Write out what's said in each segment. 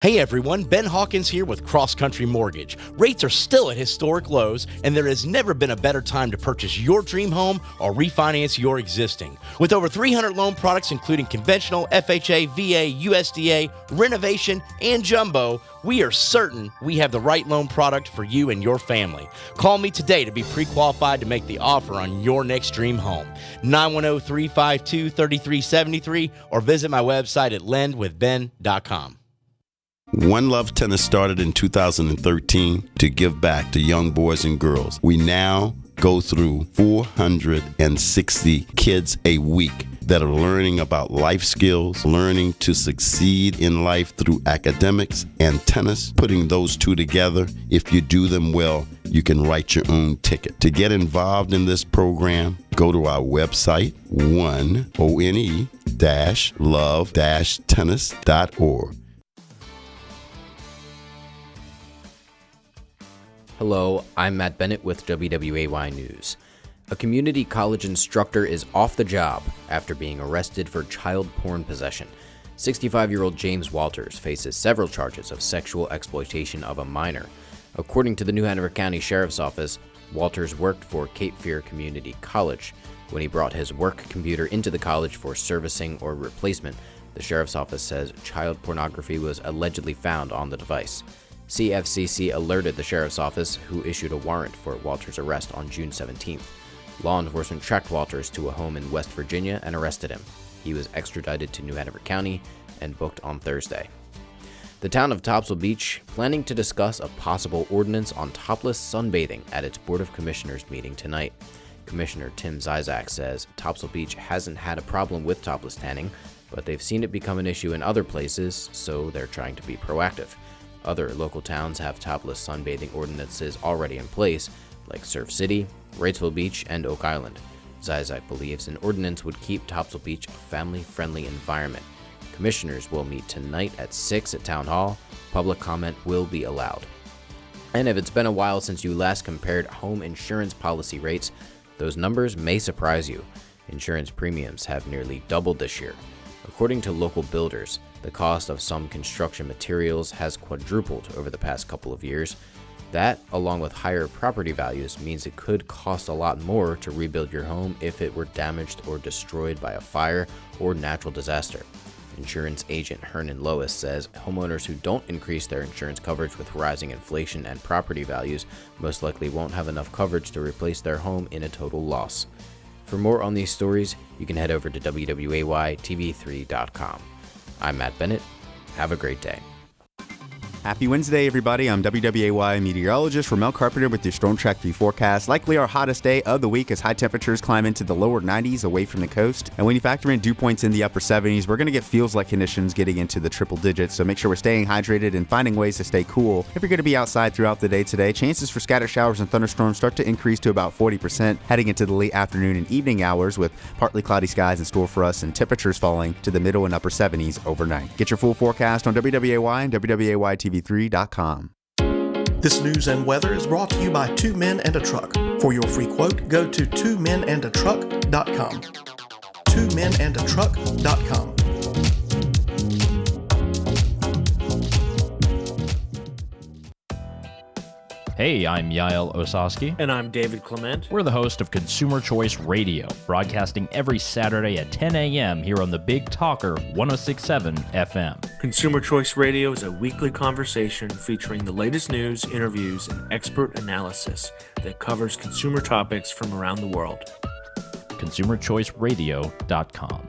Hey everyone, Ben Hawkins here with Cross Country Mortgage. Rates are still at historic lows, and there has never been a better time to purchase your dream home or refinance your existing. With over 300 loan products including conventional, FHA, VA, USDA, renovation, and jumbo, we are certain we have the right loan product for you and your family. Call me today to be pre-qualified to make the offer on your next dream home. 910-352-3373 or visit my website at lendwithben.com. One Love Tennis started in 2013 to give back to young boys and girls. We now go through 460 kids a week that are learning about life skills, learning to succeed in life through academics and tennis. Putting those two together, if you do them well, you can write your own ticket. To get involved in this program, go to our website, one-love-tennis.org. Hello, I'm Matt Bennett with WWAY News. A community college instructor is off the job after being arrested for child porn possession. 65-year-old James Walters faces several charges of sexual exploitation of a minor. According to the New Hanover County Sheriff's Office, Walters worked for Cape Fear Community College. When he brought his work computer into the college for servicing or replacement, the Sheriff's Office says child pornography was allegedly found on the device. CFCC alerted the Sheriff's Office, who issued a warrant for Walters' arrest on June 17th. Law enforcement tracked Walters to a home in West Virginia and arrested him. He was extradited to New Hanover County and booked on Thursday. The town of Topsail Beach planning to discuss a possible ordinance on topless sunbathing at its Board of Commissioners meeting tonight. Commissioner Tim Zizak says Topsail Beach hasn't had a problem with topless tanning, but they've seen it become an issue in other places, so they're trying to be proactive. Other local towns have topless sunbathing ordinances already in place, like Surf City, Wrightsville Beach, and Oak Island. Zizak believes an ordinance would keep Topsail Beach a family-friendly environment. Commissioners will meet tonight at 6 at Town Hall. Public comment will be allowed. And if it's been a while since you last compared home insurance policy rates, those numbers may surprise you. Insurance premiums have nearly doubled this year. According to local builders, the cost of some construction materials has quadrupled over the past couple of years. That, along with higher property values, means it could cost a lot more to rebuild your home if it were damaged or destroyed by a fire or natural disaster. Insurance agent Hernan Lois says homeowners who don't increase their insurance coverage with rising inflation and property values most likely won't have enough coverage to replace their home in a total loss. For more on these stories, you can head over to WWAYTV3.com. I'm Matt Bennett. Have a great day. Happy Wednesday, everybody. I'm WWAY meteorologist Ramel Carpenter with your Storm Track 3 forecast. Likely our hottest day of the week as high temperatures climb into the lower 90s away from the coast. And when you factor in dew points in the upper 70s, we're going to get feels-like conditions getting into the triple digits. So make sure we're staying hydrated and finding ways to stay cool. If you're going to be outside throughout the day today, chances for scattered showers and thunderstorms start to increase to about 40% heading into the late afternoon and evening hours with partly cloudy skies in store for us and temperatures falling to the middle and upper 70s overnight. Get your full forecast on WWAY and WWAYTV3.com. This news and weather is brought to you by Two Men and a Truck. For your free quote, go to twomenandatruck.com. twomenandatruck.com. Hey, I'm Yael Osowski. And I'm David Clement. We're the host of Consumer Choice Radio, broadcasting every Saturday at 10 a.m. here on the Big Talker 106.7 FM. Consumer Choice Radio is a weekly conversation featuring the latest news, interviews, and expert analysis that covers consumer topics from around the world. ConsumerChoiceRadio.com.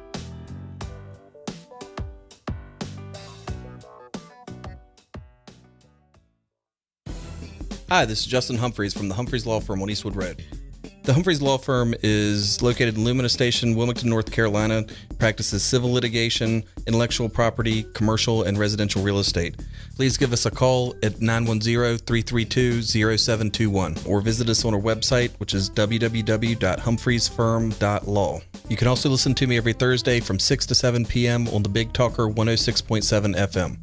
Hi, this is Justin Humphreys from the Humphreys Law Firm on Eastwood Road. The Humphreys Law Firm is located in Lumina Station, Wilmington, North Carolina, practices civil litigation, intellectual property, commercial, and residential real estate. Please give us a call at 910-332-0721 or visit us on our website, which is www.humphreysfirm.law. You can also listen to me every Thursday from 6 to 7 p.m. on the Big Talker 106.7 FM.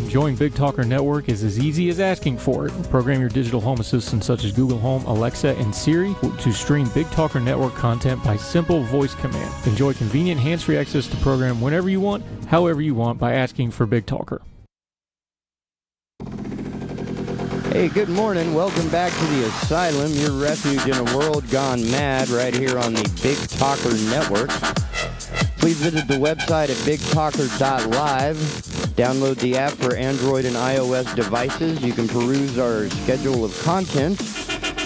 Joining Big Talker Network is as easy as asking for it. Program your digital home assistants such as Google Home, Alexa, and Siri to stream Big Talker Network content by simple voice command. Enjoy convenient hands-free access to the program whenever you want, however you want, by asking for Big Talker. Hey, good morning. Welcome back to the Asylum, your refuge in a world gone mad, right here on the Big Talker Network. Please visit the website at bigtalker.live. Download the app for Android and iOS devices. You can peruse our schedule of content,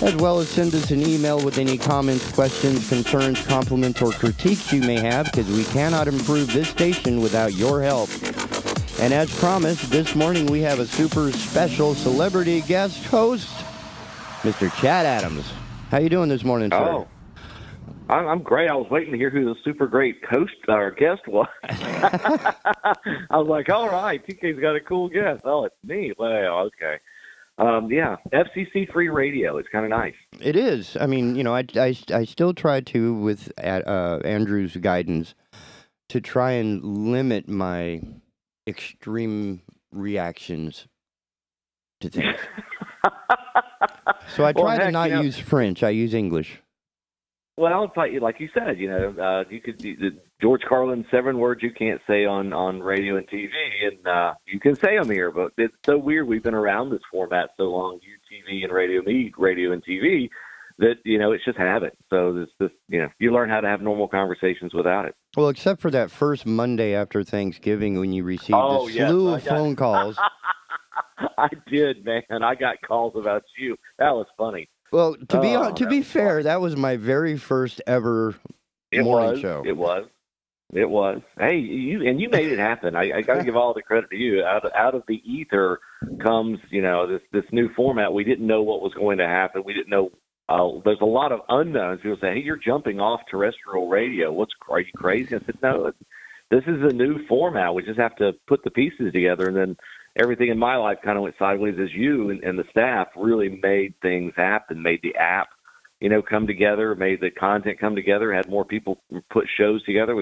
as well as send us an email with any comments, questions, concerns, compliments, or critiques you may have, because we cannot improve this station without your help. And as promised, this morning we have a super special celebrity guest host, Mr. Chad Adams. How you doing this morning, sir? Oh, I'm great. I was waiting to hear who the super great host or guest was. I was like, all right, TK's got a cool guest. Oh, it's me. Well, okay. Yeah, FCC-free radio. It's kind of nice. It is. I mean, you know, I still try to, with Andrew's guidance, to try and limit my extreme reactions to things. So I try to not use French. I use English. Well, it's like you said, you know, you could George Carlin's 7 words you can't say on radio and TV, and you can say them here, but it's so weird. We've been around this format so long, UTV and radio and TV, that, you know, it's just habit. So this, you know, you learn how to have normal conversations without it. Well, except for that first Monday after Thanksgiving when you received a slew of phone calls. I did, man. I got calls about you. That was funny. Well, to be fair, that was my very first ever morning show. It was. Hey, you made it happen. I got to give all the credit to you. Out of the ether comes, you know, this new format. We didn't know what was going to happen. We didn't know. There's a lot of unknowns. People say, "Hey, you're jumping off terrestrial radio. Are you crazy?" I said, "No, this is a new format. We just have to put the pieces together." And then everything in my life kind of went sideways as you and the staff really made things happen, made the app, you know, come together, made the content come together, had more people put shows together.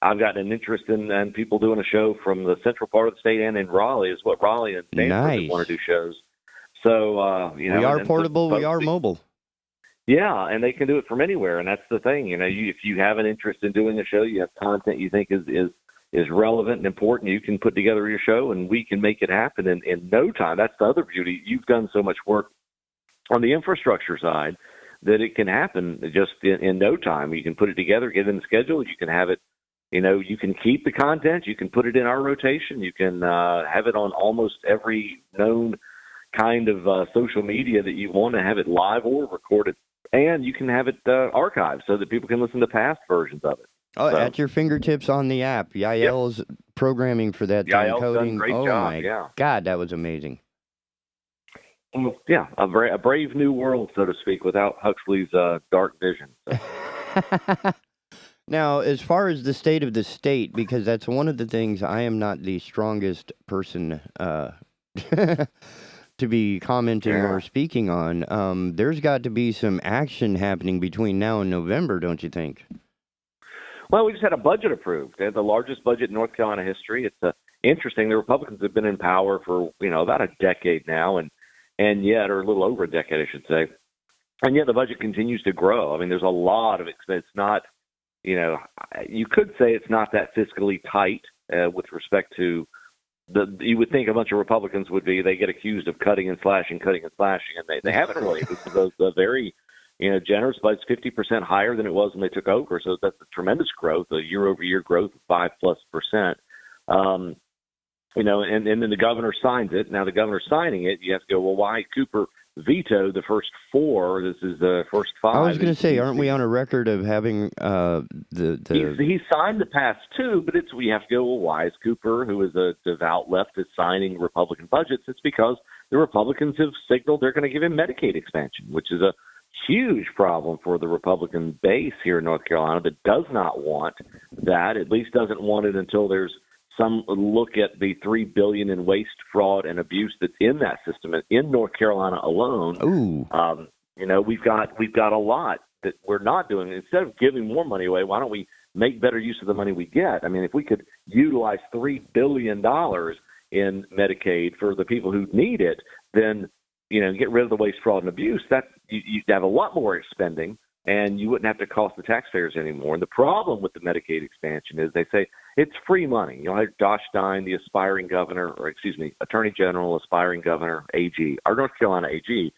I've gotten an interest in people doing a show from the central part of the state and in Raleigh is what Raleigh and Stanford want to do shows. So, you know. We are portable, we are mobile. Yeah, and they can do it from anywhere, and that's the thing. You know, if you have an interest in doing a show, you have content you think is relevant and important, you can put together your show, and we can make it happen in no time. That's the other beauty. You've done so much work on the infrastructure side that it can happen just in no time. You can put it together, get it in the schedule, you can have it, you know, you can keep the content, you can put it in our rotation, you can have it on almost every known kind of social media that you want to have it live or recorded. And you can have it archived so that people can listen to past versions of it. Oh, so, at your fingertips on the app. Yael's programming for that. Yael's coding. done a great job. My God, that was amazing. Well, yeah, a brave new world, so to speak, without Huxley's dark vision. So. Now, as far as the state of the state, because that's one of the things, I am not the strongest person to be commenting or speaking on. There's got to be some action happening between now and November, don't you think? Well, we just had a budget approved. They had the largest budget in North Carolina history. It's interesting. The Republicans have been in power for, you know, about a decade now, and yet, or a little over a decade, I should say. And yet the budget continues to grow. I mean, there's a lot of expense. It's not, you know, you could say it's not that fiscally tight with respect to you would think a bunch of Republicans would be. They get accused of cutting and slashing, and they haven't really. This is a very, you know, generous budget, 50% higher than it was when they took over. So that's a tremendous growth, a year-over-year growth of 5+%. You know, and then the governor signs it. Now the governor's signing it. You have to go, well, why Cooper vetoed the first 4? This is the first 5. I was going to say, aren't we on a record of having He signed the past 2, but we have to go, well, why is Cooper, who is a devout leftist, signing Republican budgets? It's because the Republicans have signaled they're going to give him Medicaid expansion, which is a huge problem for the Republican base here in North Carolina that does not want that, at least doesn't want it until there's some look at the $3 billion in waste, fraud, and abuse that's in that system in North Carolina alone. Ooh. You know, we've got a lot that we're not doing. Instead of giving more money away, why don't we make better use of the money we get? I mean, if we could utilize $3 billion in Medicaid for the people who need it, then, get rid of the waste, fraud, and abuse. That you'd have a lot more spending, and you wouldn't have to cost the taxpayers anymore. And the problem with the Medicaid expansion is they say it's free money. Josh Stein, the aspiring governor, Attorney General, aspiring governor, AG, our North Carolina AG,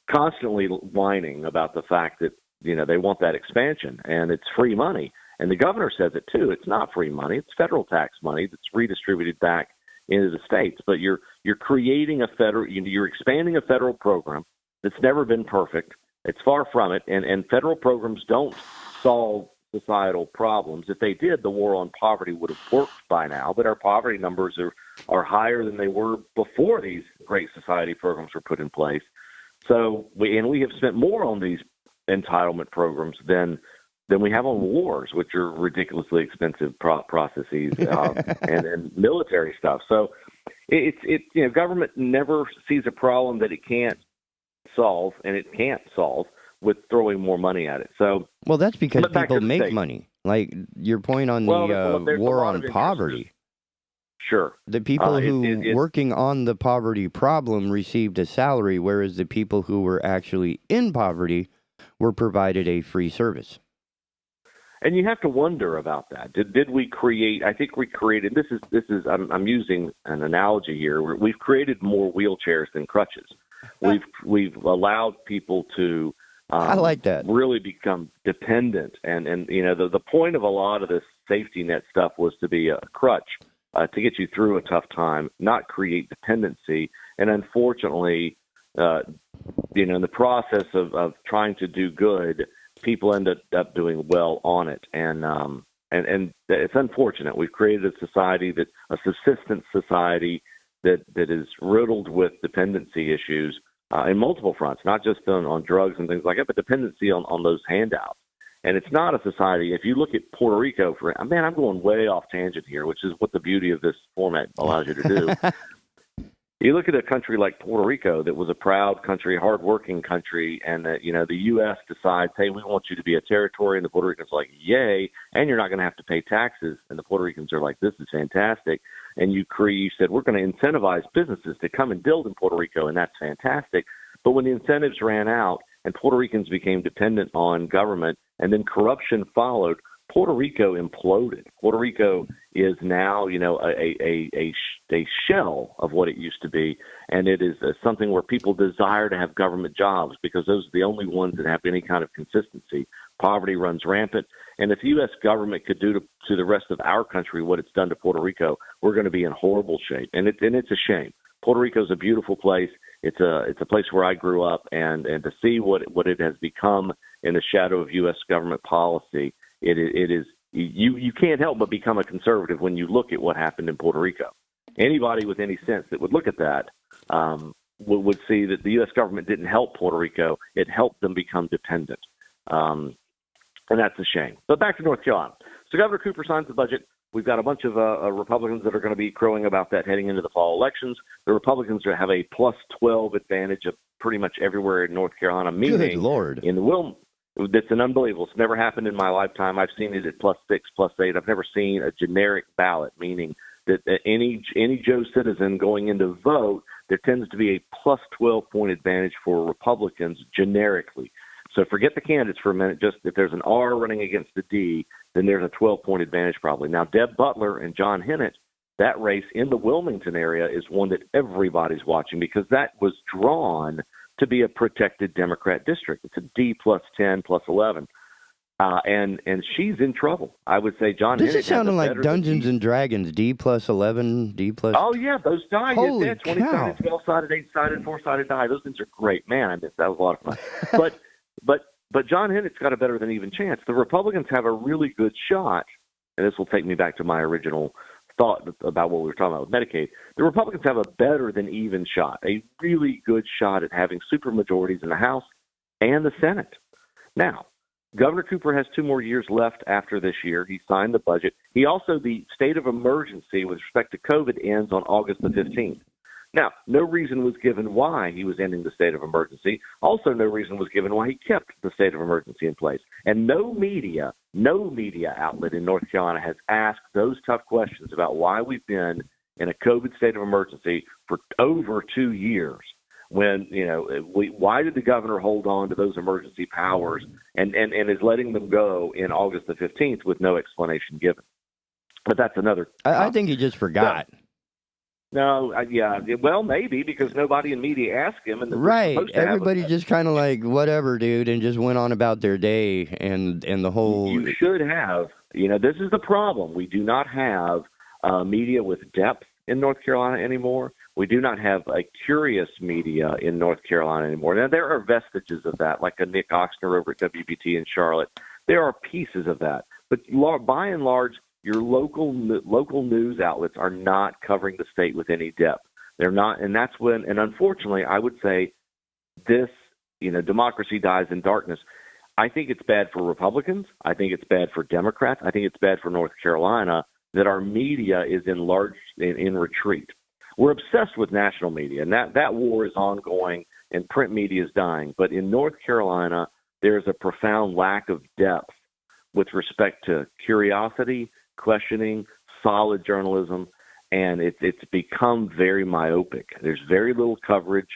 constantly whining about the fact that, they want that expansion, and it's free money. And the governor says it too. It's not free money. It's federal tax money that's redistributed back into the states. But you're creating you're expanding a federal program that's never been perfect. It's far from it. And federal programs don't solve societal problems. If they did, the war on poverty would have worked by now. But our poverty numbers are higher than they were before these Great Society programs were put in place. So we have spent more on these entitlement programs than we have on wars, which are ridiculously expensive processes and military stuff. So government never sees a problem that it can't solve, and it can't solve with throwing more money at it. So that's because people make money. Like your point on the war on poverty. Sure. The people who working on the poverty problem received a salary, whereas the people who were actually in poverty were provided a free service. And you have to wonder about that. Did we create? I think we created. This is. I'm using an analogy here. We've created more wheelchairs than crutches. We've allowed people to. I like that. Really become dependent, and the point of a lot of this safety net stuff was to be a crutch to get you through a tough time, not create dependency. And unfortunately, in the process of trying to do good, people end up doing well on it, and it's unfortunate. We've created a society a subsistence society that is riddled with dependency issues in multiple fronts, not just on drugs and things like that, but dependency on those handouts. And it's not a society. If you look at Puerto Rico, I'm going way off tangent here, which is what the beauty of this format allows you to do. You look at a country like Puerto Rico that was a proud country, hardworking country, and that, the U.S. decides, hey, we want you to be a territory, and the Puerto Ricans are like, yay, and you're not going to have to pay taxes. And the Puerto Ricans are like, this is fantastic. And you said, we're going to incentivize businesses to come and build in Puerto Rico, and that's fantastic. But when the incentives ran out and Puerto Ricans became dependent on government, and then corruption followed, Puerto Rico imploded. Puerto Rico is now, a shell of what it used to be, and it is something where people desire to have government jobs because those are the only ones that have any kind of consistency. Poverty runs rampant, and if the U.S. government could do to the rest of our country what it's done to Puerto Rico, we're going to be in horrible shape, and it's a shame. Puerto Rico is a beautiful place. It's a place where I grew up, and to see what it has become in the shadow of U.S. government policy. It is you can't help but become a conservative when you look at what happened in Puerto Rico. Anybody with any sense that would look at that would see that the U.S. government didn't help Puerto Rico; it helped them become dependent, and that's a shame. But back to North Carolina. So Governor Cooper signs the budget. We've got a bunch of Republicans that are going to be crowing about that heading into the fall elections. The Republicans have a plus 12 advantage of pretty much everywhere in North Carolina. Meaning, good Lord, in the that's an unbelievable. It's never happened in my lifetime. I've seen it at plus 6, plus 8. I've never seen a generic ballot, meaning that any Joe citizen going in to vote, there tends to be a plus 12-point advantage for Republicans generically. So forget the candidates for a minute. Just if there's an R running against the D, then there's a 12-point advantage probably. Now, Deb Butler and John Hennett, that race in the Wilmington area is one that everybody's watching because that was drawn to be a protected Democrat district. It's a D plus 10 plus 11. And she's in trouble. I would say John Hennett. This is sounding like Dungeons and Dragons, D plus 11, D plus. Oh, yeah, those die. Holy 20-sided, 12-sided, 8-sided, 4-sided die. Those things are great. Man, I missed that. That was a lot of fun. But John Hennett's got a better than even chance. The Republicans have a really good shot, and this will take me back to my original thought about what we were talking about with Medicaid. The Republicans have a better than even shot, a really good shot at having supermajorities in the House and the Senate. Now, Governor Cooper has 2 more years left after this year. He signed the budget. The state of emergency with respect to COVID ends on August the 15th. Now, no reason was given why he was ending the state of emergency. Also, no reason was given why he kept the state of emergency in place. And no media outlet in North Carolina has asked those tough questions about why we've been in a COVID state of emergency for over 2 years. When, why did the governor hold on to those emergency powers and is letting them go in August the 15th with no explanation given? But that's another. I think he just forgot. Yeah. Well, maybe because nobody in media asked him. And right. Everybody just kind of like, whatever, dude, and just went on about their day and the whole. You should have. This is the problem. We do not have media with depth in North Carolina anymore. We do not have a curious media in North Carolina anymore. Now, there are vestiges of that, like a Nick Oxner over at WBT in Charlotte. There are pieces of that. But by and large, your local news outlets are not covering the state with any depth. They're not, and that's when, and unfortunately, I would say this, democracy dies in darkness. I think it's bad for Republicans. I think it's bad for Democrats. I think it's bad for North Carolina that our media is in retreat. We're obsessed with national media, and that war is ongoing, and print media is dying. But in North Carolina, there's a profound lack of depth with respect to curiosity, questioning, solid journalism, and it's become very myopic. There's very little coverage.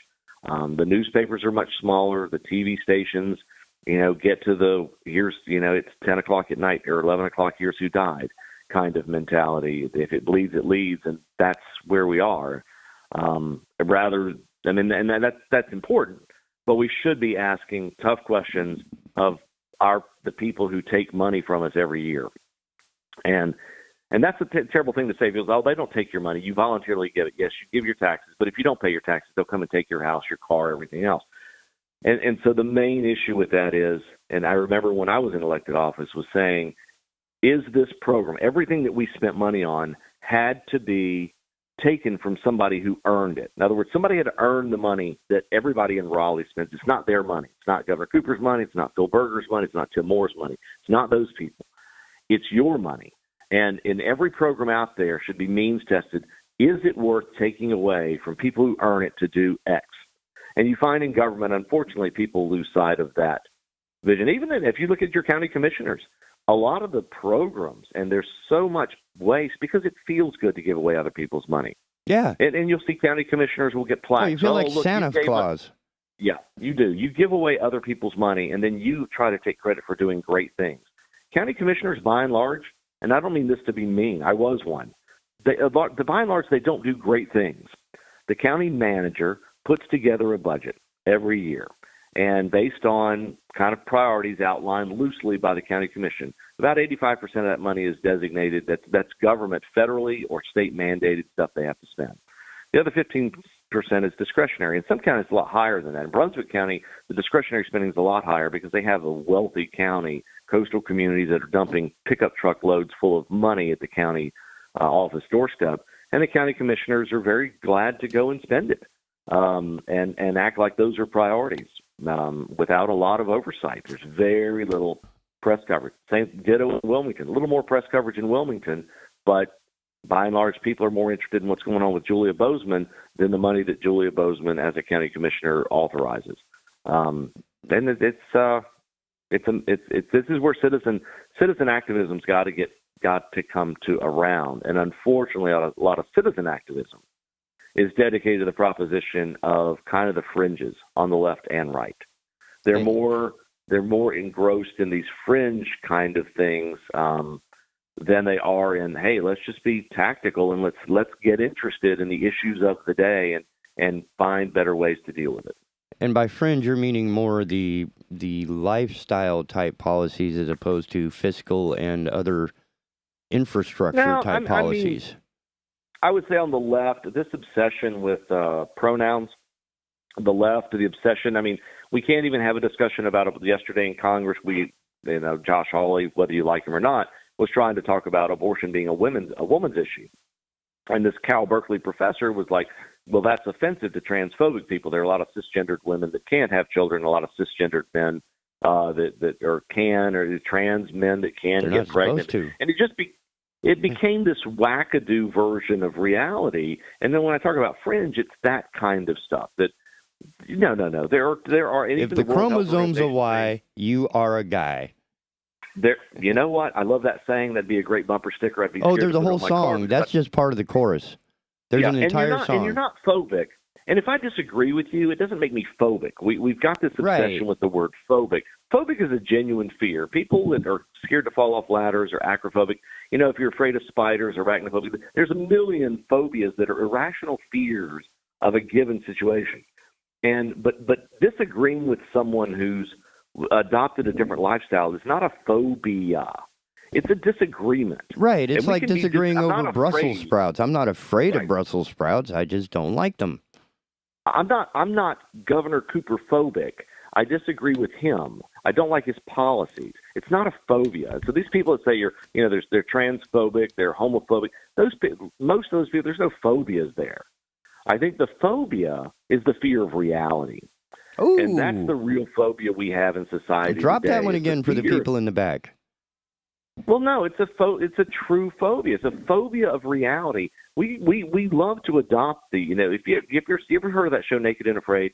The newspapers are much smaller. The TV stations, get to it's 10 o'clock at night or 11 o'clock, here's who died kind of mentality. If it bleeds, it leads, and that's where we are. That's important, but we should be asking tough questions of the people who take money from us every year. And that's a terrible thing to say, because, they don't take your money. You voluntarily give it. Yes, you give your taxes, but if you don't pay your taxes, they'll come and take your house, your car, everything else. And so the main issue with that is, and I remember when I was in elected office, was saying, is this program, everything that we spent money on had to be taken from somebody who earned it. In other words, somebody had to earn the money that everybody in Raleigh spends. It's not their money. It's not Governor Cooper's money. It's not Phil Berger's money. It's not Tim Moore's money. It's not those people. It's your money. And in every program out there should be means tested. Is it worth taking away from people who earn it to do X? And you find in government, unfortunately, people lose sight of that vision. Even if you look at your county commissioners, a lot of the programs, and there's so much waste because it feels good to give away other people's money. Yeah. And you'll see county commissioners will get plaques. Oh, you feel like Santa Claus. Yeah, you do. You give away other people's money, and then you try to take credit for doing great things. County commissioners, by and large, and I don't mean this to be mean, I was one. By and large, they don't do great things. The county manager puts together a budget every year, and based on kind of priorities outlined loosely by the county commission, about 85% of that money is designated. That's government, federally or state mandated stuff they have to spend. The other 15% is discretionary, and some counties a lot higher than that. In Brunswick County, the discretionary spending is a lot higher because they have a wealthy county, coastal communities that are dumping pickup truck loads full of money at the county office doorstep, and the county commissioners are very glad to go and spend it and act like those are priorities without a lot of oversight. There's very little press coverage. Same ditto in Wilmington. A little more press coverage in Wilmington, but by and large, people are more interested in what's going on with Julia Bozeman than the money that Julia Bozeman, as a county commissioner, authorizes. Then this is where citizen activism's got to come to around, and unfortunately, a lot of citizen activism is dedicated to the proposition of kind of the fringes on the left and right. They're more engrossed in these fringe kind of things than they are in, hey, let's just be tactical and let's get interested in the issues of the day and find better ways to deal with it. And by fringe, you're meaning more the lifestyle type policies as opposed to fiscal and other infrastructure type policies. I would say on the left, this obsession with pronouns, the left, the obsession. I mean, we can't even have a discussion about it yesterday in Congress. Josh Hawley, whether you like him or not, was trying to talk about abortion being a woman's issue. And this Cal Berkeley professor was like, well, that's offensive to transphobic people. There are a lot of cisgendered women that can't have children, a lot of cisgendered men that can, or trans men that can get pregnant. And it became this wackadoo version of reality. And then when I talk about fringe, it's that kind of stuff. That no. There are. If the chromosome's a Y, you are a guy. There, you know what? I love that saying. That'd be a great bumper sticker. There's a whole song. That's just part of the chorus. There's an and entire song. And you're not phobic. And if I disagree with you, it doesn't make me phobic. We've got this obsession with the word phobic. Phobic is a genuine fear. People that are scared to fall off ladders are acrophobic. You know, if you're afraid of spiders or arachnophobic, there's a million phobias that are irrational fears of a given situation. But disagreeing with someone who's adopted a different lifestyle is not a phobia. It's a disagreement. Right. It's like disagreeing over Brussels sprouts. I'm not afraid of Brussels sprouts. I just don't like them. I'm not Governor Cooper phobic. I disagree with him. I don't like his policies. It's not a phobia. So these people that say they're transphobic, they're homophobic, most of those people, there's no phobias there. I think the phobia is the fear of reality. Ooh. And that's the real phobia we have in society. Drop today. that one again for the people in the back. Well, no, it's a true phobia. It's a phobia of reality. We love to adopt if you ever heard of that show Naked and Afraid?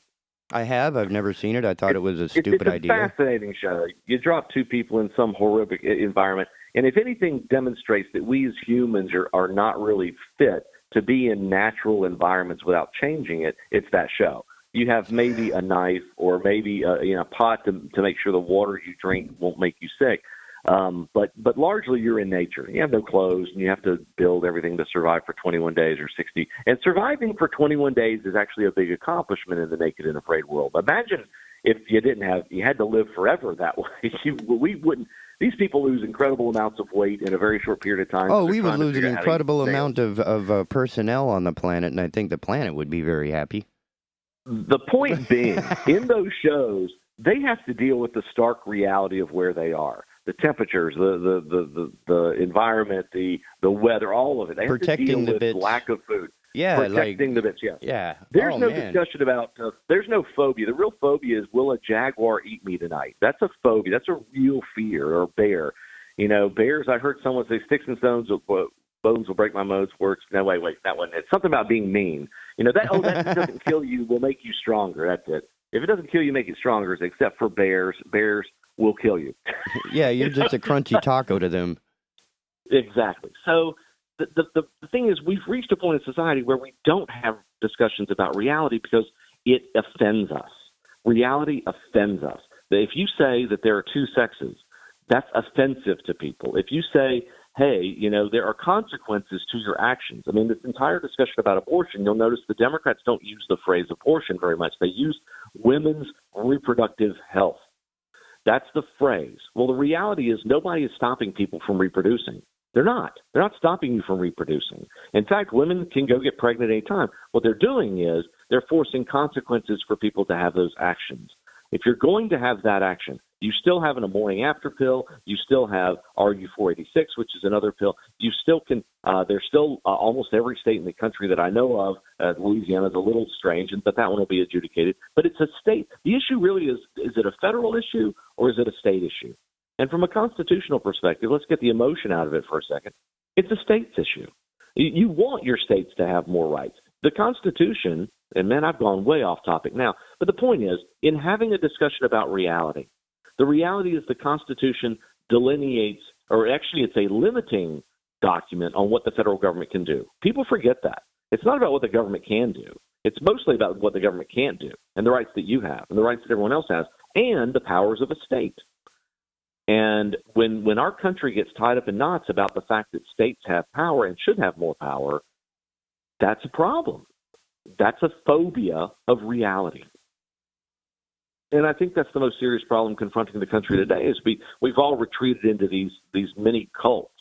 I have. I've never seen it. I thought it was a stupid idea. It's a fascinating show. You drop two people in some horrific environment, and if anything demonstrates that we as humans are not really fit to be in natural environments without changing it, it's that show. You have maybe a knife or maybe a pot to make sure the water you drink won't make you sick. But largely you're in nature. You have no clothes, and you have to build everything to survive for 21 days or 60. And surviving for 21 days is actually a big accomplishment in the Naked and Afraid world. Imagine if you had to live forever that way. We wouldn't. These people lose incredible amounts of weight in a very short period of time. Oh, we would lose an incredible amount of personnel on the planet, and I think the planet would be very happy. The point being, in those shows, they have to deal with the stark reality of where they are. The temperatures, the environment, the weather, all of it. They have to deal with lack of food. Yeah, protecting the bits. Yeah, yeah. There's discussion about. There's no phobia. The real phobia is, will a jaguar eat me tonight? That's a phobia. That's a real fear. Or bear. Bears. I heard someone say sticks and stones. Bones will break my bones. Works. No, wait. That one. It's something about being mean. That doesn't kill you. Will make you stronger. That's it. If it doesn't kill you, make it stronger. Except for bears. Bears will kill you. Yeah, you're just a crunchy taco to them. Exactly. So the thing is, we've reached a point in society where we don't have discussions about reality because it offends us. Reality offends us. If you say that there are two sexes, that's offensive to people. If you say, hey, there are consequences to your actions. I mean, this entire discussion about abortion, you'll notice the Democrats don't use the phrase abortion very much. They use women's reproductive health. That's the phrase. Well, the reality is nobody is stopping people from reproducing. They're not. They're not stopping you from reproducing. In fact, women can go get pregnant anytime. What they're doing is they're forcing consequences for people to have those actions. If you're going to have that action, you still have a morning after pill. You still have RU486, which is another pill. You still can. There's still almost every state in the country that I know of. Louisiana is a little strange, but that one will be adjudicated. But it's a state. The issue really is it a federal issue or is it a state issue? And from a constitutional perspective, let's get the emotion out of it for a second. It's a state's issue. You want your states to have more rights. The Constitution, and man, I've gone way off topic now, but the point is, in having a discussion about reality, the reality is the Constitution delineates, or actually it's a limiting document on what the federal government can do. People forget that. It's not about what the government can do. It's mostly about what the government can't do and the rights that you have and the rights that everyone else has and the powers of a state. And when our country gets tied up in knots about the fact that states have power and should have more power, that's a problem. That's a phobia of reality. And I think that's the most serious problem confronting the country today is we've all retreated into these mini cults.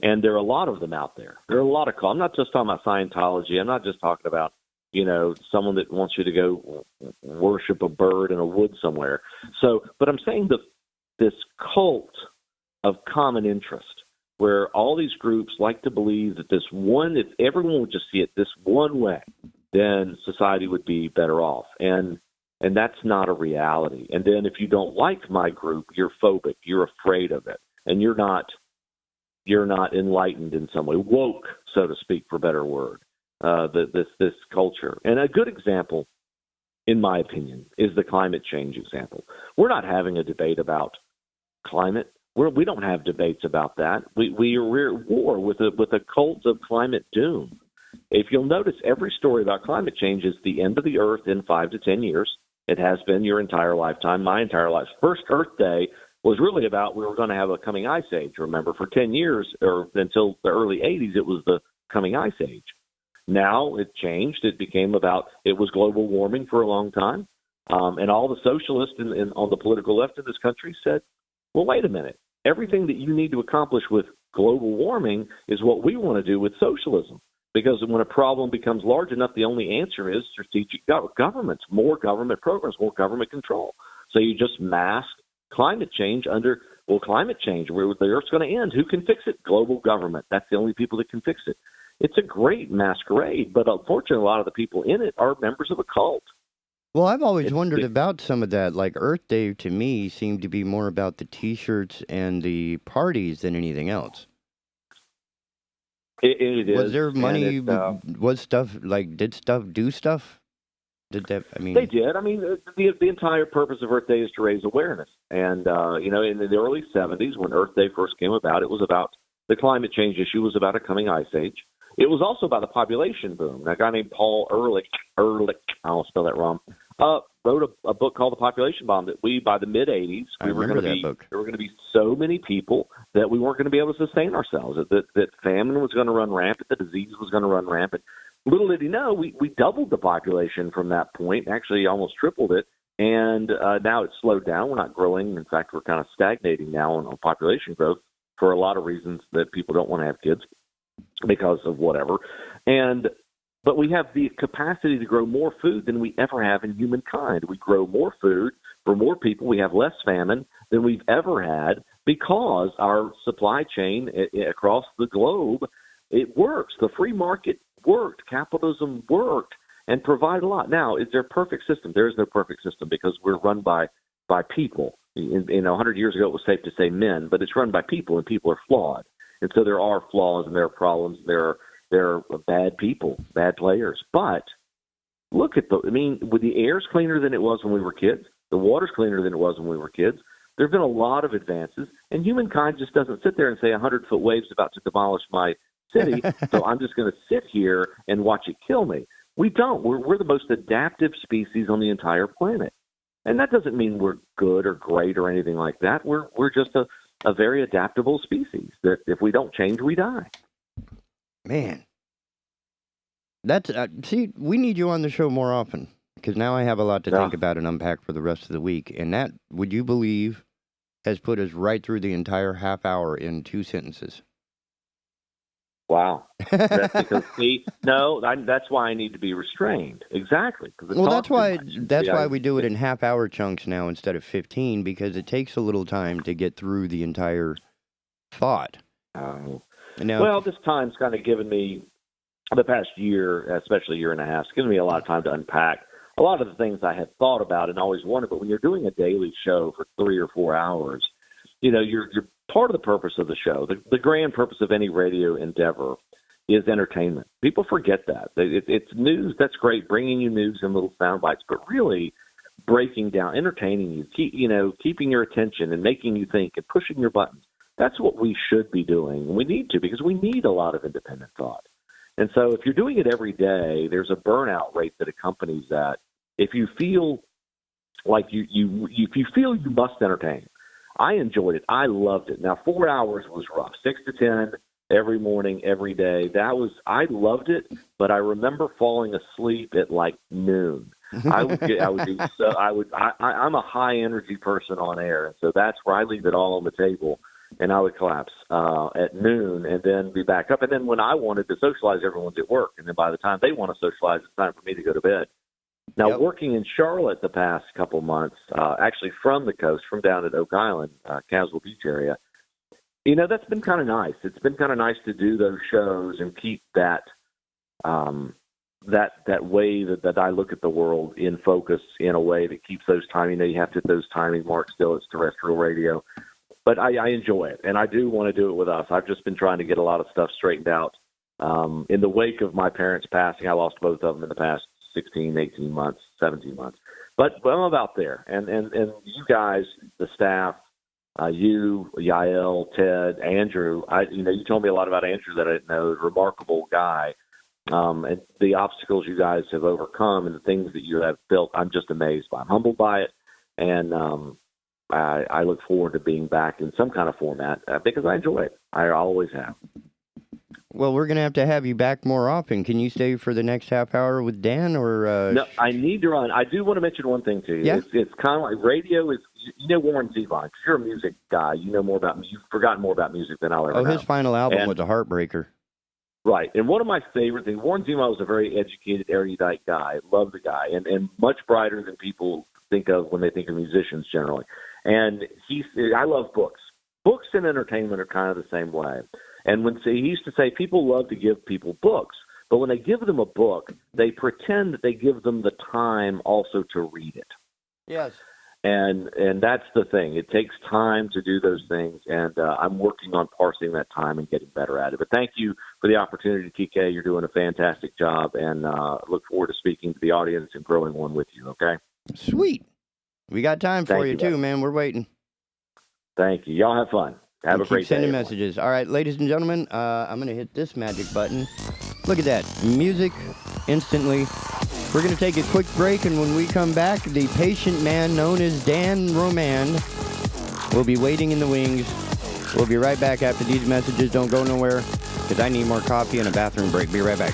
And there are a lot of them out there. There are a lot of cults. I'm not just talking about Scientology. I'm not just talking about, someone that wants you to go worship a bird in a wood somewhere. But I'm saying this cult of common interest, where all these groups like to believe that if everyone would just see it this one way, then society would be better off. And that's not a reality. And then if you don't like my group, you're phobic, you're afraid of it, and you're not enlightened in some way, woke, so to speak, for a better word, this culture. And a good example, in my opinion, is the climate change example. We're not having a debate about climate. We don't have debates about that. We're at war with a cult of climate doom. if you'll notice, every story about climate change is the end of the Earth in 5 to 10 years. It has been your entire lifetime, my entire life. First Earth Day was really about we were going to have a coming ice age. Remember, for 10 years or until the early 80s, it was the coming ice age. Now it changed. It became about it was global warming for a long time. And all the socialists on the political left in this country said, well, wait a minute. Everything that you need to accomplish with global warming is what we want to do with socialism. Because when a problem becomes large enough, the only answer is strategic governments, more government programs, more government control. So you just mask climate change under, well, climate change, where the Earth's going to end. Who can fix it? Global government. That's the only people that can fix it. It's a great masquerade, but unfortunately, a lot of the people in it are members of a cult. Well, I've always wondered about some of that. Like Earth Day, to me, seemed to be more about the T-shirts and the parties than anything else. It is. Was there money? Was stuff like did stuff do stuff? Did that? I mean, they did. I mean, the entire purpose of Earth Day is to raise awareness. And you know, in the early '70s, when Earth Day first came about, it was about the climate change issue. Was about a coming ice age. It was also about the population boom. A guy named Paul Ehrlich, I'll spell that wrong, wrote a book called The Population Bomb that we, by the mid-'80s, there were going to be so many people that we weren't going to be able to sustain ourselves, that famine was going to run rampant, the disease was going to run rampant. Little did he know, we doubled the population from that point, actually almost tripled it, and now it's slowed down. We're not growing. In fact, we're kind of stagnating now on population growth for a lot of reasons that people don't want to have kids because of whatever. But we have the capacity to grow more food than we ever have in humankind. We grow more food for more people. We have less famine than we've ever had because our supply chain across the globe, it works. The free market worked. Capitalism worked and provided a lot. Now, is there a perfect system? There is no perfect system because we're run by people. 100 years ago, it was safe to say men, but it's run by people, and people are flawed. And so there are flaws and there are problems. There are bad people, bad players. But look at the air's cleaner than it was when we were kids. The water's cleaner than it was when we were kids. There have been a lot of advances, and humankind just doesn't sit there and say 100-foot wave's about to demolish my city, so I'm just going to sit here and watch it kill me. We don't. We're the most adaptive species on the entire planet. And that doesn't mean we're good or great or anything like that. We're just a very adaptable species that if we don't change, we die. Man, that's see, we need you on the show more often because now I have a lot to think about and unpack for the rest of the week. And that, would you believe, has put us right through the entire half hour in 2 sentences. Wow. That's because that's why I need to be restrained. Exactly. Well, that's why we do it in half-hour chunks now instead of 15, because it takes a little time to get through the entire thought. Well, this time's kind of given me, the past year, especially year and a half, it's given me a lot of time to unpack a lot of the things I had thought about and always wanted. But when you're doing a daily show for 3 or 4 hours, you're part of the purpose of the show. The grand purpose of any radio endeavor is entertainment. People forget that. It's news. That's great, bringing you news in little sound bites, but really breaking down, entertaining you, keeping your attention and making you think and pushing your buttons. That's what we should be doing. We need to, because we need a lot of independent thought. And so if you're doing it every day, there's a burnout rate that accompanies that. If you feel like if you feel you must entertain. I enjoyed it. I loved it. Now, 4 hours was rough. 6 to 10 every morning, every day. I loved it, but I remember falling asleep at like noon. I'm a high energy person on air, and so that's where I leave it all on the table, and I would collapse at noon and then be back up. And then when I wanted to socialize, everyone's at work, and then by the time they want to socialize, it's time for me to go to bed. Now, working in Charlotte the past couple months, actually from the coast, from down at Oak Island, Caswell Beach area, that's been kind of nice. It's been kind of nice to do those shows and keep that way that I look at the world in focus in a way that keeps those timing. You have to hit those timing marks still. It's terrestrial radio. But I enjoy it, and I do want to do it with us. I've just been trying to get a lot of stuff straightened out. In the wake of my parents passing, I lost both of them in the past 16, 18 months, 17 months. But I'm about there. And you guys, the staff, you, Yael, Ted, Andrew, you told me a lot about Andrew that I didn't know. Remarkable guy. and the obstacles you guys have overcome and the things that you have built. I'm just amazed by. I'm humbled by it, and I look forward to being back in some kind of format because I enjoy it. I always have. Well, we're going to have you back more often. Can you stay for the next half hour with Dan? Or No, I need to run. I do want to mention one thing to you. Yeah? It's kind of like radio is, Warren Zevon, because you're a music guy. You know more about You've forgotten more about music than I'll ever know. His final album was a heartbreaker. Right. And one of my favorite things, Warren Zevon was a very educated, erudite guy. Love the guy. And much brighter than people think of when they think of musicians generally. And I love books. Books and entertainment are kind of the same way. And he used to say people love to give people books, but when they give them a book, they pretend that they give them the time also to read it. Yes. And that's the thing. It takes time to do those things, and I'm working on parsing that time and getting better at it. But thank you for the opportunity, TK. You're doing a fantastic job, and look forward to speaking to the audience and growing one with you, okay? Sweet. We got time for you, too, buddy. man. We're waiting. Thank you. Y'all have fun. Have a great day. Sending messages. All right, ladies and gentlemen, I'm going to hit this magic button. Look at that. Music instantly. We're going to take a quick break, and when we come back, the patient man known as Dan Roman will be waiting in the wings. We'll be right back after these messages. Don't go nowhere, because I need more coffee and a bathroom break. Be right back.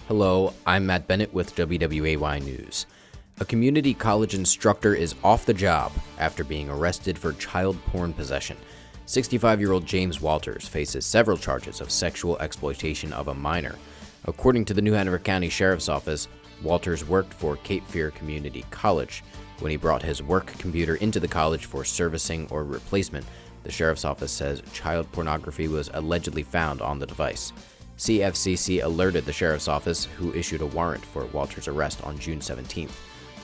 Hello, I'm Matt Bennett with WWAY News. A community college instructor is off the job after being arrested for child porn possession. 65-year-old James Walters faces several charges of sexual exploitation of a minor. According to the New Hanover County Sheriff's Office, Walters worked for Cape Fear Community College. When he brought his work computer into the college for servicing or replacement, the Sheriff's Office says child pornography was allegedly found on the device. CFCC alerted the Sheriff's Office, who issued a warrant for Walters' arrest on June 17th.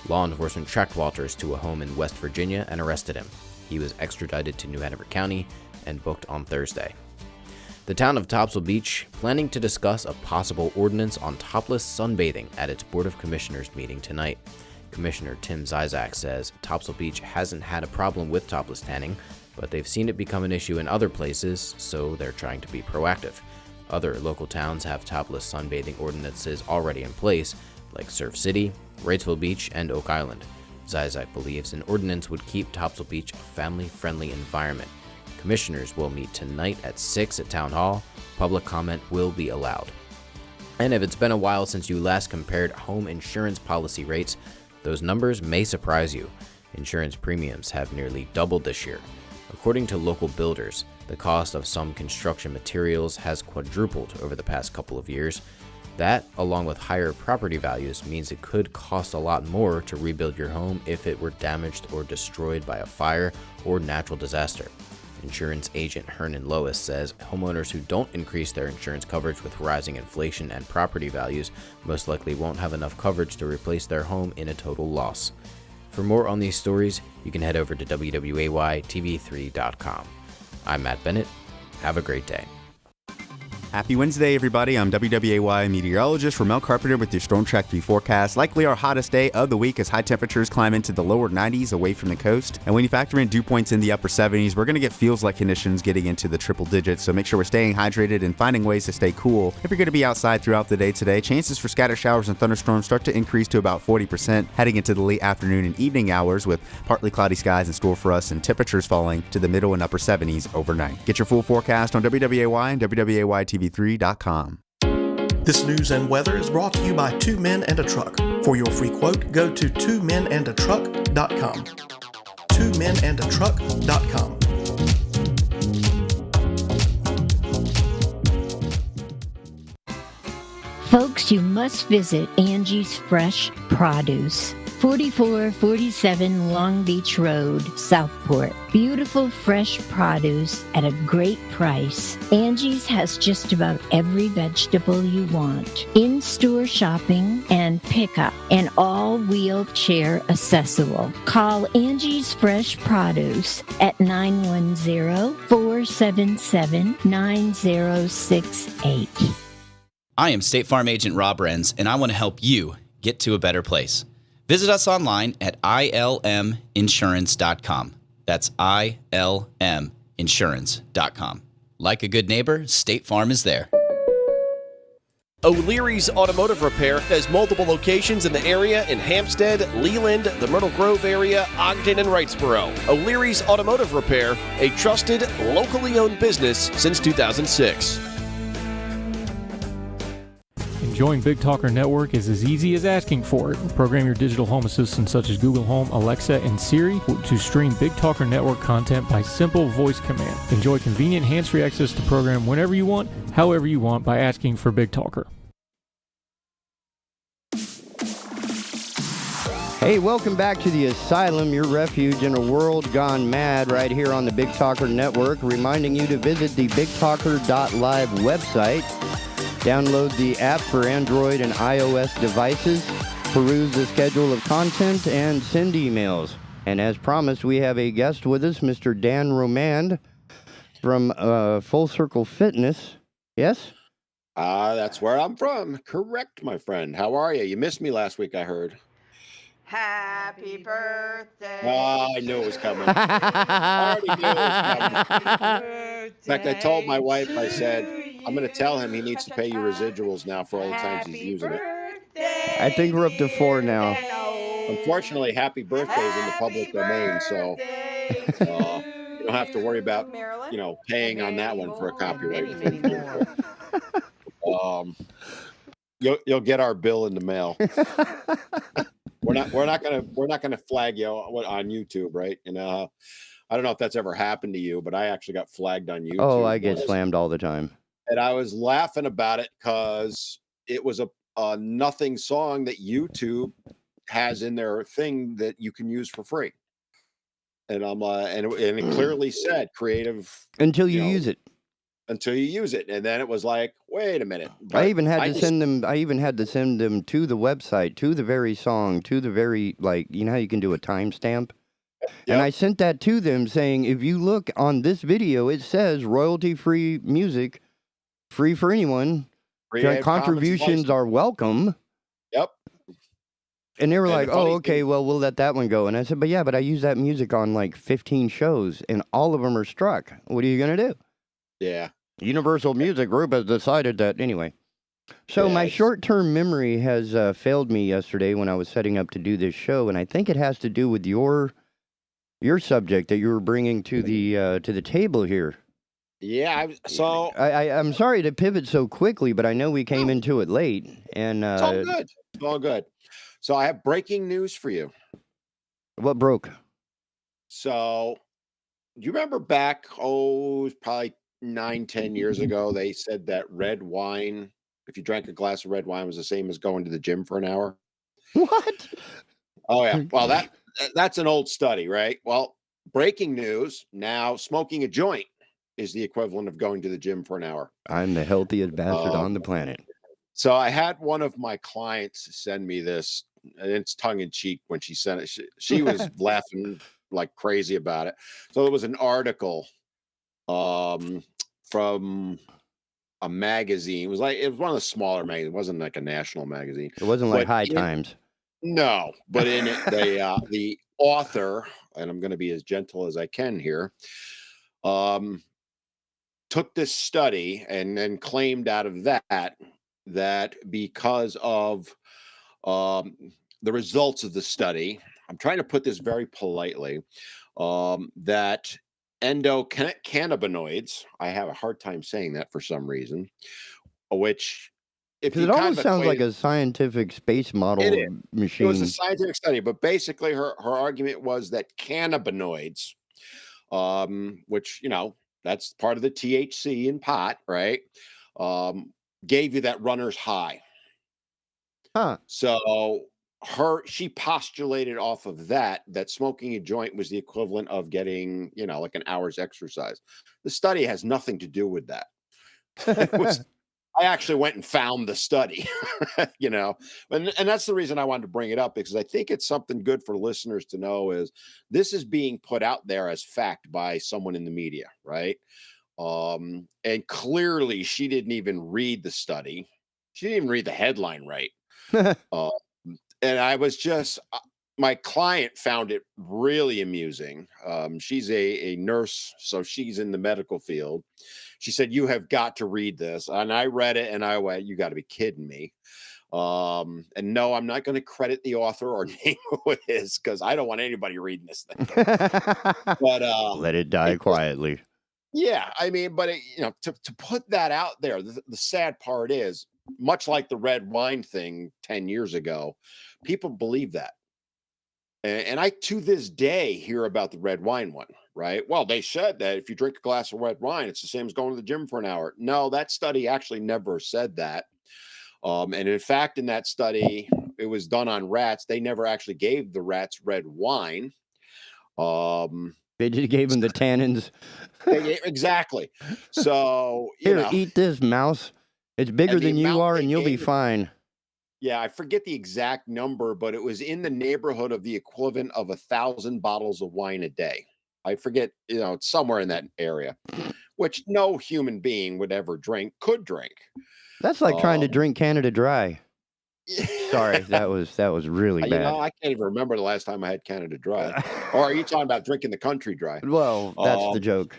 Law enforcement tracked Walters to a home in West Virginia and arrested him. He was extradited to New Hanover County and booked on Thursday. The town of Topsail Beach planning to discuss a possible ordinance on topless sunbathing at its Board of Commissioners meeting tonight. Commissioner Tim Zizak says Topsail Beach hasn't had a problem with topless tanning, but they've seen it become an issue in other places, so they're trying to be proactive. Other local towns have topless sunbathing ordinances already in place, like Surf City, Wrightsville Beach, and Oak Island. Zizak believes an ordinance would keep Topsail Beach a family-friendly environment. Commissioners will meet tonight at 6 at Town Hall. Public comment will be allowed. And if it's been a while since you last compared home insurance policy rates, those numbers may surprise you. Insurance premiums have nearly doubled this year. According to local builders, the cost of some construction materials has quadrupled over the past couple of years. That, along with higher property values, means it could cost a lot more to rebuild your home if it were damaged or destroyed by a fire or natural disaster. Insurance agent Hernan Lois says homeowners who don't increase their insurance coverage with rising inflation and property values most likely won't have enough coverage to replace their home in a total loss. For more on these stories, you can head over to WWAYTV3.com. I'm Matt Bennett. Have a great day. Happy Wednesday, everybody. I'm WWAY meteorologist Ramel Carpenter with your Storm Track 3 forecast. Likely our hottest day of the week as high temperatures climb into the lower 90s away from the coast. And when you factor in dew points in the upper 70s, we're going to get feels-like conditions getting into the triple digits. So make sure we're staying hydrated and finding ways to stay cool. If you're going to be outside throughout the day today, chances for scattered showers and thunderstorms start to increase to about 40% heading into the late afternoon and evening hours, with partly cloudy skies in store for us and temperatures falling to the middle and upper 70s overnight. Get your full forecast on WWAY and WWAY-TV3.com. This news and weather is brought to you by Two Men and a Truck. For your free quote, go to twomenandatruck.com. twomenandatruck.com. Folks, you must visit Angie's Fresh Produce. 4447 Long Beach Road, Southport. Beautiful fresh produce at a great price. Angie's has just about every vegetable you want. In-store shopping and pickup, and all wheelchair accessible. Call Angie's Fresh Produce at 910-477-9068. I am State Farm Agent Rob Renz, and I want to help you get to a better place. Visit us online at ilminsurance.com. That's ilminsurance.com. Like a good neighbor, State Farm is there. O'Leary's Automotive Repair has multiple locations in the area in Hampstead, Leland, the Myrtle Grove area, Ogden, and Wrightsboro. O'Leary's Automotive Repair, a trusted, locally owned business since 2006. Enjoying Big Talker Network is as easy as asking for it. Program your digital home assistants such as Google Home, Alexa, and Siri to stream Big Talker Network content by simple voice command. Enjoy convenient hands-free access to program whenever you want, however you want by asking for Big Talker. Hey, welcome back to the Asylum, your refuge in a world gone mad, right here on the Big Talker Network, reminding you to visit the BigTalker.live website. Download the app for Android and iOS devices, peruse the schedule of content, and send emails. And as promised, we have a guest with us, Mr. Dan Romand from Full Circle Fitness. Yes? That's where I'm from. Correct, my friend. How are you? You missed me last week, I heard. Happy birthday. Oh, I knew it was coming. I already knew it was coming. In fact, I told my wife, I said, I'm going to tell him he needs to pay you residuals now for all the times he's using it. I think we're up to 4 now. Unfortunately, happy birthday is in the public domain, so you don't have to worry about, paying on that one for a copyright. You'll get our bill in the mail. We're not gonna flag you on YouTube, right? I don't know if that's ever happened to you, but I actually got flagged on YouTube. Oh, I get slammed all the time. And I was laughing about it because it was a nothing song that YouTube has in their thing that you can use for free. And I'm and it clearly said creative until you use it. Until you use it, and then it was like, wait a minute. I even had to send them. I even had to send them to the website, to the very song, to the very how you can do a timestamp. Yep. And I sent that to them saying, if you look on this video, it says royalty-free music, free for anyone. Contributions are welcome. Yep. And they were like, oh, okay, well, we'll let that one go. And I said, but I use that music on like 15 shows, and all of them are struck. What are you going to do? Yeah. Universal Music Group has decided that anyway. So my short-term memory has failed me yesterday when I was setting up to do this show, and I think it has to do with your subject that you were bringing to the table here. Yeah. I'm sorry to pivot so quickly, but I know we came into it late, and it's all good. It's all good. So I have breaking news for you. What broke? So do you remember back? Oh, it was probably 9-10 years ago, they said that red wine, if you drank a glass of red wine, was the same as going to the gym for an hour. What? Oh yeah. Well, that's an old study, right? Well, breaking news now: smoking a joint is the equivalent of going to the gym for an hour. I'm the healthiest bastard on the planet. So I had one of my clients send me this, and it's tongue in cheek when she sent it. She was laughing like crazy about it. So it was an article from a magazine. It was one of the smaller magazines. It wasn't like a national magazine. It wasn't like High Times. No, but in it, the author, and I'm going to be as gentle as I can here, took this study and then claimed out of that because of the results of the study, I'm trying to put this very politely, that endocannabinoids, I have a hard time saying that for some reason, which because it almost sounds like a scientific space model machine. It was a scientific study, but basically her argument was that cannabinoids, which, that's part of the THC in pot, right? Gave you that runner's high. Huh. So she postulated off of that smoking a joint was the equivalent of getting, like an hour's exercise. The study has nothing to do with that. I actually went and found the study, and that's the reason I wanted to bring it up, because I think it's something good for listeners to know is this is being put out there as fact by someone in the media, right? And clearly she didn't even read the study. She didn't even read the headline right. And I was just, my client found it really amusing. She's a nurse, so she's in the medical field. She said, "You have got to read this," and I read it, and I went, "You got to be kidding me!" And no, I'm not going to credit the author or name who it is because I don't want anybody reading this thing. But let it die quietly. Yeah, I mean, but to put that out there, the sad part is, much like the red wine thing 10 years ago, people believe that. And I, to this day, hear about the red wine one, right? Well, they said that if you drink a glass of red wine, it's the same as going to the gym for an hour. No, that study actually never said that. And in fact, in that study, it was done on rats. They never actually gave the rats red wine. They just gave them the tannins. Exactly. So, Here, eat this, mouse. It's bigger than you are, and you'll be fine. Yeah, I forget the exact number, but it was in the neighborhood of the equivalent of 1,000 bottles of wine a day. I forget, it's somewhere in that area, which no human being would ever could drink. That's like trying to drink Canada Dry. Sorry, that was really bad. I can't even remember the last time I had Canada Dry. Or are you talking about drinking the country dry? Well, that's the joke.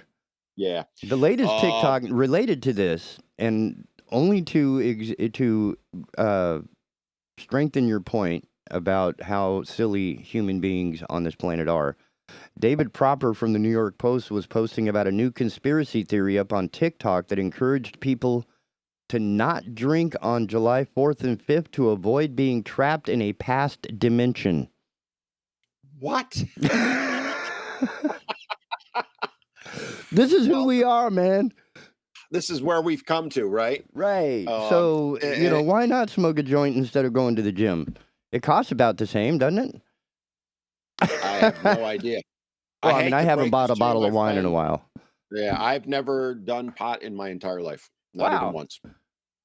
Yeah. The latest TikTok related to this, and only to strengthen your point about how silly human beings on this planet are. David Proper from the New York Post was posting about a new conspiracy theory up on TikTok that encouraged people to not drink on July 4th and 5th to avoid being trapped in a past dimension. What? This is who we are, man. This is where we've come to, right? Right. So, why not smoke a joint instead of going to the gym? It costs about the same, doesn't it? I have no idea. Well, I haven't bought a bottle of wine in a while. Yeah, I've never done pot in my entire life. Not even once.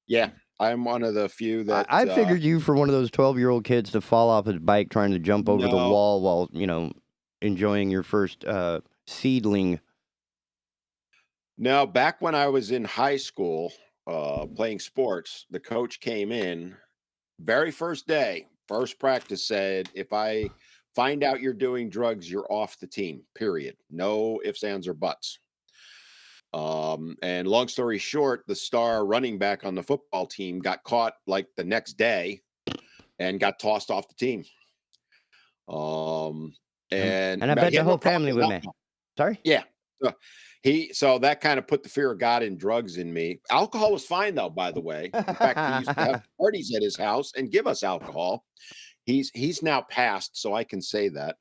Yeah, I'm one of the few that... I figured you for one of those 12-year-old kids to fall off his bike trying to jump over the wall while, enjoying your first seedling. No, back when I was in high school playing sports, the coach came in, very first day, first practice, said, "If I find out you're doing drugs, you're off the team, period. No ifs, ands, or buts." And long story short, the star running back on the football team got caught like the next day and got tossed off the team. And I bet the whole family with me. Sorry? Yeah. So that kind of put the fear of God in drugs in me. Alcohol was fine though, by the way. In fact, he used to have parties at his house and give us alcohol. He's now passed, so I can say that.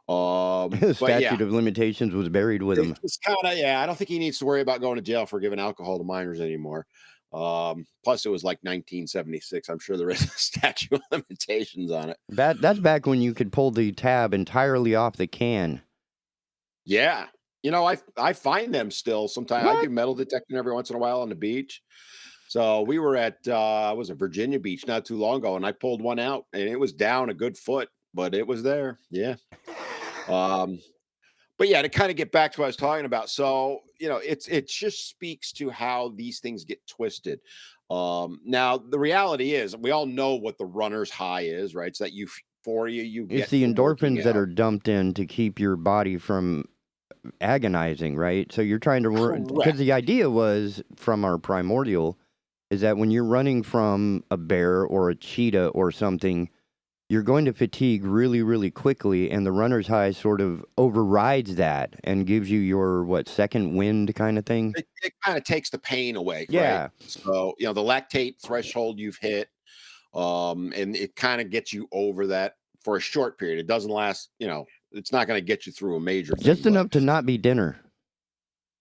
The statute of limitations was buried with him. It's kind of, I don't think he needs to worry about going to jail for giving alcohol to minors anymore. Plus, it was like 1976. I'm sure there is a statute of limitations on it. That's back when you could pull the tab entirely off the can. Yeah. I find them still sometimes. I do metal detecting every once in a while on the beach. So we were at Virginia Beach not too long ago, and I pulled one out, and it was down a good foot, but it was there. Yeah. But yeah, to kind of get back to what I was talking about. So, it just speaks to how these things get twisted. Now the reality is we all know what the runner's high is, right? It's that euphoria you get. It's the endorphins that are dumped in to keep your body from agonizing, right? So you're trying to run, because the idea was from our primordial is that when you're running from a bear or a cheetah or something, you're going to fatigue really, really quickly, and the runner's high sort of overrides that and gives you your, second wind kind of thing? It kind of takes the pain away. Yeah. Right? So, the lactate threshold you've hit, and it kind of gets you over that for a short period. It doesn't last, it's not going to get you through a major thing. Just enough to not be dinner.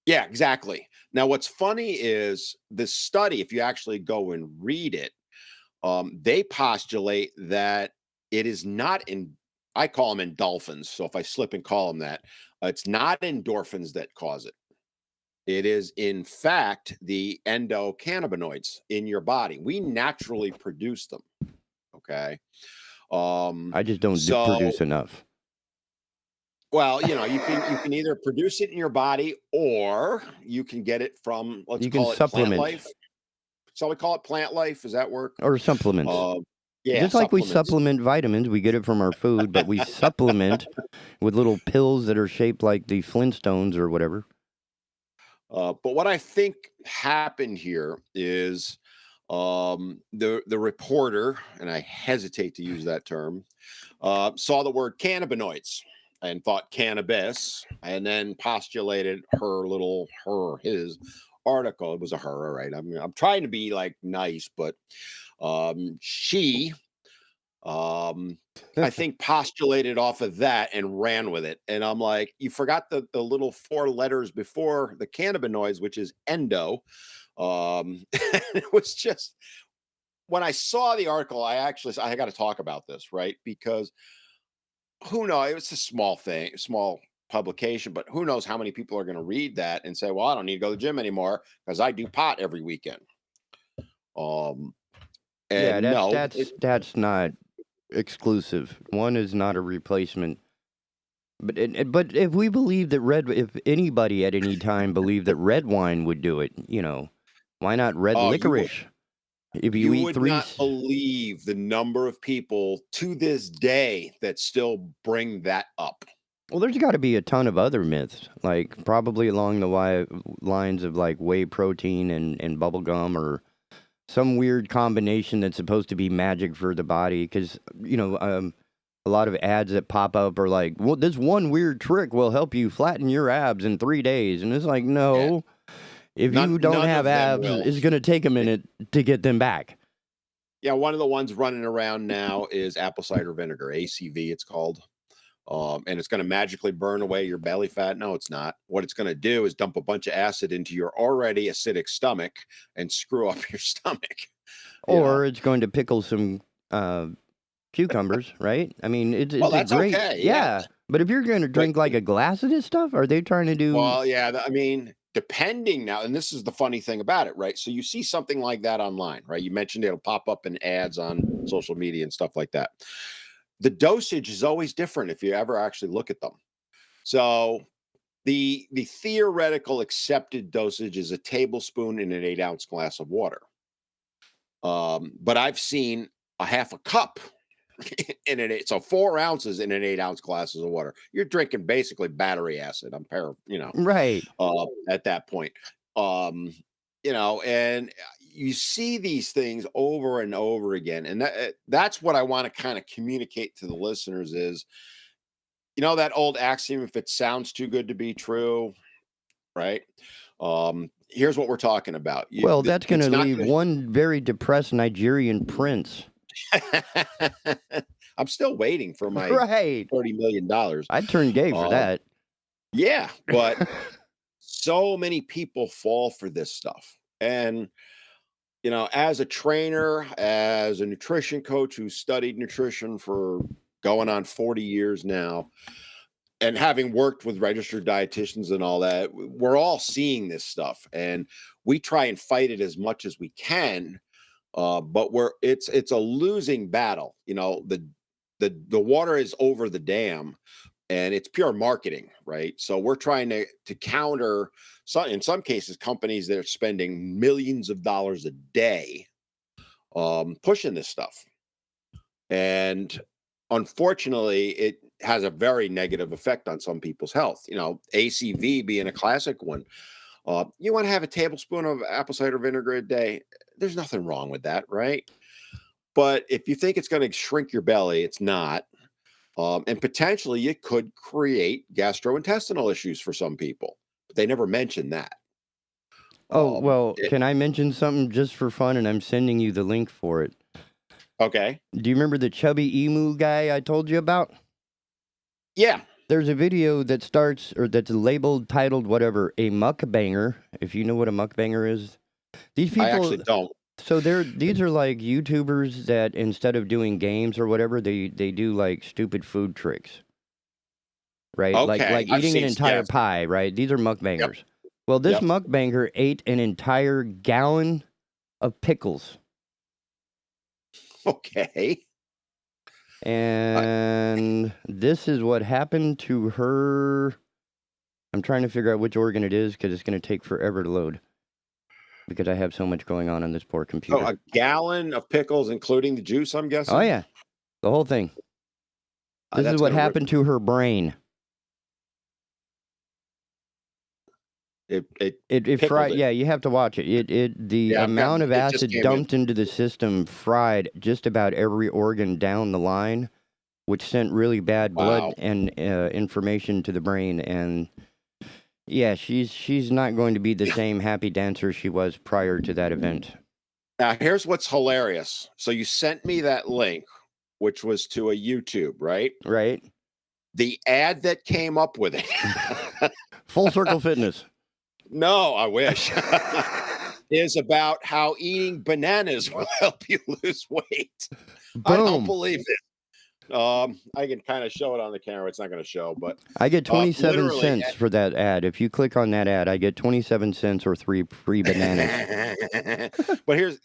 Yeah, exactly. Now, what's funny is this study, if you actually go and read it, they postulate that it is not I call them endorphins. So if I slip and call them that, it's not endorphins that cause it. It is, in fact, the endocannabinoids in your body. We naturally produce them. Okay. I just don't produce enough. Well, you can either produce it in your body, or you can get it from, let's call it supplement. Plant Life. So we call it Plant Life. Does that work? Or supplements. Yeah, Just like we supplements. supplement vitamins, we get it from our food, but we supplement with little pills that are shaped like the Flintstones or whatever. But what I think happened here is the reporter, and I hesitate to use that term, saw the word cannabinoids and thought cannabis, and then postulated his article. It was a her, all right. I'm trying to be like nice, but she I think postulated off of that and ran with it. And I'm like, you forgot the little 4 letters before the cannabinoids, which is endo. It was just when I saw the article, I got to talk about this, right? Because who knows? It's a small thing, small publication, but who knows how many people are going to read that and say, well, I don't need to go to the gym anymore because I do pot every weekend. Yeah, And that's not exclusive. One is not a replacement. But if we believe that if anybody at any time believed that red wine would do it, why not red licorice? If you eat would not believe the number of people to this day that still bring that up. Well, there's got to be a ton of other myths, like probably along the lines of like whey protein and bubble gum or some weird combination that's supposed to be magic for the body. Because, a lot of ads that pop up are like, well, this one weird trick will help you flatten your abs in 3 days. And it's like, no. If you don't have abs, it's going to take a minute to get them back. Yeah, one of the ones running around now is apple cider vinegar, ACV it's called. And it's going to magically burn away your belly fat. No, it's not. What it's going to do is dump a bunch of acid into your already acidic stomach and screw up your stomach. Or it's going to pickle some cucumbers, right? I mean, it's that's great. Okay. Yeah. But if you're going to drink like a glass of this stuff, are they trying to do... Well, yeah, I mean... Depending now, and this is the funny thing about it, right? So you see something like that online, right? You mentioned it'll pop up in ads on social media and stuff like that. The dosage is always different if you ever actually look at them. So the theoretical accepted dosage is a tablespoon in an 8-ounce glass of water. But I've seen a half a cup in an 8, so 4 ounces in an 8-ounce glass of water. You're drinking basically battery acid. I'm right at that point. And you see these things over and over again, and that's what I want to kind of communicate to the listeners is, that old axiom: if it sounds too good to be true, right? Here's what we're talking about. That's going to leave one very depressed Nigerian prince. I'm still waiting for my $30 million. I'd turn gay for that. Yeah, but so many people fall for this stuff. And, as a trainer, as a nutrition coach who studied nutrition for going on 40 years now, and having worked with registered dietitians and all that, we're all seeing this stuff. And we try and fight it as much as we can. But it's a losing battle. The water is over the dam, and it's pure marketing, right? So we're trying to counter in some cases companies that are spending millions of dollars a day pushing this stuff, and unfortunately, it has a very negative effect on some people's health. ACV being a classic one. You want to have a tablespoon of apple cider vinegar a day? There's nothing wrong with that, right? But if you think it's going to shrink your belly, it's not. And potentially it could create gastrointestinal issues for some people. But they never mention that. Can I mention something just for fun? And I'm sending you the link for it. Okay. Do you remember the chubby emu guy I told you about? Yeah. There's a video that that's titled whatever, a mukbanger. If you know what a mukbanger is. These people, I actually don't. So these are like YouTubers that instead of doing games or whatever, they do like stupid food tricks. Right? Okay. Like eating an entire pie, right? These are mukbangers. Yep. Well, this mukbanger ate an entire gallon of pickles. Okay. And this is what happened to her. I'm trying to figure out which organ it is because it's going to take forever to load. because I have so much going on this poor computer. Oh, a gallon of pickles, including the juice, I'm guessing? Oh, yeah. The whole thing. This is what happened to her brain. It fried. Yeah, you have to watch it. The amount of acid dumped into the system fried just about every organ down the line, which sent really bad blood and information to the brain. And yeah, she's not going to be the same happy dancer she was prior to that event. Now, here's what's hilarious. So you sent me that link, which was to a YouTube, right? Right. The ad that came up with it. Full Circle Fitness. No, I wish. Is about how eating bananas will help you lose weight. Boom. I don't believe it. I can kind of show it on the camera. It's not going to show, but I get 27 cents for that ad. If you click on that ad, I get 27 cents or 3 free bananas. But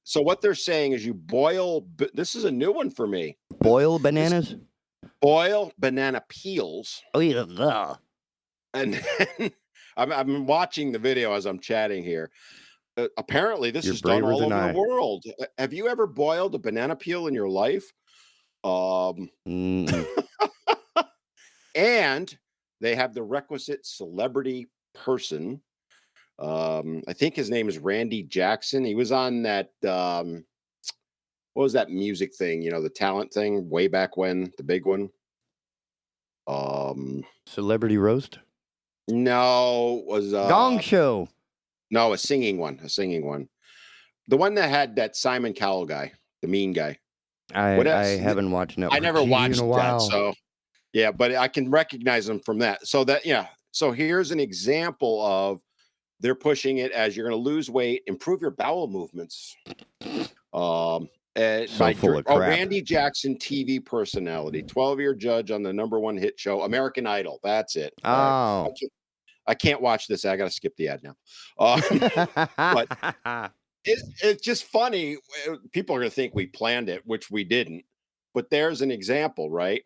so what they're saying is you boil. This is a new one for me. Boil bananas. Boil banana peels. Oh yeah. And then I'm watching the video as I'm chatting here. Apparently, this is done all over the world. Have you ever boiled a banana peel in your life? And they have the requisite celebrity person. I think his name is Randy Jackson. He was on that. What was that music thing? You know, the talent thing way back when, the big one. Celebrity roast. No, it was Gong Show. No, a singing one. The one that had that Simon Cowell guy, the mean guy. I haven't watched Network I never TV watched in a while. that, so yeah, but I can recognize them from that. So so here's an example of they're pushing it as you're going to lose weight, improve your bowel movements. Randy Jackson, TV personality, 12-year judge on the #1 hit show American Idol. That's it. Oh, I can't watch this. I got to skip the ad now. But it's just funny. People are going to think we planned it, which we didn't. But there's an example, right?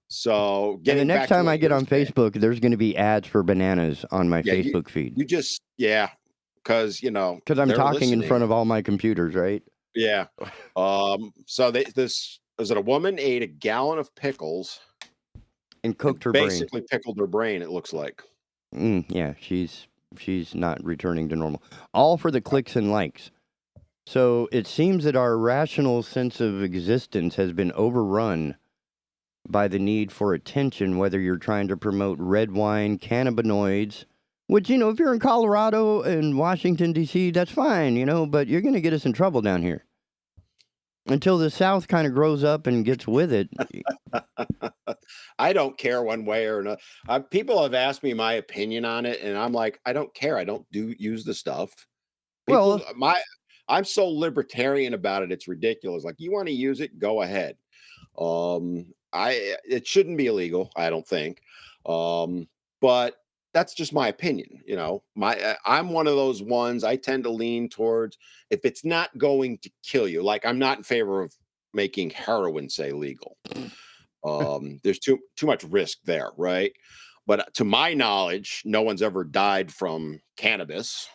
So and the next time I get on Facebook, there's going to be ads for bananas on my Facebook feed. You just because I'm talking in front of all my computers, right? Yeah. So this is it. A woman ate a gallon of pickles and cooked her brain. Basically pickled her brain. It looks like. Yeah, she's not returning to normal. All for the clicks and likes. So it seems that our rational sense of existence has been overrun by the need for attention, whether you're trying to promote red wine, cannabinoids, which, if you're in Colorado and Washington, D.C., that's fine, but you're going to get us in trouble down here. Until the South kind of grows up and gets with it. I don't care one way or another. People have asked me my opinion on it, and I'm like, I don't care. I don't use the stuff. I'm so libertarian about it. It's ridiculous. Like, you want to use it, go ahead. It shouldn't be illegal, I don't think. But that's just my opinion. I'm one of those ones. I tend to lean towards if it's not going to kill you. Like, I'm not in favor of making heroin, say, legal. There's too much risk there, right? But to my knowledge, no one's ever died from cannabis.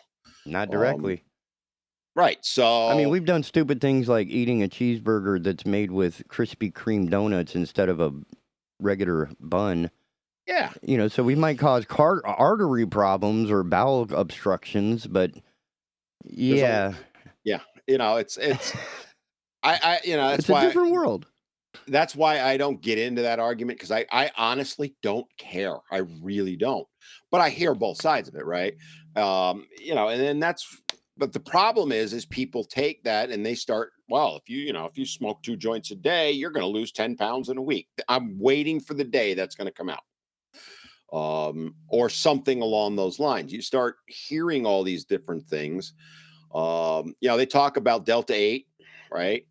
Not directly. Right. So I mean, we've done stupid things like eating a cheeseburger that's made with Krispy Kreme donuts instead of a regular bun. Yeah. So we might cause artery problems or bowel obstructions, but yeah. It's I that's it's a different world. That's why I don't get into that argument, because I honestly don't care. I really don't. But I hear both sides of it, right? And then but the problem is people take that and they start, well, if you smoke 2 joints a day, you're going to lose 10 pounds in a week. I'm waiting for the day that's going to come out. Or something along those lines. You start hearing all these different things. They talk about Delta 8, right?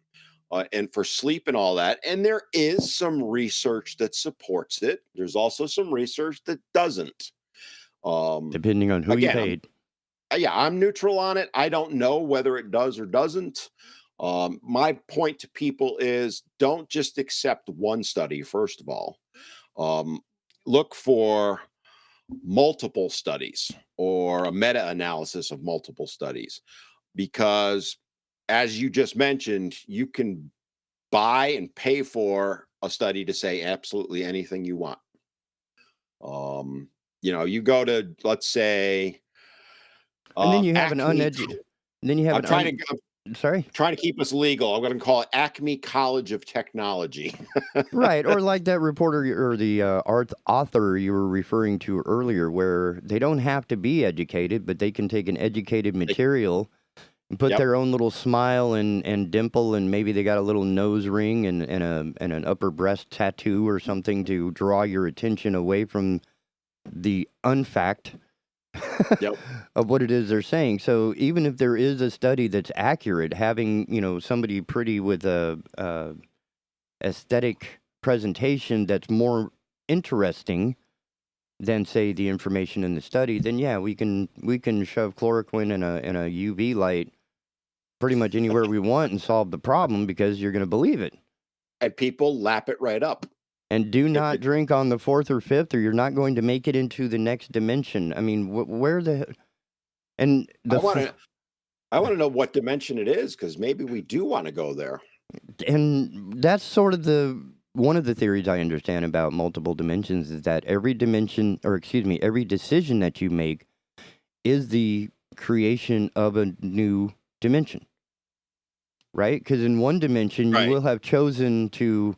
And for sleep and all that. And there is some research that supports it. There's also some research that doesn't. Depending on who you paid. I'm neutral on it. I don't know whether it does or doesn't. My point to people is don't just accept one study, first of all. Look for multiple studies or a meta-analysis of multiple studies, because as you just mentioned, you can buy and pay for a study to say absolutely anything you want. You go to, let's say, And then you have Acme, an uneducated. Then you have I'm trying to keep us legal. I'm going to call it Acme College of Technology. Right, or like that reporter or the author you were referring to earlier, where they don't have to be educated, but they can take an educated material and put their own little smile and dimple, and maybe they got a little nose ring and an upper breast tattoo or something to draw your attention away from the unfact of what it is they're saying. So even if there is a study that's accurate, having somebody pretty with a aesthetic presentation that's more interesting than, say, the information in the study, then we can shove chloroquine in a UV light pretty much anywhere we want and solve the problem because you're going to believe it. And people lap it right up. And do not drink on the 4th or 5th, or you're not going to make it into the next dimension. I mean, where the... And I want to know what dimension it is, because maybe we do want to go there. And that's sort of one of the theories I understand about multiple dimensions is that every decision that you make is the creation of a new dimension. Right? Because in one dimension, you will have chosen to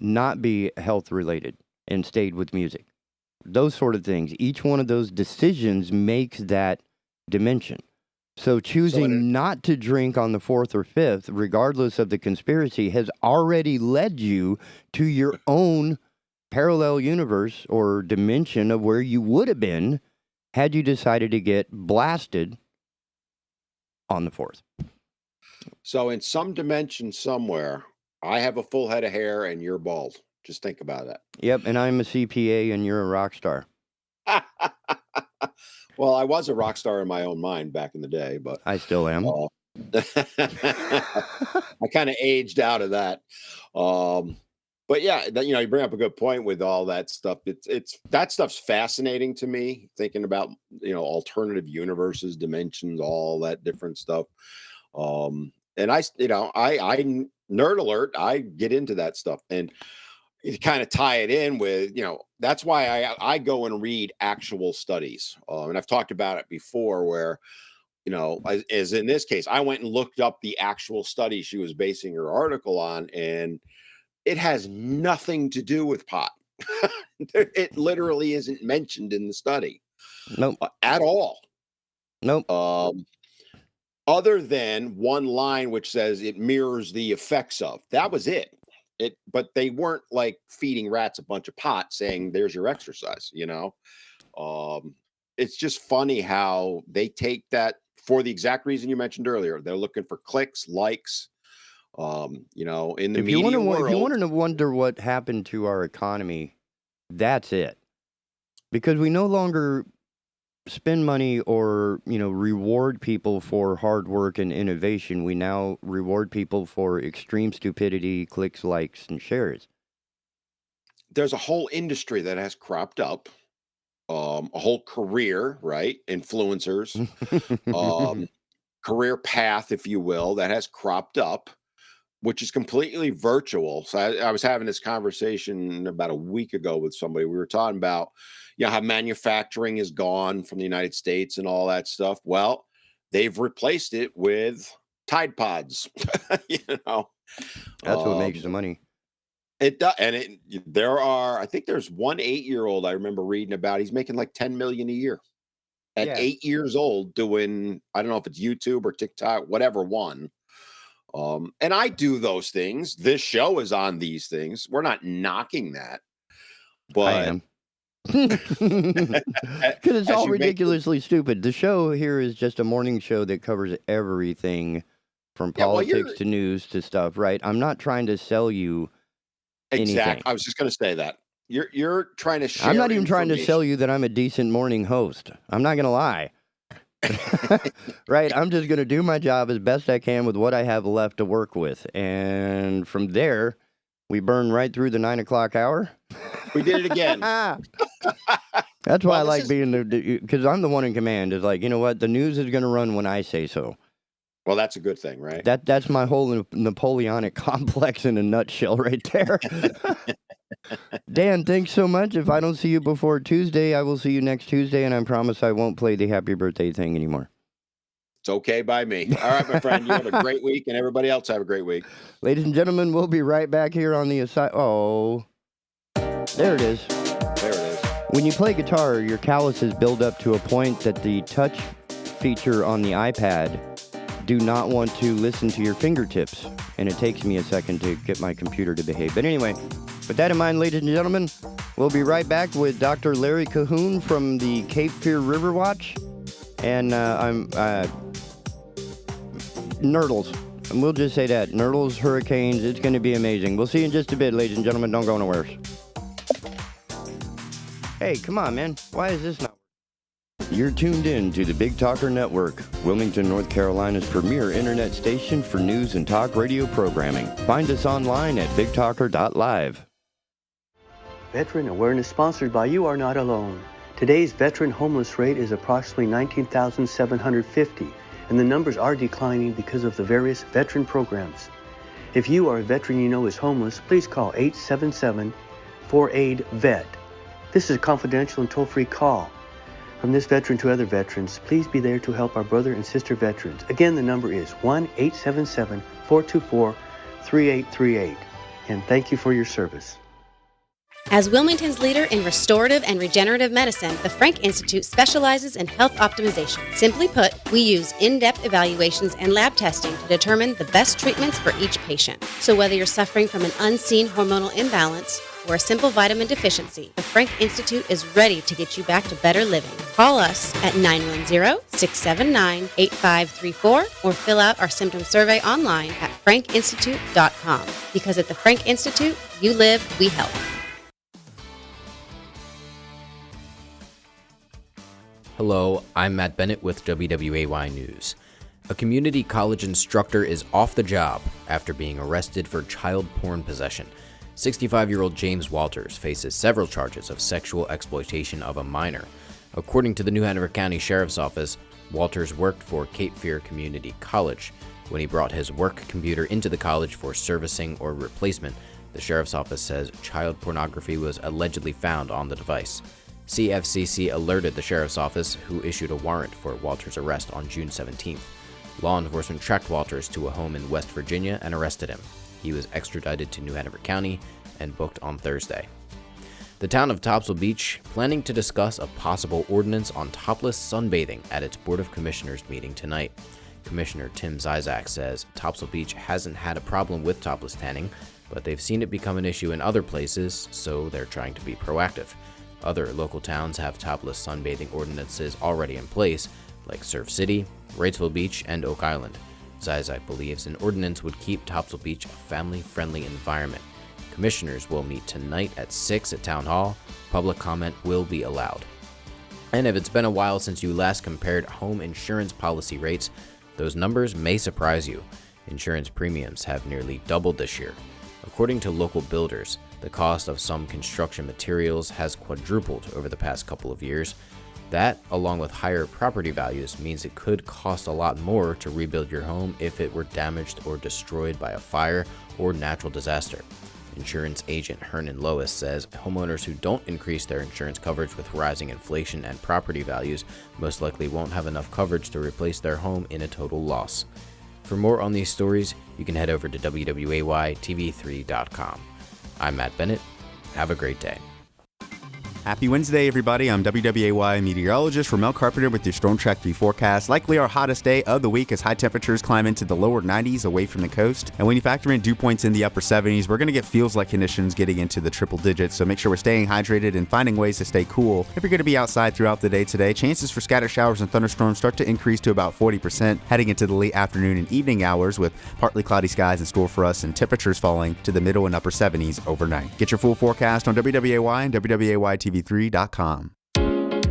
not be health related and stayed with music. Those sort of things. Each one of those decisions makes that dimension. So choosing not to drink on the 4th or 5th, regardless of the conspiracy, has already led you to your own parallel universe or dimension of where you would have been had you decided to get blasted on the 4th. So in some dimension somewhere, I have a full head of hair and you're bald. Just think about that. Yep, and I'm a CPA and you're a rock star. Well, I was a rock star in my own mind back in the day, but I still am. I kind of aged out of that. But yeah, you bring up a good point with all that stuff. It's that stuff's fascinating to me, thinking about, alternative universes, dimensions, all that different stuff. And I nerd alert, I get into that stuff, and you kind of tie it in with, that's why I go and read actual studies. And I've talked about it before where, as in this case, I went and looked up the actual study she was basing her article on, and it has nothing to do with pot. It literally isn't mentioned in the study. Nope. At all. Nope. Other than one line which says it mirrors the effects of. That was it. But they weren't like feeding rats a bunch of pot saying there's your exercise, It's just funny how they take that for the exact reason you mentioned earlier. They're looking for clicks, likes, in the media world. If you want to wonder what happened to our economy, that's it. Because we no longer spend money or, reward people for hard work and innovation. We now reward people for extreme stupidity, clicks, likes, and shares. There's a whole industry that has cropped up, a whole career, right? Influencers, career path, if you will, that has cropped up, which is completely virtual. So I was having this conversation about a week ago with somebody. We were talking about, how manufacturing is gone from the United States and all that stuff. Well, they've replaced it with Tide Pods. That's what makes the money. It does, and I think there's one 8-year-old I remember reading about. He's making like $10 million a year at 8 years old, doing, I don't know if it's YouTube or TikTok, whatever one. And I do those things. This show is on these things. We're not knocking that, but I am. Because it's all ridiculously stupid. The show here is just a morning show that covers everything from politics to news to stuff, right? I'm not trying to sell you anything. I was just going to say that. You're trying to share. I'm not even trying to sell you that I'm a decent morning host. I'm not going to lie. Right? I'm just going to do my job as best I can with what I have left to work with. And from there, we burn right through the 9 o'clock hour. We did it again. That's why I like being because I'm the one in command. Is like, you know what? The news is going to run when I say so. Well, that's a good thing, right? That's my whole Napoleonic complex in a nutshell right there. Dan, thanks so much. If I don't see you before Tuesday, I will see you next Tuesday, and I promise I won't play the happy birthday thing anymore. It's okay by me. All right, my friend. You have a great week, and everybody else have a great week. Ladies and gentlemen, we'll be right back here on the Oh, there it is. There it is. When you play guitar, your calluses build up to a point that the touch feature on the iPad do not want to listen to your fingertips, and it takes me a second to get my computer to behave. But anyway, with that in mind, ladies and gentlemen, we'll be right back with Dr. Larry Cahoon from the Cape Fear Riverwatch, and Nurdles. And we'll just say that. Nurdles, hurricanes, it's going to be amazing. We'll see you in just a bit, ladies and gentlemen. Don't go nowhere. Hey, come on, man. Why is this not? You're tuned in to the Big Talker Network, Wilmington, North Carolina's premier internet station for news and talk radio programming. Find us online at bigtalker.live. Veteran Awareness sponsored by You Are Not Alone. Today's veteran homeless rate is approximately 19,750, and the numbers are declining because of the various veteran programs. If you or a veteran you know is homeless, please call 877-4AID-VET. This is a confidential and toll-free call. From this veteran to other veterans, please be there to help our brother and sister veterans. Again, the number is 1-877-424-3838. And thank you for your service. As Wilmington's leader in restorative and regenerative medicine, the Frank Institute specializes in health optimization. Simply put, we use in-depth evaluations and lab testing to determine the best treatments for each patient. So whether you're suffering from an unseen hormonal imbalance or a simple vitamin deficiency, the Frank Institute is ready to get you back to better living. Call us at 910-679-8534 or fill out our symptom survey online at frankinstitute.com. Because at the Frank Institute, you live, we help. Hello, I'm Matt Bennett with WWAY News. A community college instructor is off the job after being arrested for child porn possession. 65-year-old James Walters faces several charges of sexual exploitation of a minor. According to the New Hanover County Sheriff's Office, Walters worked for Cape Fear Community College. When he brought his work computer into the college for servicing or replacement, the Sheriff's Office says child pornography was allegedly found on the device. CFCC alerted the Sheriff's Office, who issued a warrant for Walters' arrest on June 17th. Law enforcement tracked Walters to a home in West Virginia and arrested him. He was extradited to New Hanover County and booked on Thursday. The town of Topsail Beach planning to discuss a possible ordinance on topless sunbathing at its Board of Commissioners meeting tonight. Commissioner Tim Zizak says Topsail Beach hasn't had a problem with topless tanning, but they've seen it become an issue in other places, so they're trying to be proactive. Other local towns have topless sunbathing ordinances already in place, like Surf City, Wrightsville Beach, and Oak Island. Zizak believes an ordinance would keep Topsail Beach a family-friendly environment. Commissioners will meet tonight at 6 at Town Hall. Public comment will be allowed. And if it's been a while since you last compared home insurance policy rates, those numbers may surprise you. Insurance premiums have nearly doubled this year. According to local builders, the cost of some construction materials has quadrupled over the past couple of years. That, along with higher property values, means it could cost a lot more to rebuild your home if it were damaged or destroyed by a fire or natural disaster. Insurance agent Hernan Lois says homeowners who don't increase their insurance coverage with rising inflation and property values most likely won't have enough coverage to replace their home in a total loss. For more on these stories, you can head over to WWAYTV3.com. I'm Matt Bennett. Have a great day. Happy Wednesday, everybody. I'm WWAY meteorologist Ramel Carpenter with your Storm Track 3 forecast. Likely our hottest day of the week as high temperatures climb into the lower 90s away from the coast. And when you factor in dew points in the upper 70s, we're going to get feels-like conditions getting into the triple digits. So make sure we're staying hydrated and finding ways to stay cool. If you're going to be outside throughout the day today, chances for scattered showers and thunderstorms start to increase to about 40% heading into the late afternoon and evening hours, with partly cloudy skies in store for us and temperatures falling to the middle and upper 70s overnight. Get your full forecast on WWAY and WWAYTV3.com.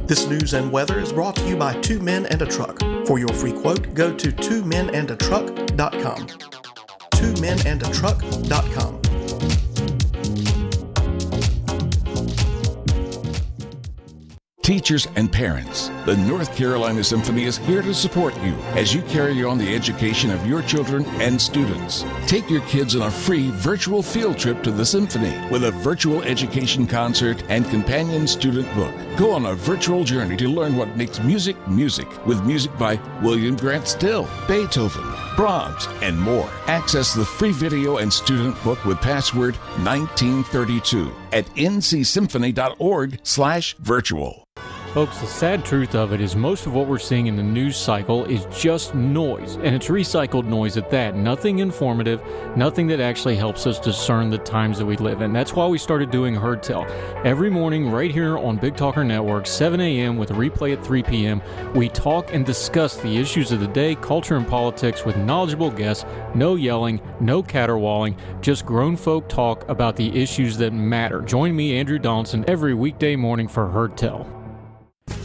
This news and weather is brought to you by Two Men and a Truck. For your free quote, go to twomenandatruck.com. twomenandatruck.com. teachers, and parents. The North Carolina Symphony is here to support you as you carry on the education of your children and students. Take your kids on a free virtual field trip to the Symphony with a virtual education concert and companion student book. Go on a virtual journey to learn what makes music music with music by William Grant Still, Beethoven, Brahms, and more. Access the free video and student book with password 1932 at ncsymphony.org/virtual. Folks, the sad truth of it is most of what we're seeing in the news cycle is just noise, and it's recycled noise at that. Nothing informative, nothing that actually helps us discern the times that we live in. That's why we started doing Heard Tell. Every morning, right here on Big Talker Network, 7 a.m. with a replay at 3 p.m., we talk and discuss the issues of the day, culture, and politics with knowledgeable guests. No yelling, no caterwauling, just grown folk talk about the issues that matter. Join me, Andrew Donaldson, every weekday morning for Heard Tell.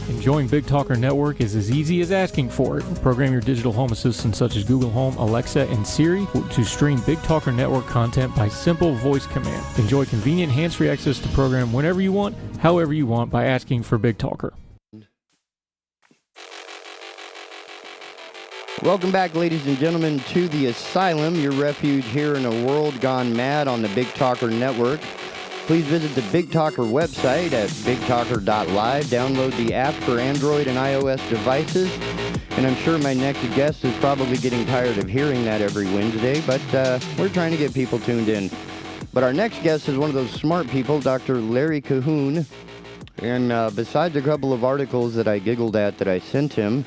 Enjoying Big Talker Network is as easy as asking for it. Program your digital home assistants such as Google Home, Alexa, and Siri to stream Big Talker Network content by simple voice command. Enjoy convenient hands-free access to program whenever you want, however you want by asking for Big Talker. Welcome back, ladies and gentlemen, to the Asylum, your refuge here in a world gone mad on the Big Talker Network. Please visit the Big Talker website at bigtalker.live. Download the app for Android and iOS devices. And I'm sure my next guest is probably getting tired of hearing that every Wednesday, but we're trying to get people tuned in. But our next guest is one of those smart people, Dr. Larry Cahoon. And besides a couple of articles that I giggled at that I sent him,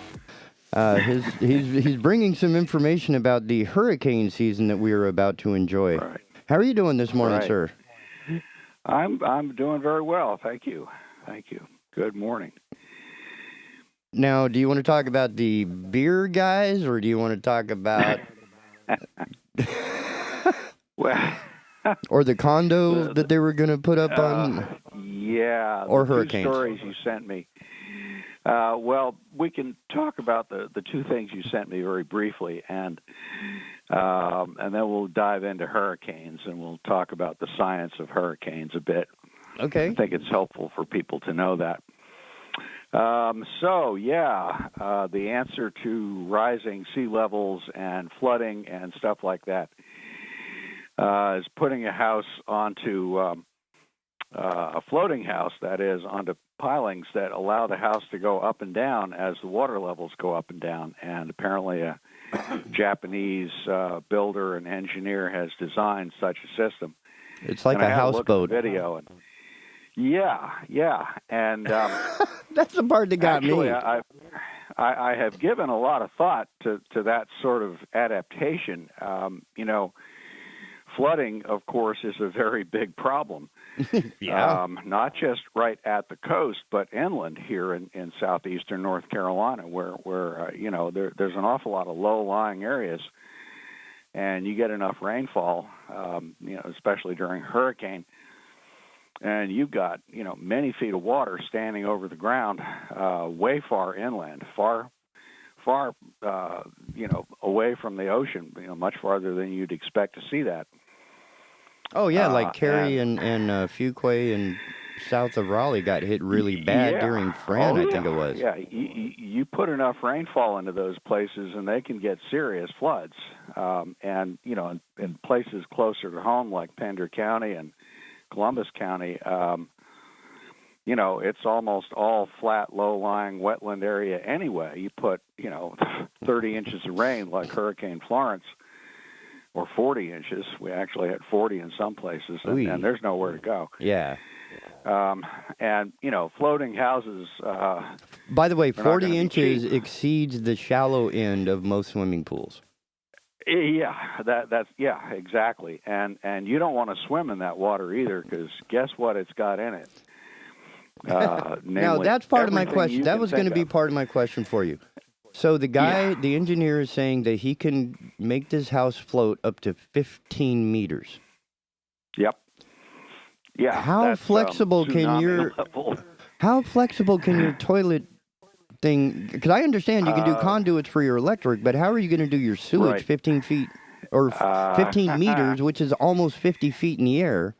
he's bringing some information about the hurricane season that we are about to enjoy. Right. How are you doing this morning, Right. sir? I'm doing very well, thank you. Good morning. Now, do you want to talk about the beer guys, or do you want to talk about well, or the condo that they were going to put up on? Yeah, or the hurricanes. two stories you sent me. Well, we can talk about the two things you sent me very briefly, and then we'll dive into hurricanes, and we'll talk about the science of hurricanes a bit. Okay. I think it's helpful for people to know that. The answer to rising sea levels and flooding and stuff like that is putting a house onto a floating house, that is, onto pilings that allow the house to go up and down as the water levels go up and down. And apparently a Japanese builder and engineer has designed such a system. It's like and a houseboat. Video and and that's the part that got actually, me. I have given a lot of thought to that sort of adaptation. Flooding, of course, is a very big problem. Not just right at the coast, but inland here in southeastern North Carolina, where there's an awful lot of low-lying areas, and you get enough rainfall, especially during hurricane, and you've got many feet of water standing over the ground, way far inland, far away from the ocean, much farther than you'd expect to see that. Oh, yeah, like Cary and Fuquay and south of Raleigh got hit really bad during Fran, I think it was. Yeah, you put enough rainfall into those places, and they can get serious floods. And, in places closer to home, like Pender County and Columbus County, it's almost all flat, low-lying wetland area anyway. You put, 30 inches of rain like Hurricane Florence, or 40 inches. We actually had 40 in some places, and there's nowhere to go. Yeah. And, floating houses. By the way, 40 inches exceeds the shallow end of most swimming pools. Yeah, that's exactly. And you don't want to swim in that water either, because guess what it's got in it? Now, that's part of my question. That was going to be part of my question for you. So the guy, the engineer, is saying that he can make this house float up to 15 meters. Yep. Yeah. How flexible can your toilet thing? Because I understand you can do conduits for your electric, but how are you going to do your sewage 15 feet or 15 meters, which is almost 50 feet in the air?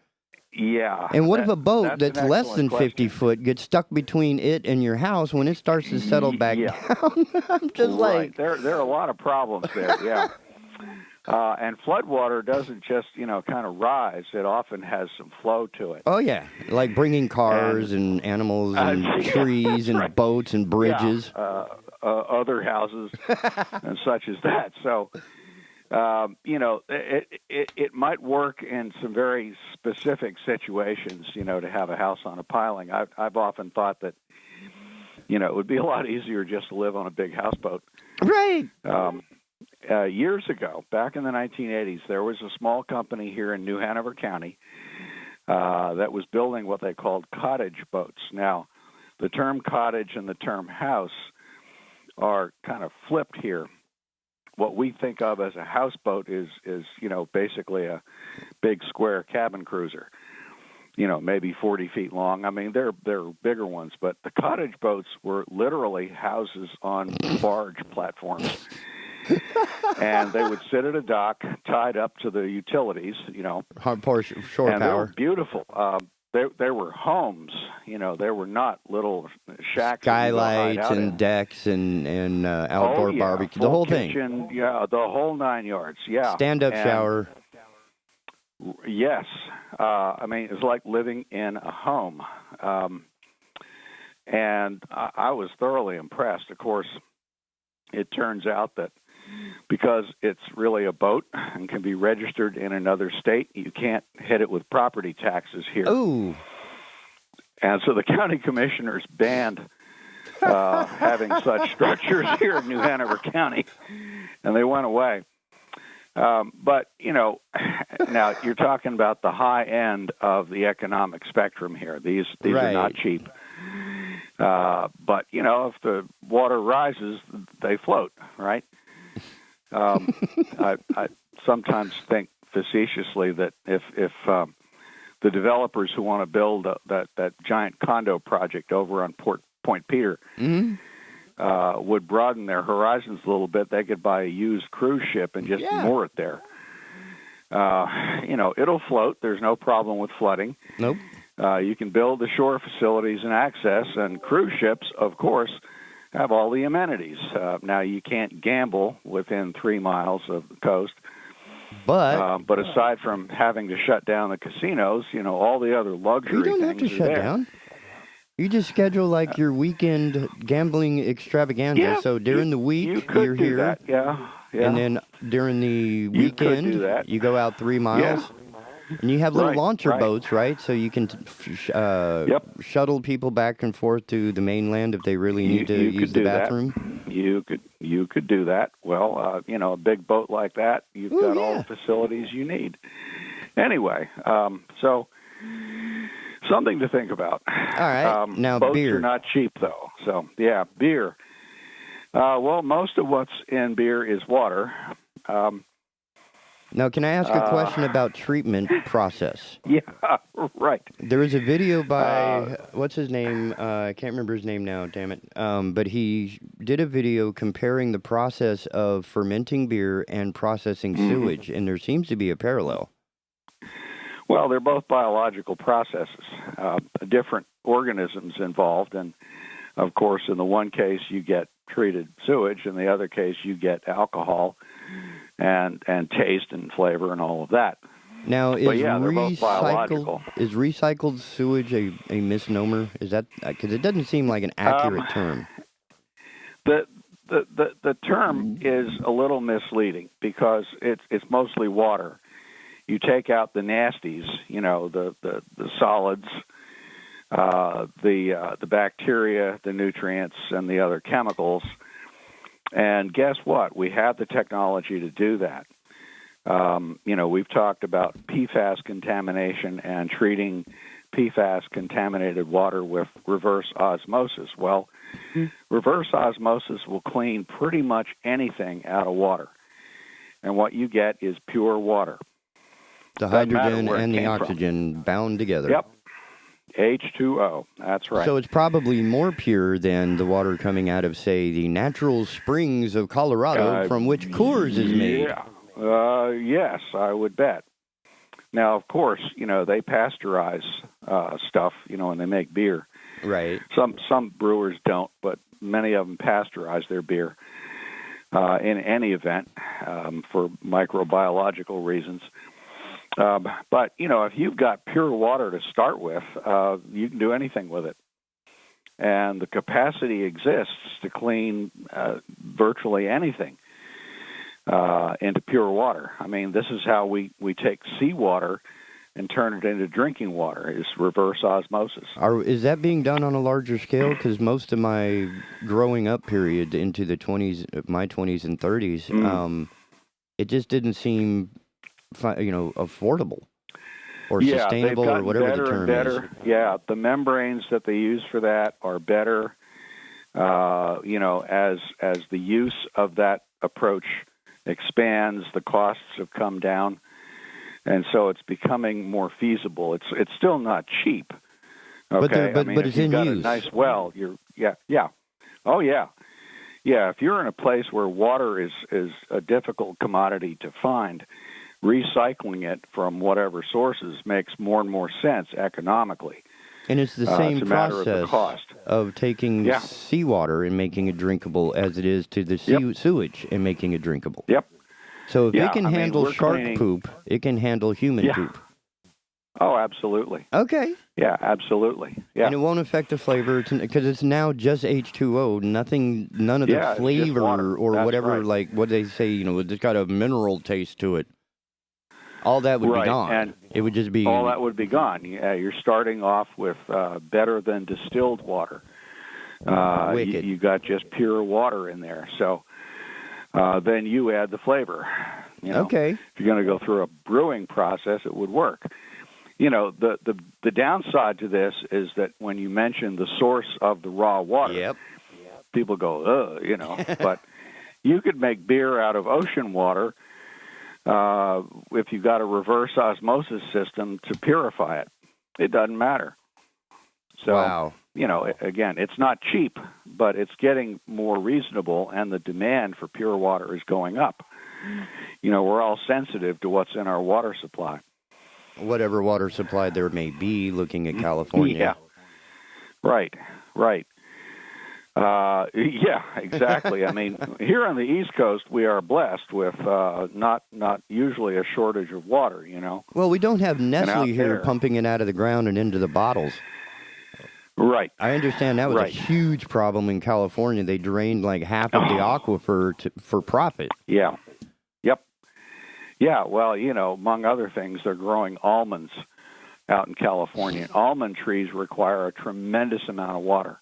Yeah. And what if a boat that's that's an less excellent than 50 foot gets stuck between it and your house when it starts to settle back down? I'm just right. like... There are a lot of problems there, yeah. And floodwater doesn't just, kind of rise. It often has some flow to it. Oh, yeah. Like bringing cars and animals and trees and boats and bridges. Yeah. Other houses and such as that. So, it might work in some very specific situations, to have a house on a piling. I've often thought that, it would be a lot easier just to live on a big houseboat. Right. Years ago, back in the 1980s, there was a small company here in New Hanover County that was building what they called cottage boats. Now, the term cottage and the term house are kind of flipped here. What we think of as a houseboat is basically a big square cabin cruiser, maybe 40 feet long. I mean, they're bigger ones, but the cottage boats were literally houses on barge platforms. And they would sit at a dock tied up to the utilities, Hardcore shore and power. they were beautiful. They were homes, they were not little shacks. Skylights and decks and outdoor barbecue, the whole kitchen, thing. Yeah, the whole 9 yards, yeah. Stand-up shower. Yes. I mean, it's like living in a home. And I was thoroughly impressed. Of course, it turns out that because it's really a boat and can be registered in another state, you can't hit it with property taxes here. Ooh. And so the county commissioners banned having such structures here in New Hanover County, and they went away. But, now you're talking about the high end of the economic spectrum here. These are not cheap. But, if the water rises, they float, right? I sometimes think facetiously that if the developers who want to build that giant condo project over on Point Peter would broaden their horizons a little bit, they could buy a used cruise ship and just moor it there. It'll float. There's no problem with flooding. Nope. You can build the shore facilities and access, and cruise ships, of course, have all the amenities. Now, you can't gamble within 3 miles of the coast. But aside from having to shut down the casinos, all the other luxury things You don't have to shut down. You just schedule like your weekend gambling extravaganza. Yeah, so during the week, you're do here. That. Yeah. And then during the weekend, you go out 3 miles. Yeah. And you have little launcher boats, right? So you can shuttle people back and forth to the mainland if they really need to use the bathroom. You could do that. Well, a big boat like that, you've got all the facilities you need. Anyway, so something to think about. All right. Now, boats beer. are not cheap, though. So, yeah, beer. Well, most of what's in beer is water. Now, can I ask a question about treatment process? Yeah, right. There was a video by, what's his name? I can't remember his name now, damn it. But he did a video comparing the process of fermenting beer and processing sewage, and there seems to be a parallel. Well, they're both biological processes, different organisms involved, and of course, in the one case, you get treated sewage, in the other case, you get alcohol and taste and flavor and all of that. Now, they're both biological. Is recycled sewage a misnomer? Is that because it doesn't seem like an accurate term? The term is a little misleading because it's mostly water. You take out the nasties, the solids, the bacteria, the nutrients, and the other chemicals. And guess what? We have the technology to do that. We've talked about PFAS contamination and treating PFAS-contaminated water with reverse osmosis. Well, reverse osmosis will clean pretty much anything out of water. And what you get is pure water. The hydrogen and the oxygen bound together. Yep. H2O. That's right. So it's probably more pure than the water coming out of, say, the natural springs of Colorado from which Coors is made. Yeah. Yes, I would bet. Now, of course, they pasteurize stuff, and they make beer. Right. Some brewers don't, but many of them pasteurize their beer in any event for microbiological reasons. But, if you've got pure water to start with, you can do anything with it. And the capacity exists to clean virtually anything into pure water. I mean, this is how we take seawater and turn it into drinking water, is reverse osmosis. Is that being done on a larger scale? Because most of my growing up period into the my 20s and 30s, it just didn't seem, affordable or sustainable or whatever the term is. Yeah, the membranes that they use for that are better. As the use of that approach expands, the costs have come down. And so it's becoming more feasible. It's still not cheap. Okay, but if it's you've in got use. a nice well, oh yeah. If you're in a place where water is a difficult commodity to find, recycling it from whatever sources makes more and more sense economically. And it's the same it's a matter of the process cost. of taking seawater and making it drinkable as it is to the sewage and making it drinkable. Yep. So if it can handle shark poop, it can handle human poop. Oh, absolutely. Okay. Yeah, absolutely. Yeah. And it won't affect the flavor because it's now just H2O. None of the flavor or That's whatever, right. like what they say, it's got a mineral taste to it. All that would be gone. And it would just be all that would be gone. Yeah, you're starting off with better than distilled water. Wicked. You got just pure water in there. So then you add the flavor. Okay. If you're going to go through a brewing process, it would work. The downside to this is that when you mention the source of the raw water, people go, but you could make beer out of ocean water if you've got a reverse osmosis system to purify it. It doesn't matter. So, wow. Again, it's not cheap, but it's getting more reasonable, and the demand for pure water is going up. We're all sensitive to what's in our water supply. Whatever water supply there may be, looking at California. Yeah. Right. Yeah, exactly. I mean, here on the East Coast, we are blessed with not usually a shortage of water, Well, we don't have Nestle here there, pumping it out of the ground and into the bottles. Right. I understand that was a huge problem in California. They drained like half of the aquifer for profit. Yeah. Yep. Yeah, well, among other things, they're growing almonds out in California. Almond trees require a tremendous amount of water.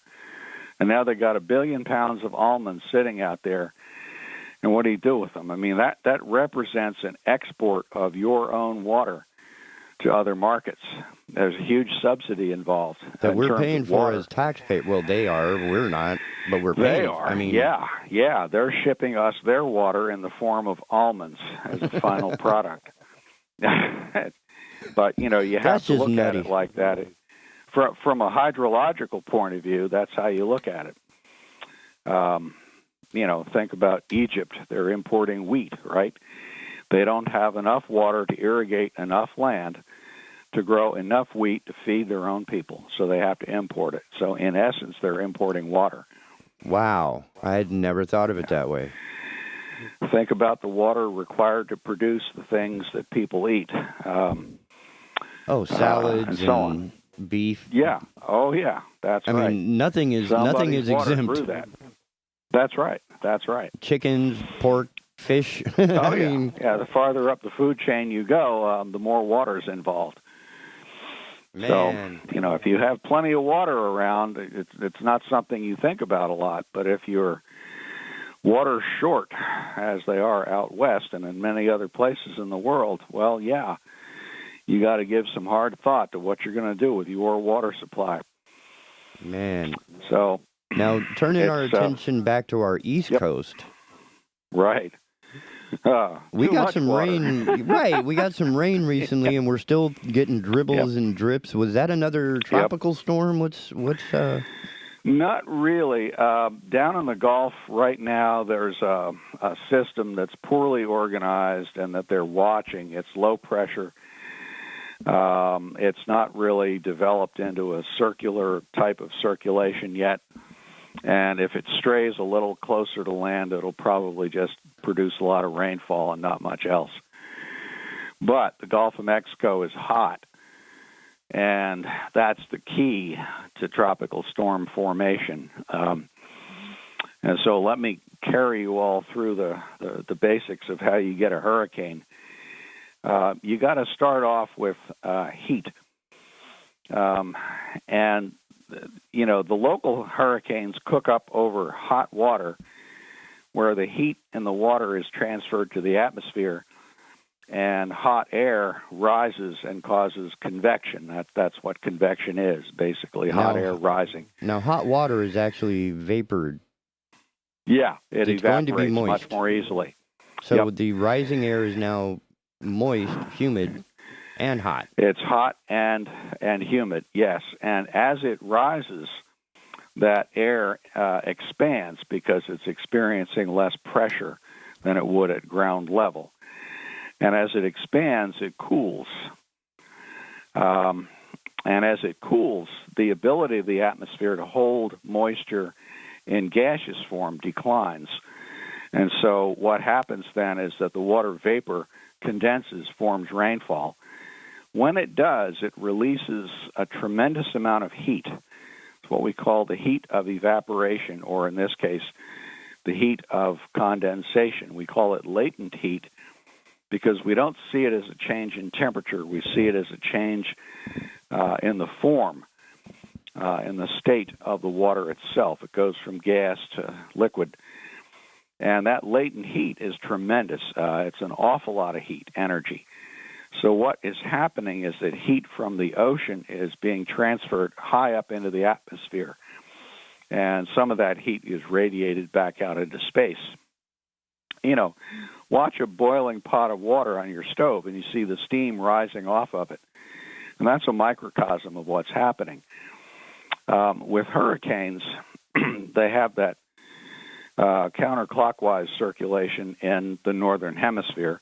And now they've got 1 billion pounds of almonds sitting out there. And what do you do with them? I mean, that represents an export of your own water to other markets. There's a huge subsidy involved. That we're paying for as taxpayers. Well, they are. We're not, but we're paying. They are. I mean, yeah. They're shipping us their water in the form of almonds as a final product. But, you have to look at it like that. From a hydrological point of view, that's how you look at it. Think about Egypt. They're importing wheat, right? They don't have enough water to irrigate enough land to grow enough wheat to feed their own people, so they have to import it. So, in essence, they're importing water. Wow. I had never thought of it that way. Think about the water required to produce the things that people eat. Salads and so on. Beef. Yeah. Oh, yeah. That's right. I mean, nothing is Somebody's water exempt. grew that. That's right. Chickens, pork, fish. Oh, yeah. The farther up the food chain you go, the more water's involved. Man. So, if you have plenty of water around, it's not something you think about a lot. But if you're water short, as they are out west and in many other places in the world, well, yeah, you got to give some hard thought to what you're going to do with your water supply. Man. So now turning our attention back to our East Coast. Right. We got some rain. Right. We got some rain recently, and we're still getting dribbles and drips. Was that another tropical storm? What's Not really. Down in the Gulf right now, there's a system that's poorly organized and that they're watching. It's low pressure. It's not really developed into a circular type of circulation yet. And if it strays a little closer to land, it'll probably just produce a lot of rainfall and not much else. But the Gulf of Mexico is hot, and that's the key to tropical storm formation. And so let me carry you all through the basics of how you get a hurricane. You got to start off with heat. And the local hurricanes cook up over hot water where the heat in the water is transferred to the atmosphere, and hot air rises and causes convection. That's what convection is, basically, hot air rising. Now, hot water is actually vapor. Yeah, it It's going to be evaporates moist. much more easily. So the rising air is now moist, humid, and hot. It's hot and humid, yes. And as it rises, that air expands because it's experiencing less pressure than it would at ground level. And as it expands, it cools. And as it cools, the ability of the atmosphere to hold moisture in gaseous form declines. And so what happens then is that the water vapor condenses, forms rainfall. When it does, it releases a tremendous amount of heat. It's what we call the heat of evaporation, or in this case, the heat of condensation. We call it latent heat because we don't see it as a change in temperature. We see it as a change in the form, in the state of the water itself. It goes from gas to liquid. And that latent heat is tremendous. It's an awful lot of heat, energy. So what is happening is that heat from the ocean is being transferred high up into the atmosphere. And some of that heat is radiated back out into space. Watch a boiling pot of water on your stove and you see the steam rising off of it. And that's a microcosm of what's happening. With hurricanes, they have that counterclockwise circulation in the northern hemisphere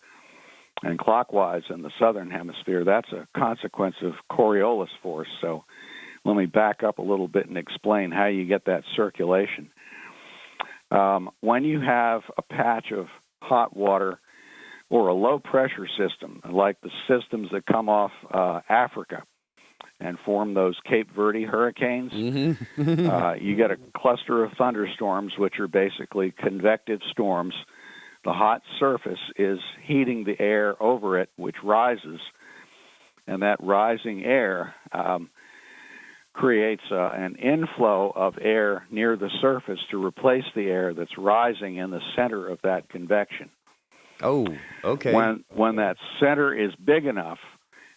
and clockwise in the southern hemisphere. That's a consequence of Coriolis force. So let me back up a little bit and explain how you get that circulation. When you have a patch of hot water or a low-pressure system, like the systems that come off Africa and form those Cape Verde hurricanes, you get a cluster of thunderstorms, which are basically convective storms. The hot surface is heating the air over it, which rises, and that rising air creates an inflow of air near the surface to replace the air that's rising in the center of that convection. Oh, okay. When that center is big enough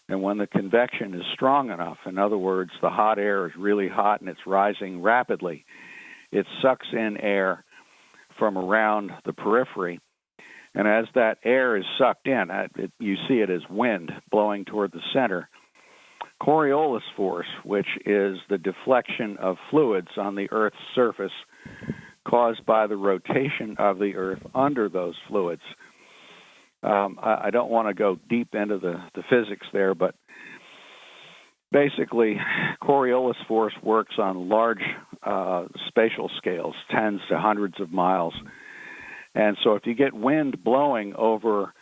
and when the convection is strong enough, in other words, the hot air is really hot and it's rising rapidly, it sucks in air from around the periphery. And as that air is sucked in, you see it as wind blowing toward the center. Coriolis force, which is the deflection of fluids on the Earth's surface caused by the rotation of the Earth under those fluids. I don't want to go deep into the physics there, but basically Coriolis force works on large spatial scales, tens to hundreds of miles. And so if you get wind blowing over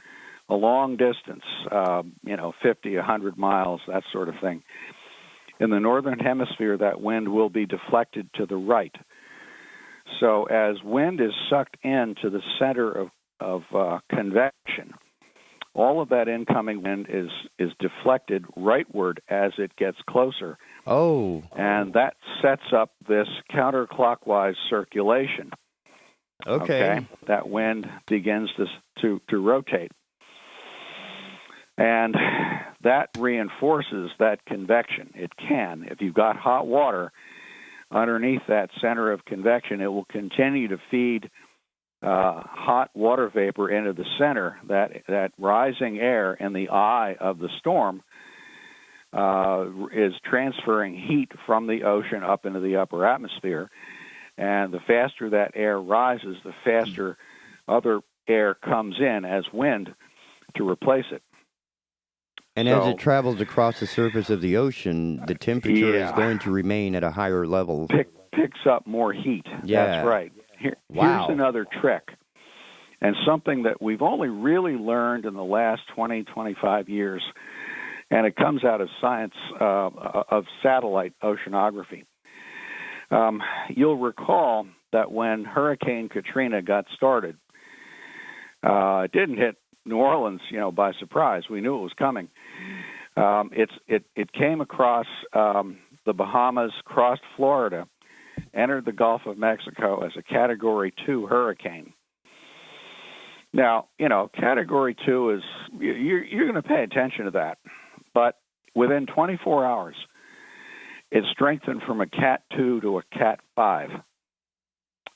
a long distance, 50, 100 miles, that sort of thing, in the northern hemisphere, that wind will be deflected to the right. So as wind is sucked into the center of convection, all of that incoming wind is deflected rightward as it gets closer. Oh. And that sets up this counterclockwise circulation. Okay. That wind begins to rotate. And that reinforces that convection. It can. If you've got hot water underneath that center of convection, it will continue to feed hot water vapor into the center. That rising air in the eye of the storm is transferring heat from the ocean up into the upper atmosphere. And the faster that air rises, the faster other air comes in as wind to replace it. And as it travels across the surface of the ocean, the temperature is going to remain at a higher level. Picks up more heat. Yeah. That's right. Wow. Here's another trick, and something that we've only really learned in the last 20, 25 years, and it comes out of science of satellite oceanography. You'll recall that when Hurricane Katrina got started, it didn't hit New Orleans, by surprise. We knew it was coming. It came across the Bahamas, crossed Florida, entered the Gulf of Mexico as a Category 2 hurricane. Now, Category 2 is, you're going to pay attention to that. But within 24 hours, it strengthened from a Cat 2 to a Cat 5,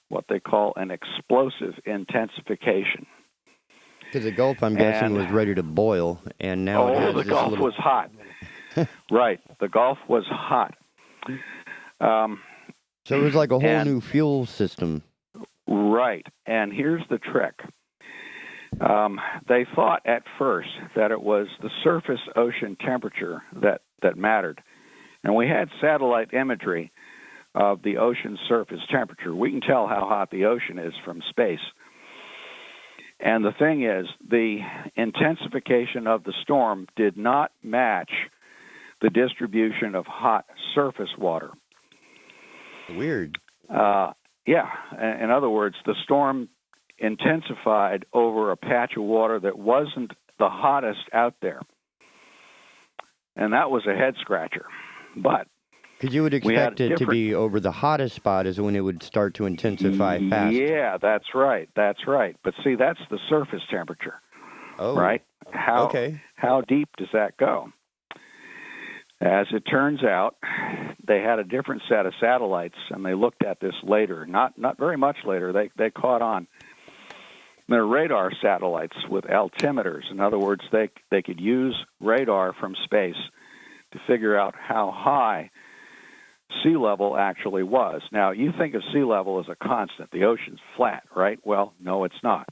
what they call an explosive intensification. Because the Gulf, I'm guessing, was ready to boil, and now it has the Gulf was hot. Right, the Gulf was hot. So it was like a whole new fuel system. Right, and here's the trick. They thought at first that it was the surface ocean temperature that mattered. And we had satellite imagery of the ocean surface temperature. We can tell how hot the ocean is from space. And the thing is, the intensification of the storm did not match the distribution of hot surface water. Weird. Yeah. In other words, the storm intensified over a patch of water that wasn't the hottest out there. And that was a head-scratcher. But because you would expect it to be over the hottest spot is when it would start to intensify fast. Yeah, that's right. But see, that's the surface temperature. Oh. Right? How deep does that go? As it turns out, they had a different set of satellites, and they looked at this later. Not very much later. They caught on. They're radar satellites with altimeters. In other words, they could use radar from space to figure out how high sea level actually was. Now, you think of sea level as a constant. The ocean's flat, right? Well, no, it's not.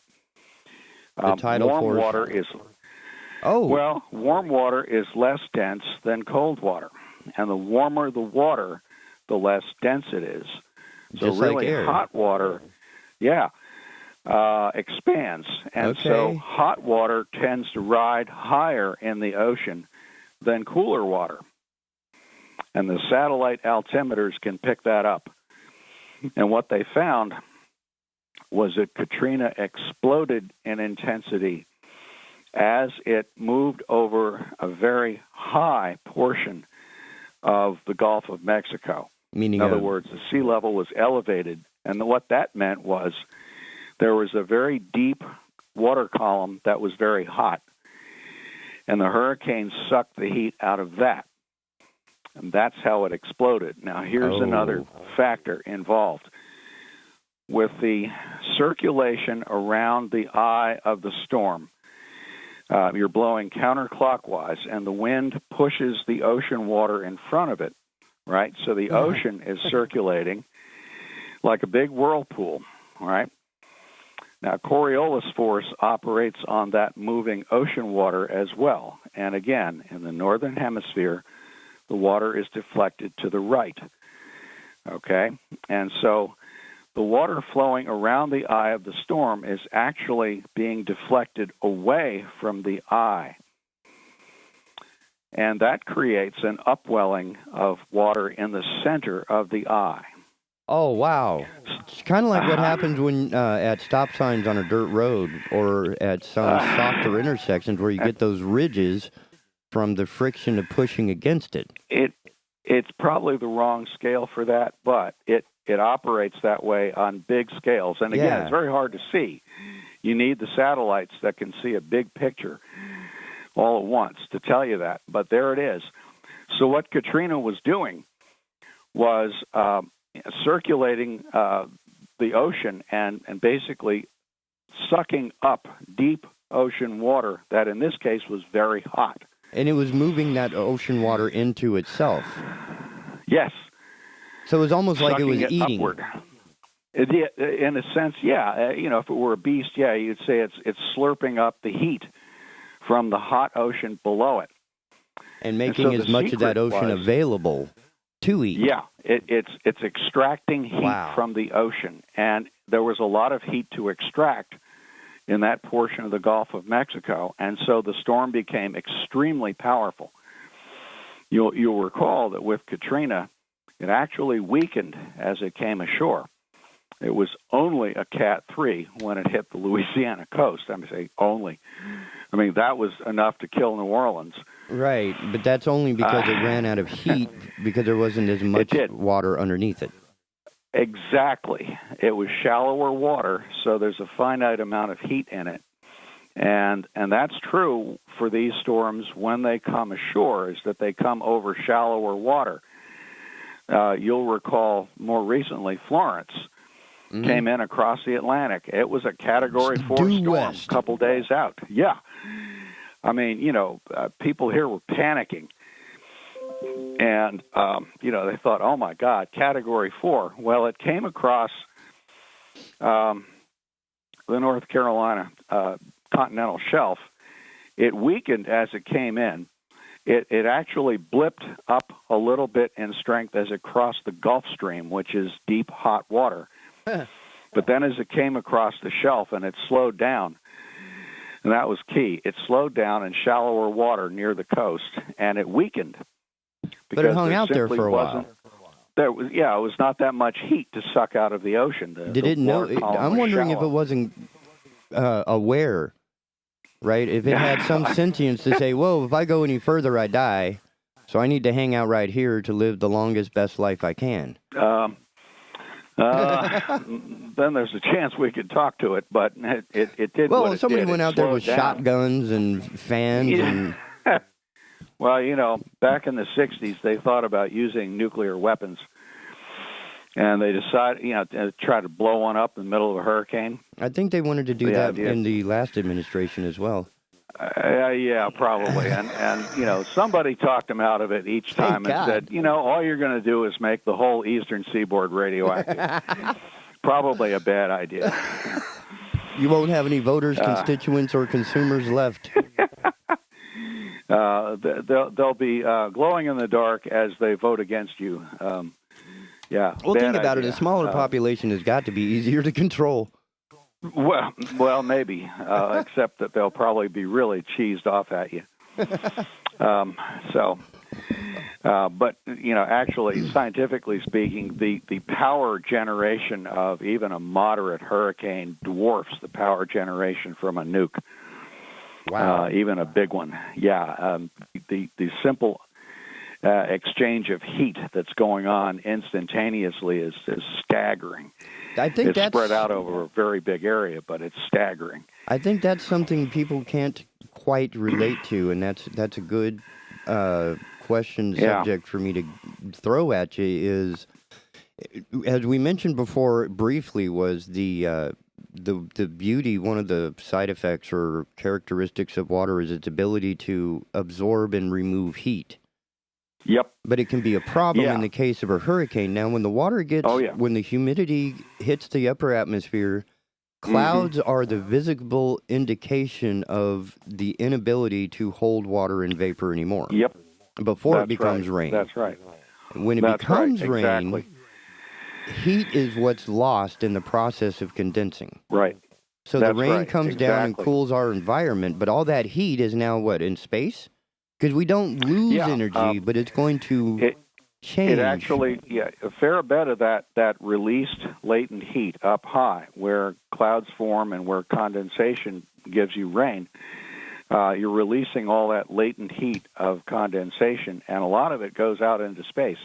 The tidal warm force. water is... Oh. Well, warm water is less dense than cold water. And the warmer the water, the less dense it is. So Just like really air. hot water, expands. And so hot water tends to ride higher in the ocean than cooler water. And the satellite altimeters can pick that up. And what they found was that Katrina exploded in intensity as it moved over a very high portion of the Gulf of Mexico. Meaning, in other words, the sea level was elevated. And what that meant was there was a very deep water column that was very hot. And the hurricane sucked the heat out of that. And that's how it exploded. Now, here's another factor involved. With the circulation around the eye of the storm, you're blowing counterclockwise, and the wind pushes the ocean water in front of it, right? So the ocean is circulating like a big whirlpool, right? Now, Coriolis force operates on that moving ocean water as well. And again, in the northern hemisphere, the water is deflected to the right, okay? And so the water flowing around the eye of the storm is actually being deflected away from the eye. And that creates an upwelling of water in the center of the eye. Oh, wow. It's kind of like what happens when at stop signs on a dirt road or at some softer intersections where you get those ridges from the friction of pushing against it. It's probably the wrong scale for that, but it operates that way on big scales. And again, it's very hard to see. You need the satellites that can see a big picture all at once to tell you that. But there it is. So what Katrina was doing was circulating the ocean and basically sucking up deep ocean water that in this case was very hot. And it was moving that ocean water into itself. Yes. So it was almost like it was Sucking eating. Upward. In a sense, yeah. If it were a beast, you'd say it's slurping up the heat from the hot ocean below it. And making so as much of that ocean available to eat. Yeah, it's extracting heat from the ocean, and there was a lot of heat to extract in that portion of the Gulf of Mexico, and so the storm became extremely powerful. You'll recall that with Katrina, it actually weakened as it came ashore. It was only a Cat 3 when it hit the Louisiana coast. I'm saying only. I mean, that was enough to kill New Orleans. Right, but that's only because it ran out of heat because there wasn't as much water underneath it. Exactly. It was shallower water, so there's a finite amount of heat in it. And that's true for these storms when they come ashore, is that they come over shallower water. You'll recall more recently Florence came in across the Atlantic. It was a Category 4 storm a couple days out. Yeah. I mean, people here were panicking. And, they thought, oh, my God, Category 4. Well, it came across the North Carolina continental shelf. It weakened as it came in. It actually blipped up a little bit in strength as it crossed the Gulf Stream, which is deep, hot water. But then as it came across the shelf and it slowed down, and that was key, it slowed down in shallower water near the coast, and it weakened. But it hung out there for a while. It was not that much heat to suck out of the ocean. Did it know? I'm wondering if it wasn't aware, right? If it had some sentience to say, whoa, if I go any further, I die. So I need to hang out right here to live the longest, best life I can. Then there's a chance we could talk to it, but it did. Well, somebody went out there with shotguns and fans and. Well, back in the 60s, they thought about using nuclear weapons, and they decided, to try to blow one up in the middle of a hurricane. I think they wanted to do that in the last administration as well. Yeah, probably. And somebody talked them out of it each time and said, all you're going to do is make the whole eastern seaboard radioactive. Probably a bad idea. You won't have any voters, constituents, or consumers left. They'll be glowing in the dark as they vote against you. Yeah. Well, think about it. A smaller population has got to be easier to control. Well, maybe, except that they'll probably be really cheesed off at you. But actually, scientifically speaking, the power generation of even a moderate hurricane dwarfs the power generation from a nuke. Wow. Even a big one. Yeah. The simple exchange of heat that's going on instantaneously is staggering. I think it's spread out over a very big area, but it's staggering. I think that's something people can't quite relate to, and that's a good subject for me to throw at you. Is, as we mentioned before briefly, was the beauty. One of the side effects or characteristics of water is its ability to absorb and remove heat. Yep. But it can be a problem in the case of a hurricane. Now, when the water gets, when the humidity hits the upper atmosphere, clouds are the visible indication of the inability to hold water in vapor anymore. Yep. Before it becomes rain. That's right. When it becomes rain, heat is what's lost in the process of condensing. Right. So the rain comes down and cools our environment, but all that heat is now what, in space? Because we don't lose energy, but it's going to change. It actually, a fair bit of that released latent heat up high, where clouds form and where condensation gives you rain, you're releasing all that latent heat of condensation, and a lot of it goes out into space.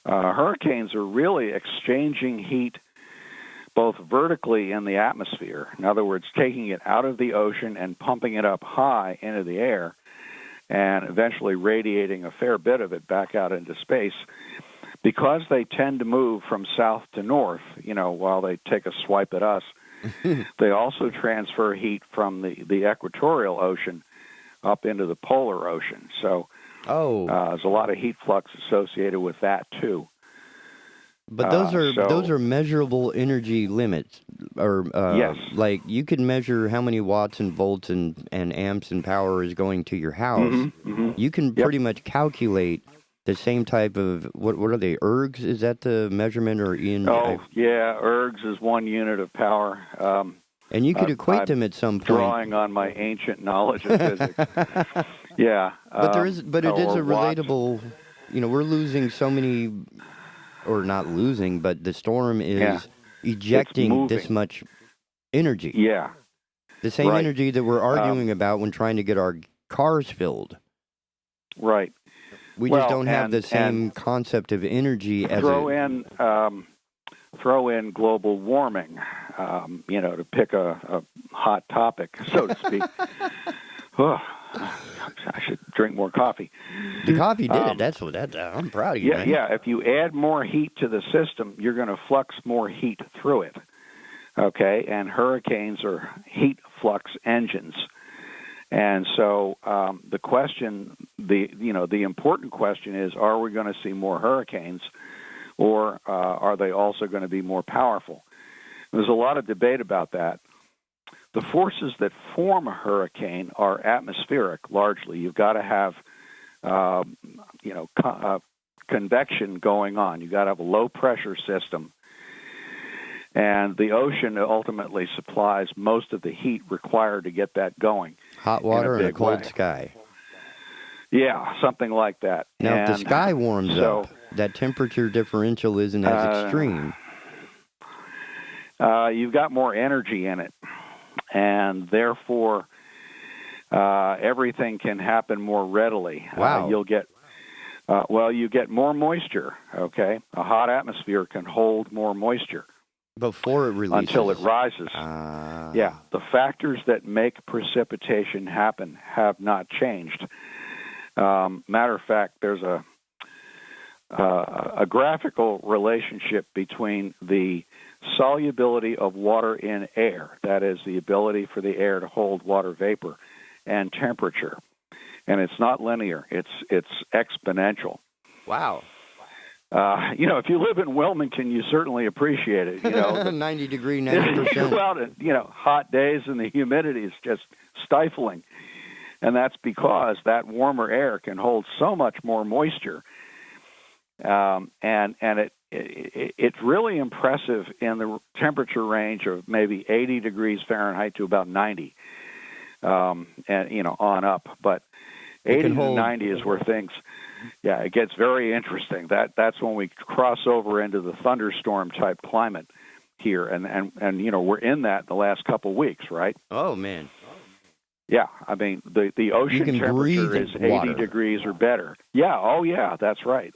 Hurricanes are really exchanging heat both vertically in the atmosphere, in other words, taking it out of the ocean and pumping it up high into the air, and eventually radiating a fair bit of it back out into space. Because they tend to move from south to north, while they take a swipe at us, they also transfer heat from the equatorial ocean up into the polar ocean. So there's a lot of heat flux associated with that, too. But those are measurable energy limits, or yes. Like you can measure how many watts and volts and amps and power is going to your house. You can pretty much calculate the same type of what are they, ergs? Is that the measurement, or in? Oh yeah, ergs is 1 unit of power. And you could equate them at some point. Drawing on my ancient knowledge of physics. Yeah. But it is a relatable. We're losing so many, or not losing, but the storm is ejecting this much energy. Yeah. The same energy that we're arguing about when trying to get our cars filled. Right. We just don't have the same concept of energy as throw in global warming, to pick a hot topic, so to speak. I should drink more coffee. The coffee did it. I'm proud of you, man. Yeah. If you add more heat to the system, you're going to flux more heat through it. Okay, and hurricanes are heat flux engines. And so the question, the important question is, are we going to see more hurricanes, or are they also going to be more powerful? There's a lot of debate about that. The forces that form a hurricane are atmospheric, largely. You've got to have, convection going on. You've got to have a low-pressure system. And the ocean ultimately supplies most of the heat required to get that going. Hot water and a cold sky. Yeah, something like that. Now, if the sky warms up, that temperature differential isn't as extreme. You've got more energy in it, and therefore everything can happen more readily. Wow. You get more moisture, okay? A hot atmosphere can hold more moisture. Before it releases. Until it rises. Yeah, the factors that make precipitation happen have not changed. Matter of fact, there's a graphical relationship between the solubility of water in air, that is, the ability for the air to hold water vapor, and temperature. And it's not linear; it's exponential. Wow. If you live in Wilmington, you certainly appreciate it. 90 degree, 90%. You go out and, hot days and the humidity is just stifling. And that's because that warmer air can hold so much more moisture. And it's really impressive in the temperature range of maybe 80 degrees Fahrenheit to about 90, on up. But 80 to 90 is where things... Yeah, it gets very interesting. That's when we cross over into the thunderstorm type climate here, and we're in that the last couple of weeks, right? Oh man. Yeah, I mean the ocean temperature is 80 degrees or better. Yeah, oh yeah, that's right.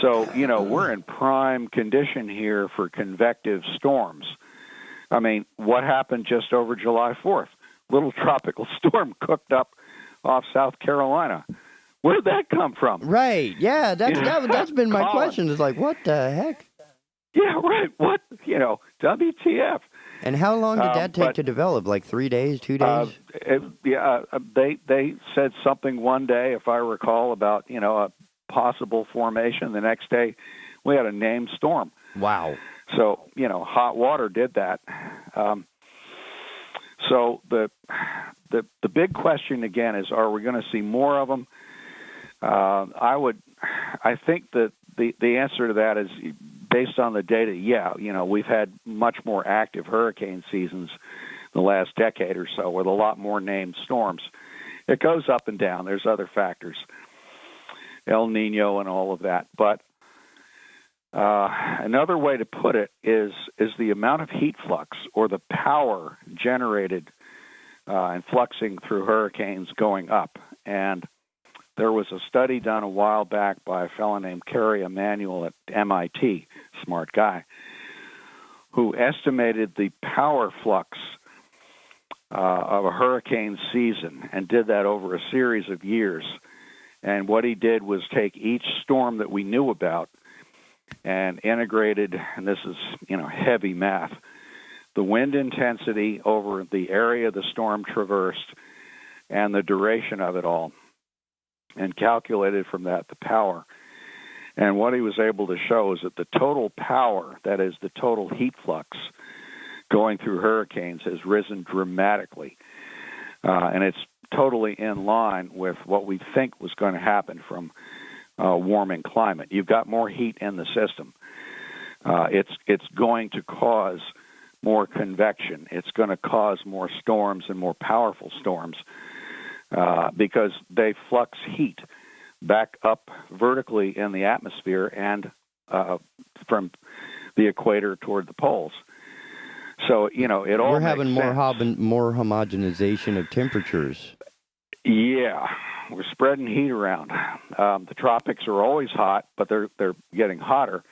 So we're in prime condition here for convective storms. I mean, what happened just over July 4th? Little tropical storm cooked up off South Carolina. Where did that come from? Right. Yeah, that's been my question. Is like, what the heck? Yeah, right. What? WTF? And how long did that take to develop? Like 3 days, 2 days? They said something one day, if I recall, about a possible formation. The next day, we had a named storm. Wow. So hot water did that. So the big question again is, are we going to see more of them? I think that the answer to that is based on the data. Yeah, we've had much more active hurricane seasons the last decade or so with a lot more named storms. It goes up and down. There's other factors, El Nino and all of that. But another way to put it is the amount of heat flux or the power generated and fluxing through hurricanes going up. And there was a study done a while back by a fellow named Kerry Emanuel at MIT, smart guy, who estimated the power flux of a hurricane season and did that over a series of years. And what he did was take each storm that we knew about and integrated, and this is, heavy math, the wind intensity over the area the storm traversed and the duration of it all, and calculated from that the power. And what he was able to show is that the total power, that is the total heat flux going through hurricanes, has risen dramatically. And it's totally in line with what we think was going to happen from warming climate. You've got more heat in the system. It's going to cause more convection. It's going to cause more storms and more powerful storms because they flux heat back up vertically in the atmosphere and from the equator toward the poles. So, it all We're makes having sense. more homogenization of temperatures. Yeah, we're spreading heat around. The tropics are always hot, but they're getting hotter,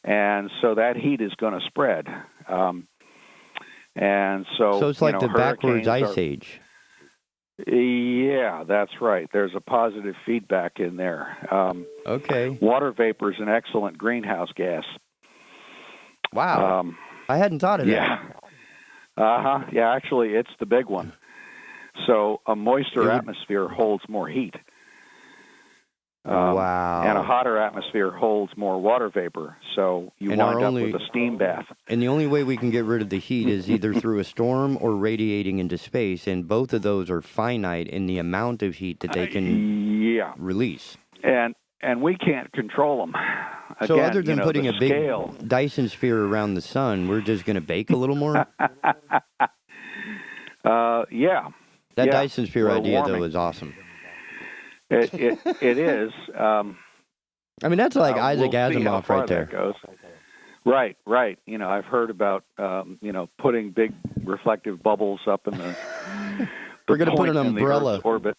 and so that heat is going to spread. And so it's like the backwards hurricanes ice age. Yeah, that's right. There's a positive feedback in there. Okay. Water vapor is an excellent greenhouse gas. Wow. I hadn't thought of that. Yeah. Yeah, actually, it's the big one. So a moister atmosphere holds more heat. Wow. And a hotter atmosphere holds more water vapor. So you wind up with a steam bath. And the only way we can get rid of the heat is either through a storm or radiating into space, and both of those are finite in the amount of heat that they can release. And we can't control them. Again, So other than putting the a big scale, Dyson sphere around the sun, we're just going to bake a little more? yeah. That Yeah, Dyson sphere we're idea, warming. though, is awesome. It is. I mean, that's like Isaac we'll see how Asimov far right there. that goes. Right. I've heard about, putting big reflective bubbles up in the We're going to put point an in the umbrella. Earth's orbit.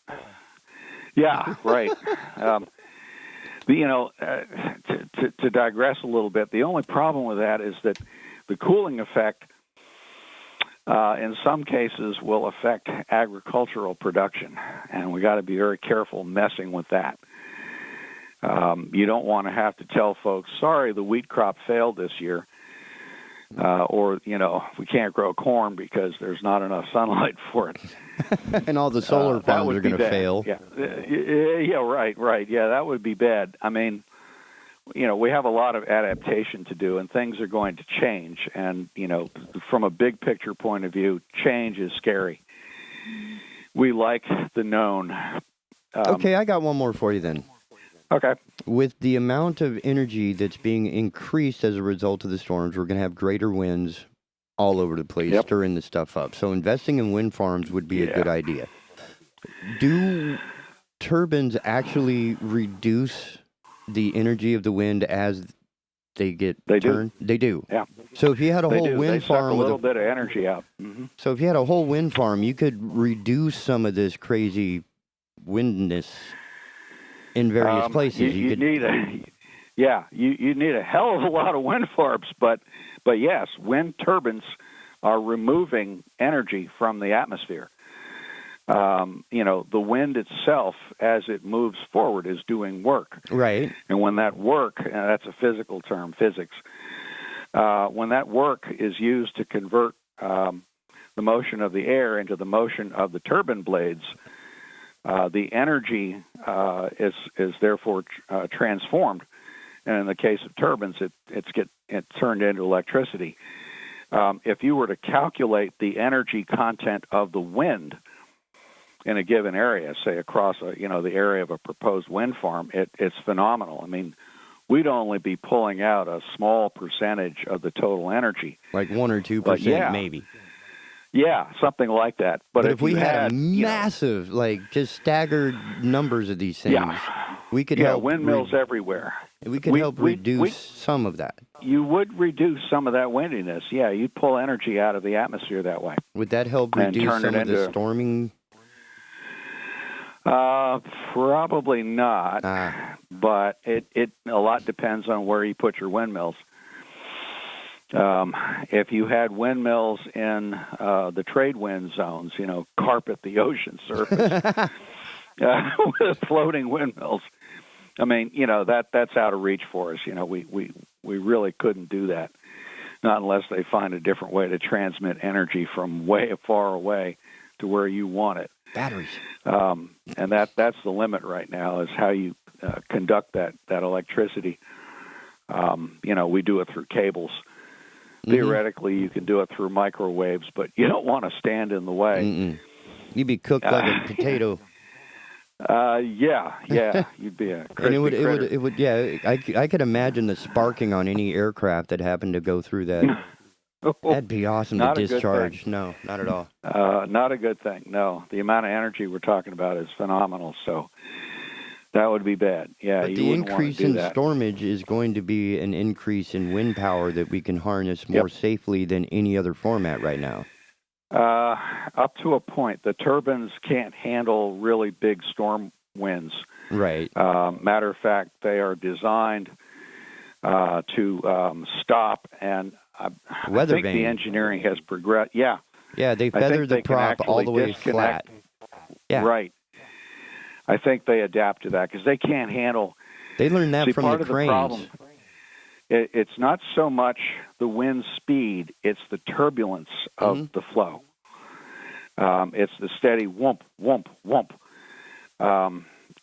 Yeah, right. To digress a little bit, the only problem with that is that the cooling effect, in some cases, will affect agricultural production, and we got to be very careful messing with that. You don't want to have to tell folks, sorry, the wheat crop failed this year, or, we can't grow corn because there's not enough sunlight for it. And all the solar That farms would are be going to bad. fail. Yeah, right. Yeah, that would be bad. I mean, we have a lot of adaptation to do, and things are going to change. And, from a big picture point of view, change is scary. We like the known. Okay, I got one more for you then. Okay. With the amount of energy that's being increased as a result of the storms, we're going to have greater winds all over the place, stirring the stuff up. So investing in wind farms would be a good idea. Do turbines actually reduce the energy of the wind as they get turned? They do. Yeah. So if you had a They whole do. wind They farm suck a with little bit of energy out. Mm-hmm. So if you had a whole wind farm, you could reduce some of this crazy windness in various places. You need a hell of a lot of wind farms, but yes, wind turbines are removing energy from the atmosphere. The wind itself, as it moves forward, is doing work. Right. And when that work, and that's a physical term, physics, when that work is used to convert the motion of the air into the motion of the turbine blades, the energy is therefore transformed, and in the case of turbines, it's turned into electricity. If you were to calculate the energy content of the wind in a given area, say across the area of a proposed wind farm, it's phenomenal. I mean, we'd only be pulling out a small percentage of the total energy, like 1 or 2%, maybe. Yeah, something like that. But if we had massive, just staggered numbers of these things, we could help. Windmills everywhere. We could help reduce some of that. You would reduce some of that windiness. Yeah, you'd pull energy out of the atmosphere that way. Would that help reduce some of the storming? Probably not. But it a lot depends on where you put your windmills. If you had windmills in the trade wind zones, carpet the ocean surface with floating windmills, I mean, that's out of reach for us. We really couldn't do that, not unless they find a different way to transmit energy from way far away to where you want it. Batteries. And that's the limit right now, is how you conduct that electricity. We do it through cables. Theoretically, you can do it through microwaves, but you don't want to stand in the way. You'd be cooked like a potato. Yeah, you'd be a crispy and critter. it would, yeah. I could imagine the sparking on any aircraft that happened to go through that. That'd be awesome to Not a good discharge. thing. No, not at all. Not a good thing. No, the amount of energy we're talking about is phenomenal. So that would be bad. Yeah, But you the wouldn't want increase to do in that. stormage is going to be an increase in wind power that we can harness more safely than any other format right now. Up to a point. The turbines can't handle really big storm winds. Right. Matter of fact, they are designed to stop, and I think vane. the engineering has progressed. Yeah. Yeah, they I feather think the they can prop all actually the way disconnect. flat. Yeah. Right. I think they adapt to that because they can't handle. They learned that See, from part the of cranes. The problem, it's not so much the wind speed; it's the turbulence of the flow. It's the steady whoomp, whoomp, whoomp.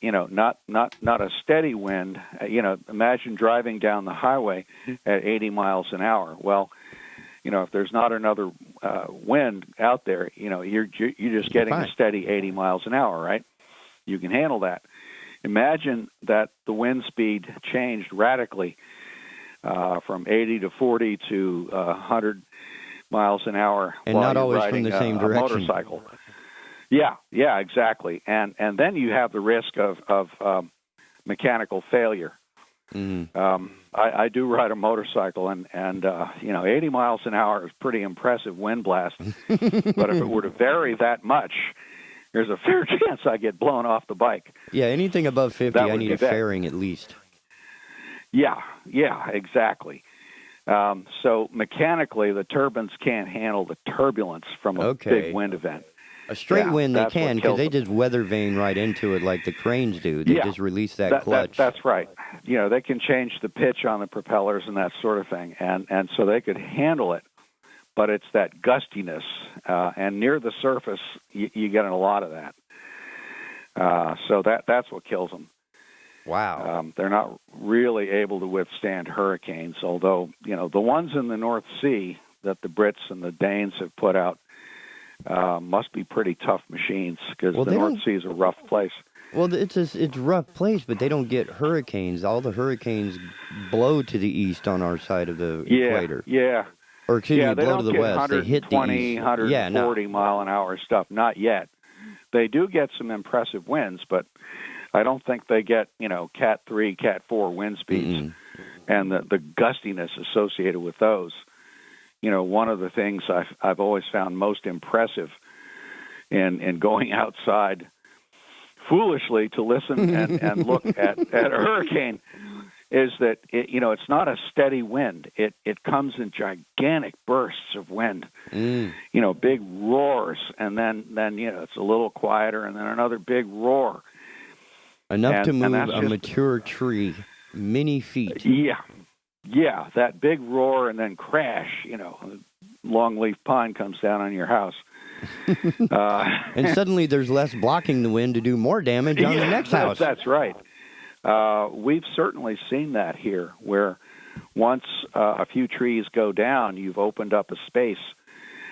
Not a steady wind. Imagine driving down the highway at 80 miles an hour. Well, if there's not another wind out there, you're just getting a steady 80 miles an hour, right? You can handle that. Imagine that the wind speed changed radically from 80 to 40 to 100 miles an hour, and while not you're always riding from the same a direction. motorcycle. Yeah, exactly. And then you have the risk of mechanical failure. I do ride a motorcycle, and 80 miles an hour is pretty impressive wind blast. But if it were to vary that much, there's a fair chance I get blown off the bike. Yeah, anything above 50, That I would need be a bad. fairing at least. Yeah, exactly. So mechanically, the turbines can't handle the turbulence from a big wind event. A straight wind they that's what can, kills because they them. just weather vane right into it like the cranes do. They just release that clutch. That's right. They can change the pitch on the propellers and that sort of thing, and so they could handle it. But it's that gustiness, and near the surface, you get a lot of that. So that's what kills them. Wow. They're not really able to withstand hurricanes, although, the ones in the North Sea that the Brits and the Danes have put out must be pretty tough machines, because the North Sea is a rough place. Well, it's a rough place, but they don't get hurricanes. All the hurricanes blow to the east on our side of the equator. Yeah. Or excuse me, they blow don't to the get west. They hit the 120, east. 140 mile an hour stuff. Not yet. They do get some impressive winds, but I don't think they get, Cat 3, Cat 4 wind speeds. And the gustiness associated with those. One of the things I've always found most impressive in going outside foolishly to listen and look at a hurricane is that it's not a steady wind. It comes in gigantic bursts of wind. Big roars, and then it's a little quieter, and then another big roar. Enough to move that's a mature tree many feet. Yeah, that big roar and then crash, longleaf pine comes down on your house. And suddenly there's less blocking the wind to do more damage on the next house. That's right. We've certainly seen that here, where once a few trees go down, you've opened up a space,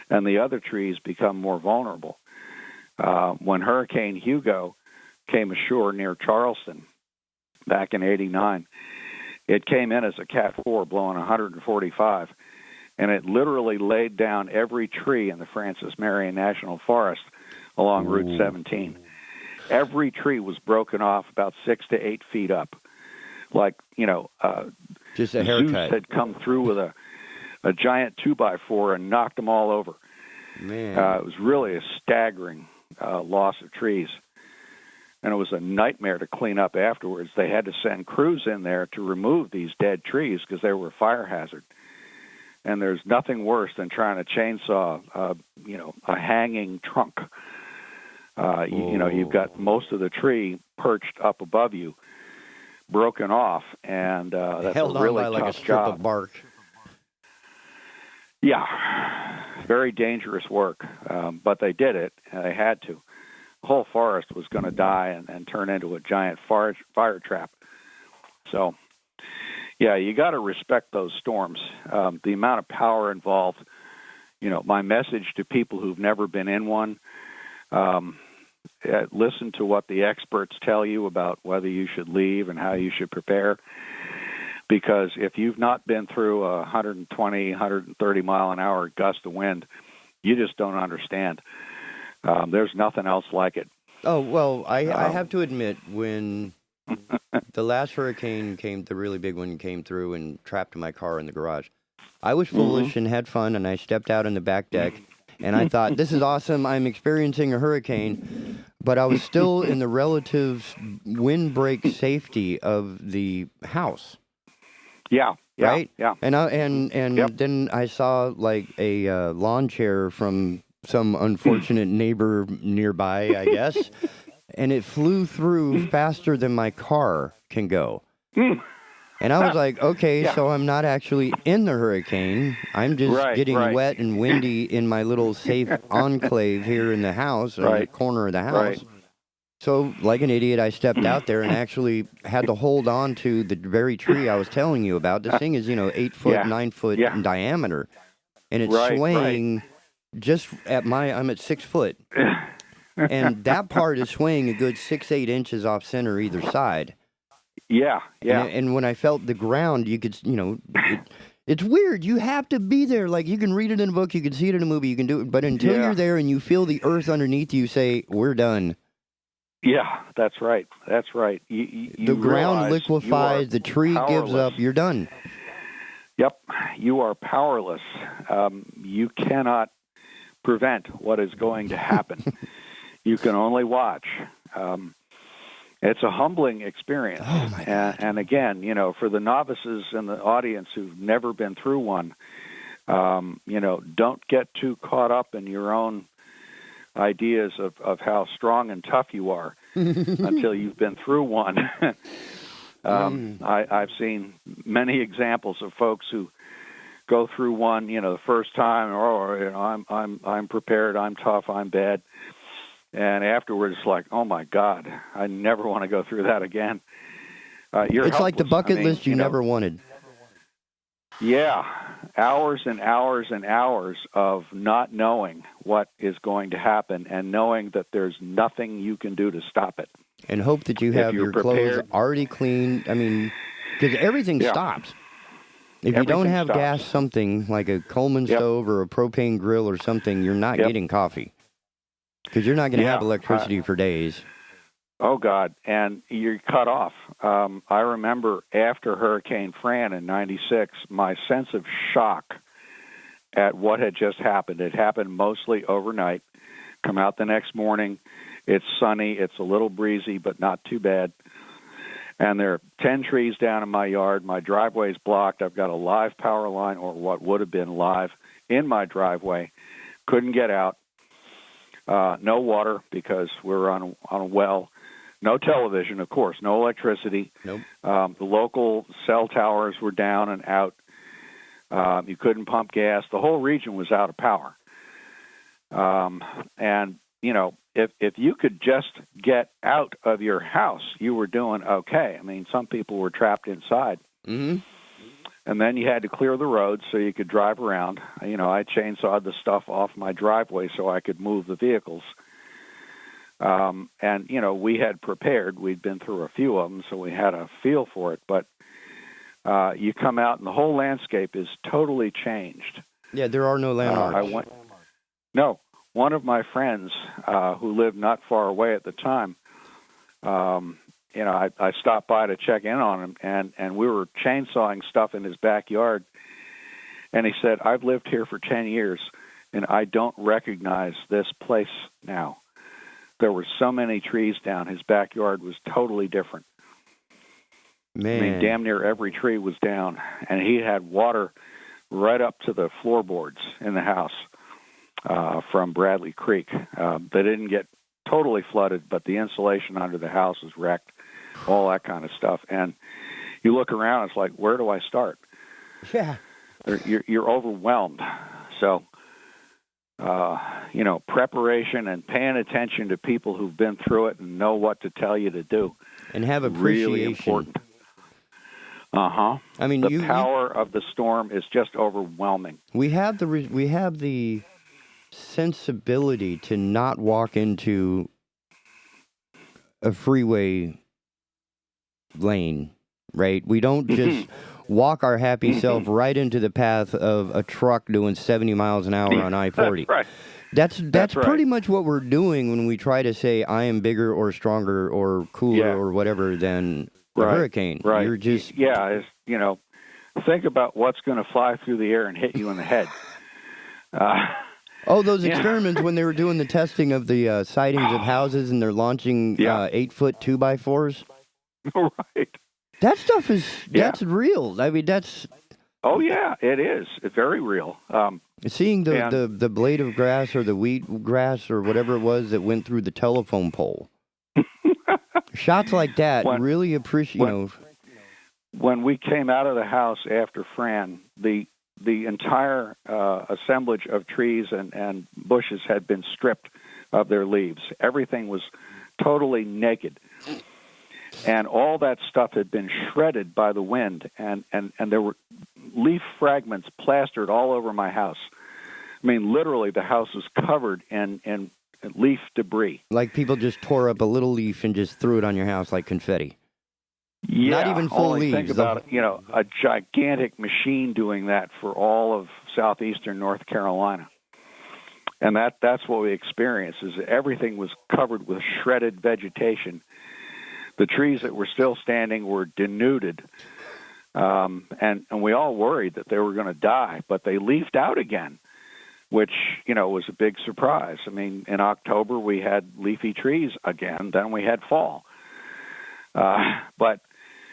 and the other trees become more vulnerable. When Hurricane Hugo came ashore near Charleston back in '89, it came in as a Cat 4 blowing 145, and it literally laid down every tree in the Francis Marion National Forest along Route 17. Every tree was broken off about 6 to 8 feet up, like just a Zeus haircut had come through with a giant 2x4 and knocked them all over. Man, it was really a staggering loss of trees. And it was a nightmare to clean up afterwards. They had to send crews in there to remove these dead trees because they were a fire hazard. And there's nothing worse than trying to chainsaw, a hanging trunk. You've got most of the tree perched up above you, broken off, and that's held a really on by tough like a strip job. of bark. Yeah, very dangerous work, but they did it, and they had to. whole forest was going to die and turn into a giant fire trap. So, yeah, you got to respect those storms. The amount of power involved. My message to people who've never been in one, listen to what the experts tell you about whether you should leave and how you should prepare. Because if you've not been through a 120, 130 mile an hour gust of wind, you just don't understand. There's nothing else like it. Oh, well, I have to admit, when the last hurricane came, the really big one came through and trapped my car in the garage, I was foolish and had fun, and I stepped out on the back deck, and I thought, this is awesome, I'm experiencing a hurricane, but I was still in the relative windbreak safety of the house. Yeah, right? Yeah. And Yep. then I saw like a lawn chair from some unfortunate neighbor nearby, I guess, and it flew through faster than my car can go. And I was like, okay, so I'm not actually in the hurricane. I'm just getting wet and windy in my little safe enclave here in the house, in the corner of the house. So, like an idiot, I stepped out there and actually had to hold on to the very tree I was telling you about. This thing is, 8 foot, 9 foot in diameter. And it's swaying just I'm at 6 foot. And that part is swaying a good 6-8 inches off center either side. Yeah. And when I felt the ground, you could, it's weird. You have to be there. Like, you can read it in a book, you can see it in a movie, you can do it. But until you're there and you feel the earth underneath you, say, we're done. Yeah, that's right. The ground liquefies, the tree gives up, you're done. Yep, you are powerless. You cannot prevent what is going to happen. You can only watch. It's a humbling experience. Oh my God. And again, for the novices in the audience who've never been through one, don't get too caught up in your own ideas of how strong and tough you are until you've been through one. I've seen many examples of folks who go through one, the first time, I'm prepared, I'm tough, I'm bad. And afterwards, like, oh my God, I never want to go through that again. It's helpless. Like the bucket list you never wanted. Yeah, hours and hours and hours of not knowing what is going to happen and knowing that there's nothing you can do to stop it. And hope that you have your clothes already clean. I mean, because everything stops. If you don't have gas, something like a Coleman stove or a propane grill or something, you're not getting coffee. Because you're not going to have electricity for days. Oh, God, and you're cut off. I remember after Hurricane Fran in 96, my sense of shock at what had just happened. It happened mostly overnight. Come out the next morning, it's sunny, it's a little breezy, but not too bad. And there are 10 trees down in my yard. My driveway's blocked. I've got a live power line, or what would have been live, in my driveway. Couldn't get out. No water because we're on a well. No television, of course. No electricity. Nope. The local cell towers were down and out. You couldn't pump gas. The whole region was out of power. And, if you could just get out of your house, you were doing okay. I mean, some people were trapped inside. Mm-hmm. And then you had to clear the roads so you could drive around. I chainsawed the stuff off my driveway so I could move the vehicles. And, we had prepared. We'd been through a few of them, so we had a feel for it. But you come out, and the whole landscape is totally changed. Yeah, there are no landmarks. One of my friends who lived not far away at the time, I stopped by to check in on him, and we were chainsawing stuff in his backyard. And he said, I've lived here for 10 years, and I don't recognize this place now. There were so many trees down. His backyard was totally different. Man. I mean, damn near every tree was down, and he had water right up to the floorboards in the house from Bradley Creek. They didn't get totally flooded, but the insulation under the house was wrecked, all that kind of stuff. And you look around, it's like, where do I start? Yeah. You're overwhelmed. So, preparation and paying attention to people who've been through it and know what to tell you to do. And have appreciation. Really important. I mean, the power of the storm is just overwhelming. We have the sensibility to not walk into a freeway lane, right? We don't just walk our happy self right into the path of a truck doing 70 miles an hour on I-40. That's right. That's pretty much what we're doing when we try to say I am bigger or stronger or cooler or whatever than a hurricane. Right. You're just think about what's going to fly through the air and hit you in the head. Those experiments when they were doing the testing of the sightings of houses and they're launching 8-foot 2x4s. Right. That stuff that's real. I mean, that's. Oh yeah, it is. It's very real. Seeing the blade of grass or the wheat grass or whatever it was that went through the telephone pole. Shots like that really appreciate. When we came out of the house after Fran, the entire assemblage of trees and bushes had been stripped of their leaves. Everything was totally naked. And all that stuff had been shredded by the wind, and there were leaf fragments plastered all over my house. I mean, literally, the house was covered in leaf debris. Like people just tore up a little leaf and just threw it on your house like confetti. Yeah, not even full only leaves. Think about it, a gigantic machine doing that for all of southeastern North Carolina. And that's what we experienced, is everything was covered with shredded vegetation. The trees that were still standing were denuded, and we all worried that they were going to die, but they leafed out again, which, was a big surprise. I mean, in October we had leafy trees again, then we had fall. But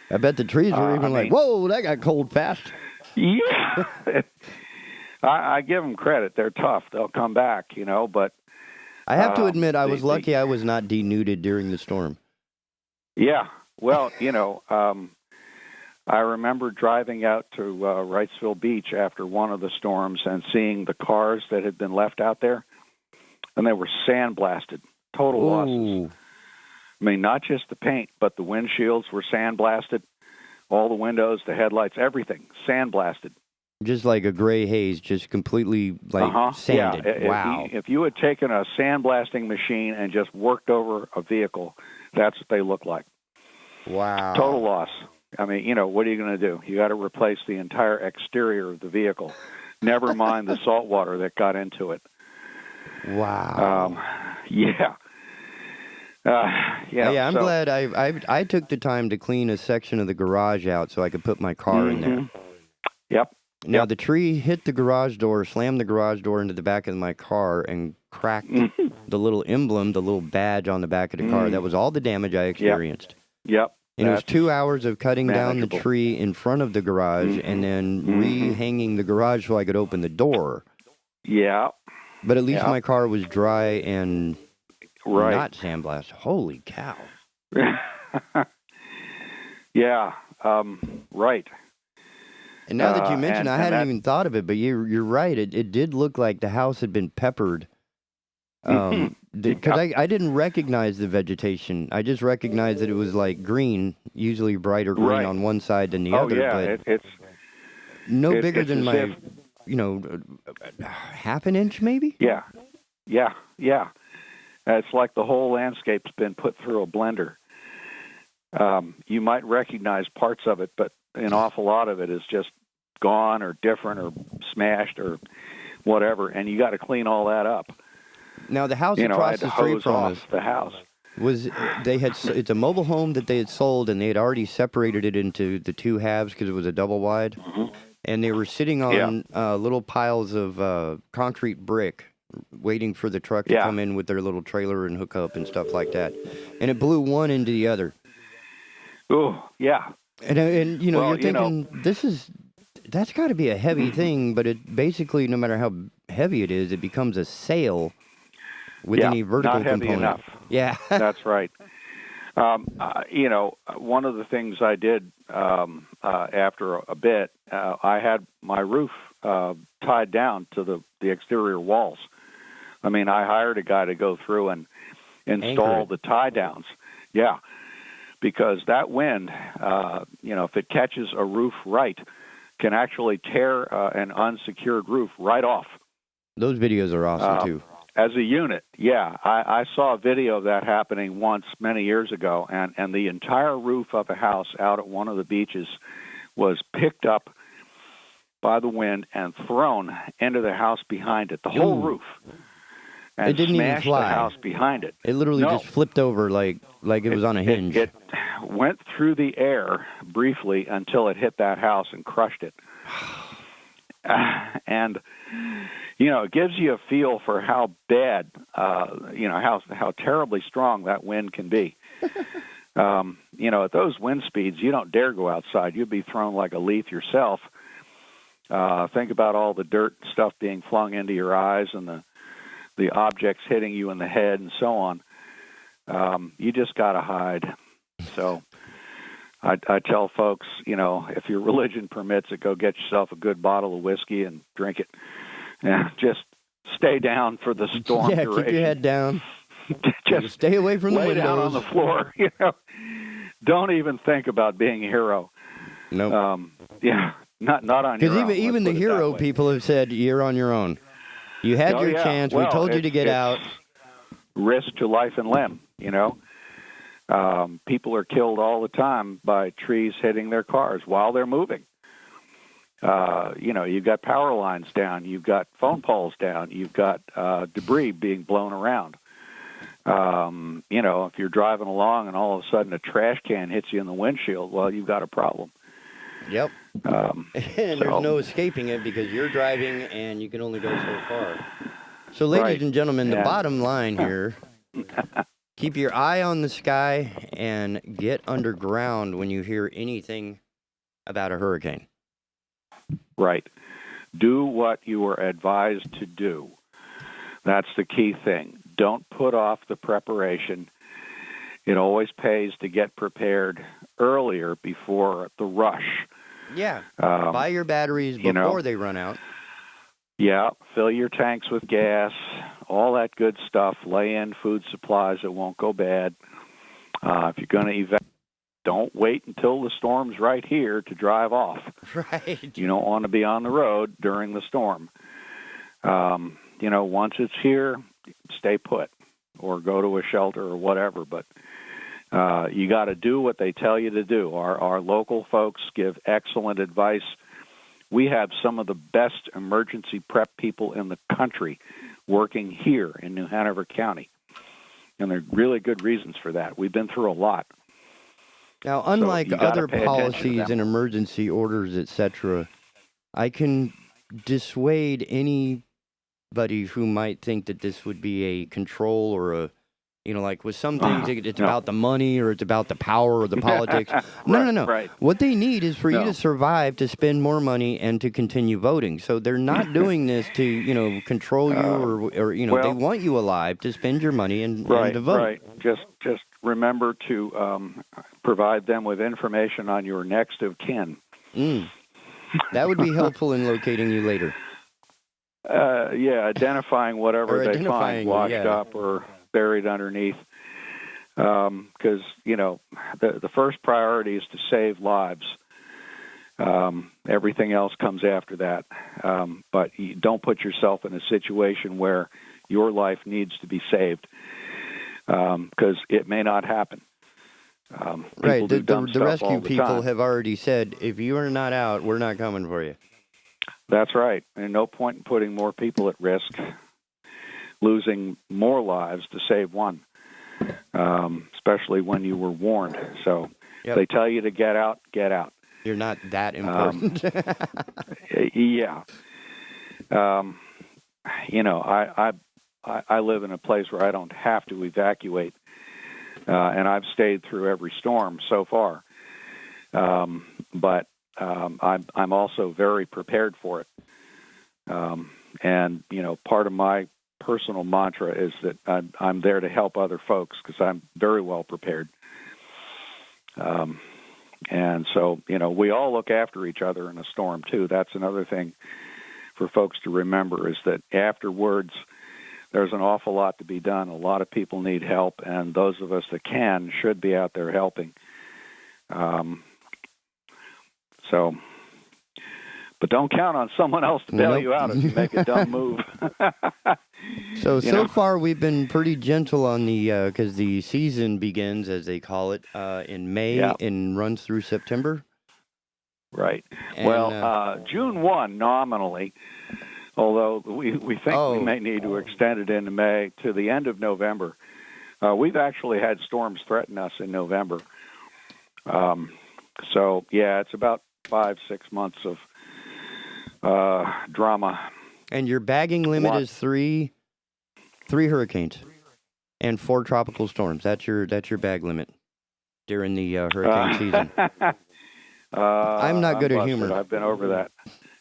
I bet the trees were even whoa, that got cold fast. Yeah. I give them credit. They're tough. They'll come back, but... I have to admit, I was lucky I was not denuded during the storm. Yeah, well, I remember driving out to Wrightsville Beach after one of the storms and seeing the cars that had been left out there, and they were sandblasted, total losses. I mean, not just the paint, but the windshields were sandblasted, all the windows, the headlights, everything sandblasted. Just like a gray haze, just completely sanded. Yeah. Wow. If you had taken a sandblasting machine and just worked over a vehicle, that's what they look like. Wow. Total loss. I mean, what are you going to do? You got to replace the entire exterior of the vehicle. Never mind the salt water that got into it. Wow. Yeah. I'm glad I took the time to clean a section of the garage out so I could put my car in there. Yep. Now, the tree hit the garage door, slammed the garage door into the back of my car, and cracked the little emblem, the little badge on the back of the car. That was all the damage I experienced. Yep. And it was 2 hours of cutting down the tree in front of the garage and then rehanging the garage so I could open the door. Yeah. But at least my car was dry and not sandblasted. Holy cow. Yeah. Right. And now that you mention, I hadn't even thought of it, but you're right. It did look like the house had been peppered. Because I didn't recognize the vegetation. I just recognized that it was like green, usually brighter green on one side than the other. Yeah, but it's bigger than my, half an inch maybe? Yeah. It's like the whole landscape's been put through a blender. You might recognize parts of it, but an awful lot of it is just gone or different or smashed or whatever, and you got to clean all that up. Now the house across the street from us, the house it's a mobile home that they had sold, and they had already separated it into the two halves because it was a double wide, and they were sitting on little piles of concrete brick, waiting for the truck to come in with their little trailer and hook up and stuff like that, and it blew one into the other. Oh yeah. And you're thinking that's got to be a heavy thing, but it basically, no matter how heavy it is, it becomes a sail with any vertical not heavy component. Enough. Yeah, that's right. One of the things I did after a bit, I had my roof tied down to the exterior walls I mean, I hired a guy to go through and install the tie downs. Yeah, because that wind, if it catches a roof right, can actually tear an unsecured roof right off. Those videos are awesome too. As a unit, yeah. I saw a video of that happening once many years ago, and the entire roof of a house out at one of the beaches was picked up by the wind and thrown into the house behind it, the whole roof. And it didn't even smashed fly. the house behind it. It literally just flipped over like it was on a hinge. It went through the air briefly until it hit that house and crushed it. And it gives you a feel for how bad, how terribly strong that wind can be. At those wind speeds, you don't dare go outside. You'd be thrown like a leaf yourself. Think about all the dirt and stuff being flung into your eyes and the objects hitting you in the head and so on. You just got to hide. So I tell folks, if your religion permits it, go get yourself a good bottle of whiskey and drink it. And just stay down for the storm duration. Keep your head down. Just stay away from the lay windows. down on the floor. Don't even think about being a hero. Nope. Not on your own. Because even the hero people have said you're on your own. You had your chance. We told you to get out. Risk to life and limb. People are killed all the time by trees hitting their cars while they're moving. You've got power lines down, you've got phone poles down, you've got debris being blown around. If you're driving along and all of a sudden a trash can hits you in the windshield, well, you've got a problem. Yep. And there's no escaping it because you're driving and you can only go so far. So, ladies and gentlemen, the bottom line here, keep your eye on the sky and get underground when you hear anything about a hurricane. Right. Do what you are advised to do. That's the key thing. Don't put off the preparation. It always pays to get prepared earlier before the rush. Yeah. Buy your batteries before they run out. Yeah. Fill your tanks with gas, all that good stuff. Lay in food supplies that won't go bad. If you're going to evacuate, don't wait until the storm's right here to drive off. Right. You don't want to be on the road during the storm. Once it's here, stay put or go to a shelter or whatever. But you got to do what they tell you to do. Our local folks give excellent advice. We have some of the best emergency prep people in the country working here in New Hanover County. And there are really good reasons for that. We've been through a lot. Now, unlike other policies and emergency orders, etc., I can dissuade anybody who might think that this would be a control or a, like with some things, it's about the money or it's about the power or the politics. No. Right. What they need is for you to survive, to spend more money, and to continue voting. So they're not doing this to, control you or they want you alive to spend your money and to vote. Right. Just remember to provide them with information on your next of kin. That would be helpful in locating you later. Identifying whatever they find washed up or buried underneath. Because, the first priority is to save lives. Everything else comes after that. But you don't put yourself in a situation where your life needs to be saved. Because it may not happen. Right. The rescue people have already said, if you are not out, we're not coming for you. That's right. And no point in putting more people at risk, losing more lives to save one, especially when you were warned. So they tell you to get out, get out. You're not that important. Yeah. I live in a place where I don't have to evacuate, and I've stayed through every storm so far. But I'm also very prepared for it. And part of my personal mantra is that I'm there to help other folks because I'm very well prepared. And so, we all look after each other in a storm too. That's another thing for folks to remember is that afterwards, there's an awful lot to be done. A lot of people need help, and those of us that can should be out there helping. But don't count on someone else to bail you out if you make a dumb move. So far we've been pretty gentle on the, because the season begins, as they call it, in May and runs through September. Right. And, June 1 nominally, although we think we may need to extend it into May to the end of November. We've actually had storms threaten us in November. So, yeah, it's about 5-6 months of drama. And your bagging limit is three hurricanes and 4 tropical storms. That's your bag limit during the hurricane season. I'm not good at humor. I've been over that.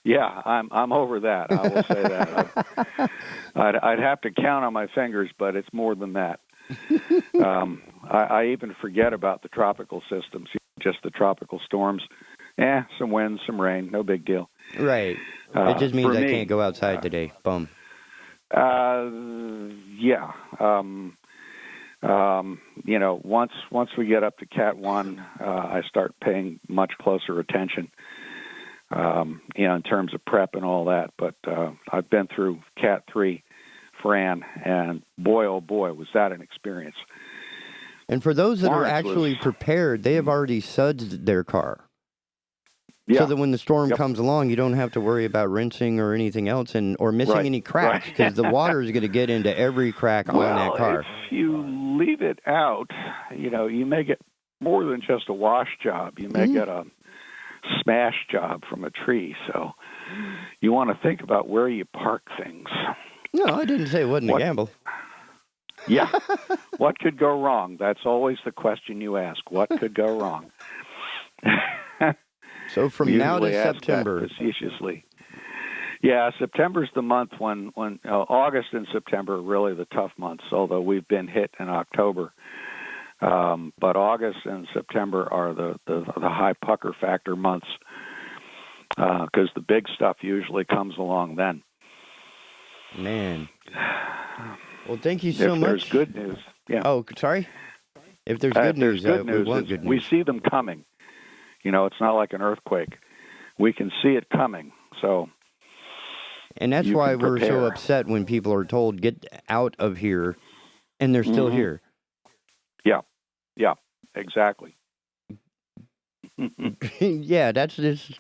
Yeah, I'm over that. I will say that. I'd have to count on my fingers, but it's more than that. I even forget about the tropical systems, just the tropical storms. Some wind, some rain, no big deal. Right. It just means I can't go outside today. Bum. Yeah. Once we get up to Cat 1, I start paying much closer attention, in terms of prep and all that. But I've been through Cat 3, Fran, and boy, oh boy, was that an experience. And for those that Lawrence are actually prepared, they have already sudsed their car. Yeah. So that when the storm comes along, you don't have to worry about rinsing or anything else or missing any cracks, because the water is going to get into every crack on that car. If you leave it out, you may get more than just a wash job. You may get a smash job from a tree. So you want to think about where you park things. No, I didn't say it wasn't a gamble. Yeah. What could go wrong? That's always the question you ask. What could go wrong? So from now to September. Facetiously. Yeah, September's the month when August and September are really the tough months, although we've been hit in October. But August and September are the high pucker factor months, because the big stuff usually comes along then. Man. Well, thank you so much. If there's good news. Yeah. Oh, sorry? If there's good news, we want good news. We see them coming. It's not like an earthquake. We can see it coming. So, and that's why we're so upset when people are told, get out of here, and they're still here. Yeah, exactly. Yeah, that's this.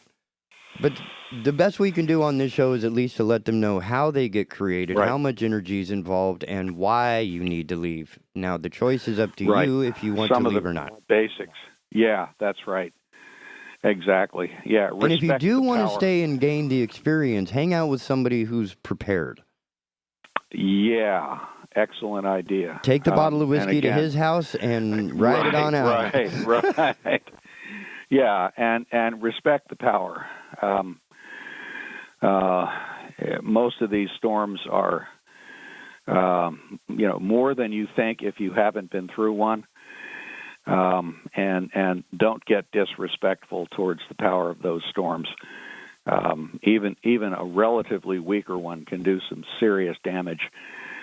But the best we can do on this show is at least to let them know how they get created, how much energy is involved, and why you need to leave. Now, the choice is up to you if you want to leave or not. Basics. Yeah, that's right. Exactly. Yeah. And if you do want to stay and gain the experience, hang out with somebody who's prepared. Yeah. Excellent idea. Take the bottle of whiskey to his house and ride it on out. Right. Yeah, and respect the power. Most of these storms are, more than you think if you haven't been through one. And don't get disrespectful towards the power of those storms. Even a relatively weaker one can do some serious damage.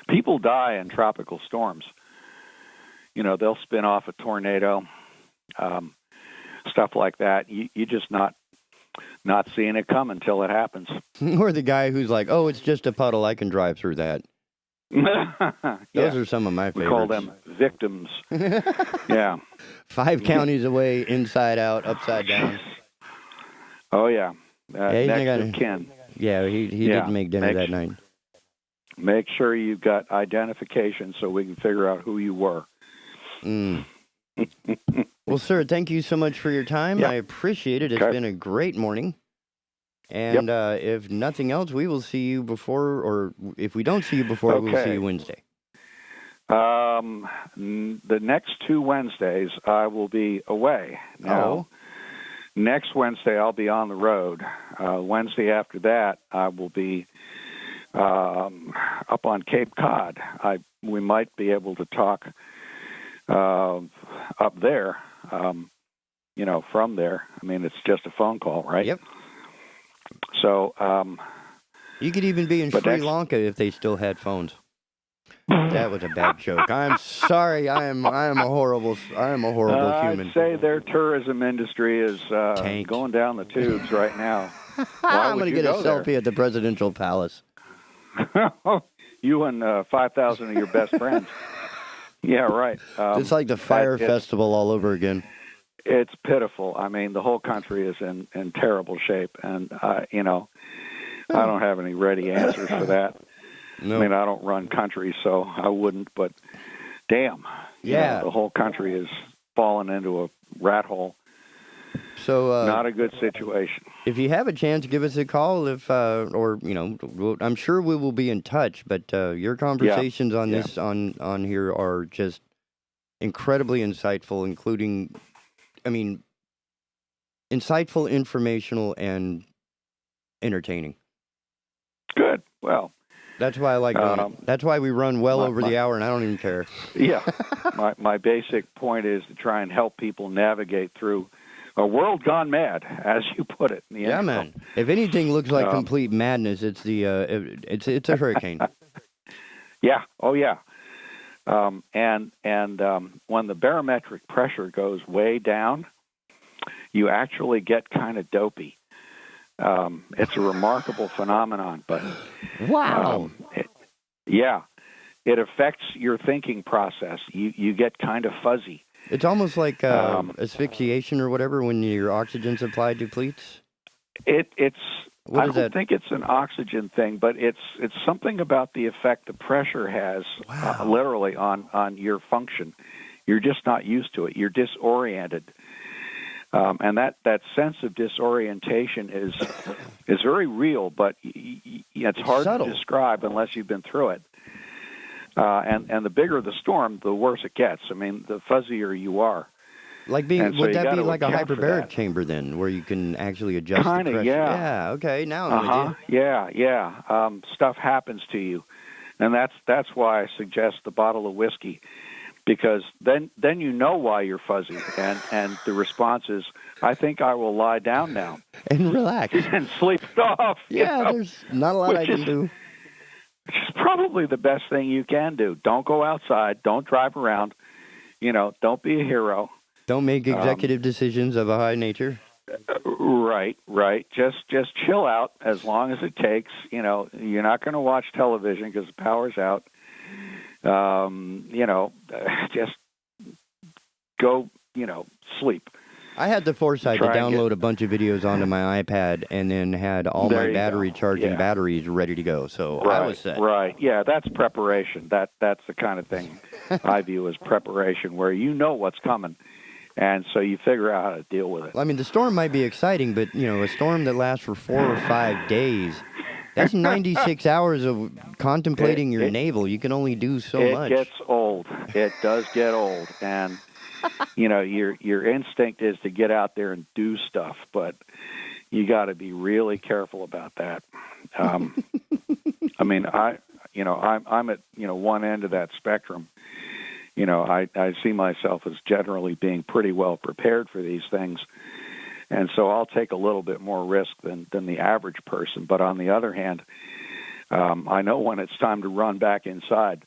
People die in tropical storms. They'll spin off a tornado, stuff like that. You just not seeing it come until it happens. Or the guy who's like, "Oh, it's just a puddle. I can drive through that." Those are some of my favorites. We call them victims. Yeah. 5 counties away, inside out, upside down. Oh, yeah. Next of kin. Yeah, he didn't make dinner that night. Make sure you've got identification so we can figure out who you were. Well, sir, thank you so much for your time. I appreciate it. It's been a great morning. And if nothing else, we will see you before, or if we don't see you before, we'll see you Wednesday. The next 2 Wednesdays, I will be away. Now, next Wednesday, I'll be on the road. Wednesday after that, I will be up on Cape Cod. We might be able to talk up there, from there. I mean, it's just a phone call, right? Yep. So, you could even be in Sri Lanka if they still had phones. That was a bad joke. I'm sorry. I am a horrible human. I'd say their tourism industry is going down the tubes right now. I'm going to get a selfie at the presidential palace. You and 5,000 of your best friends. Yeah, right. It's like the fire festival all over again. It's pitiful. I mean, the whole country is in terrible shape, and I don't have any ready answers for that. No. I mean, I don't run countries, so I wouldn't. But damn, the whole country is falling into a rat hole. So not a good situation. If you have a chance, give us a call. I'm sure we will be in touch. But your conversations on this on here are just incredibly insightful, including, insightful, informational, and entertaining. Good. Well, that's why I like going. That's why we run well over the hour, and I don't even care. Yeah. my basic point is to try and help people navigate through a world gone mad, as you put it. In the intro. Man. If anything looks like complete madness, it's it's a hurricane. Yeah. Oh, yeah. And when the barometric pressure goes way down, you actually get kind of dopey. It's a remarkable phenomenon, but wow. It affects your thinking process. You get kind of fuzzy. It's almost like asphyxiation or whatever when your oxygen supply depletes. I don't think it's an oxygen thing, but it's something about the effect the pressure has literally on your function. You're just not used to it. You're disoriented. And that sense of disorientation is very real, but it's hard to describe unless you've been through it. And the bigger the storm, the worse it gets. I mean, the fuzzier you are. Would that be like a hyperbaric chamber then, where you can actually adjust the pressure? Yeah. Yeah. Okay. Now I'm with you. Yeah. Stuff happens to you, and that's why I suggest the bottle of whiskey, because then you know why you're fuzzy, and the response is, I think I will lie down now and relax and sleep it off. There's not a lot I can do. Which is probably the best thing you can do. Don't go outside. Don't drive around. Don't be a hero. Don't make executive decisions of a high nature. Right. Just chill out as long as it takes. You're not going to watch television because the power's out. Just go, sleep. I had the foresight to download a bunch of videos onto my iPad and then had all my battery charging batteries ready to go. So I was set. Right. Yeah, that's preparation. That's the kind of thing I view as preparation, where you know what's coming, and so you figure out how to deal with it. I mean, the storm might be exciting, but, a storm that lasts for 4 or 5 days, that's 96 hours of contemplating your navel. You can only do so much. It gets old. It does get old, and your instinct is to get out there and do stuff, but you got to be really careful about that. I mean, I'm at one end of that spectrum. I see myself as generally being pretty well prepared for these things, and so I'll take a little bit more risk than the average person. But on the other hand, I know when it's time to run back inside.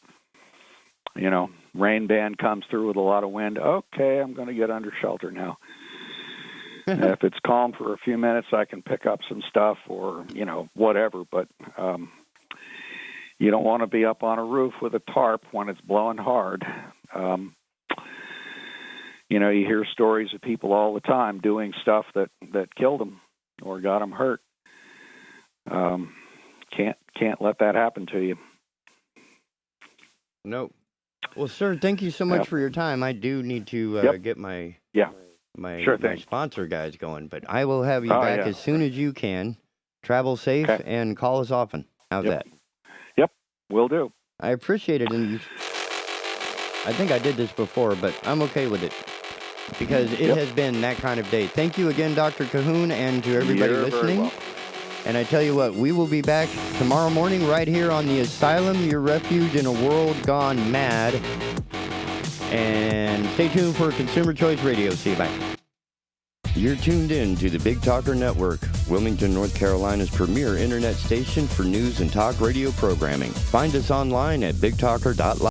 Rain band comes through with a lot of wind. Okay, I'm going to get under shelter now. If it's calm for a few minutes, I can pick up some stuff or, whatever. But you don't want to be up on a roof with a tarp when it's blowing hard. You hear stories of people all the time doing stuff that killed them or got them hurt. Can't let that happen to you. Nope. Well, sir, thank you so much for your time. I do need to get my sponsor guys going, but I will have you back as soon as you can. Travel safe and call us often. How's that? Yep, will do. I appreciate it, and I think I did this before, but I'm okay with it because it has been that kind of day. Thank you again, Dr. Cahoon, and to everybody listening. And I tell you what, we will be back tomorrow morning right here on the Asylum, your refuge in a world gone mad. And stay tuned for Consumer Choice Radio. See you, bye. You're tuned in to the Big Talker Network. Wilmington, North Carolina's premier internet station for news and talk radio programming. Find us online at bigtalker.live.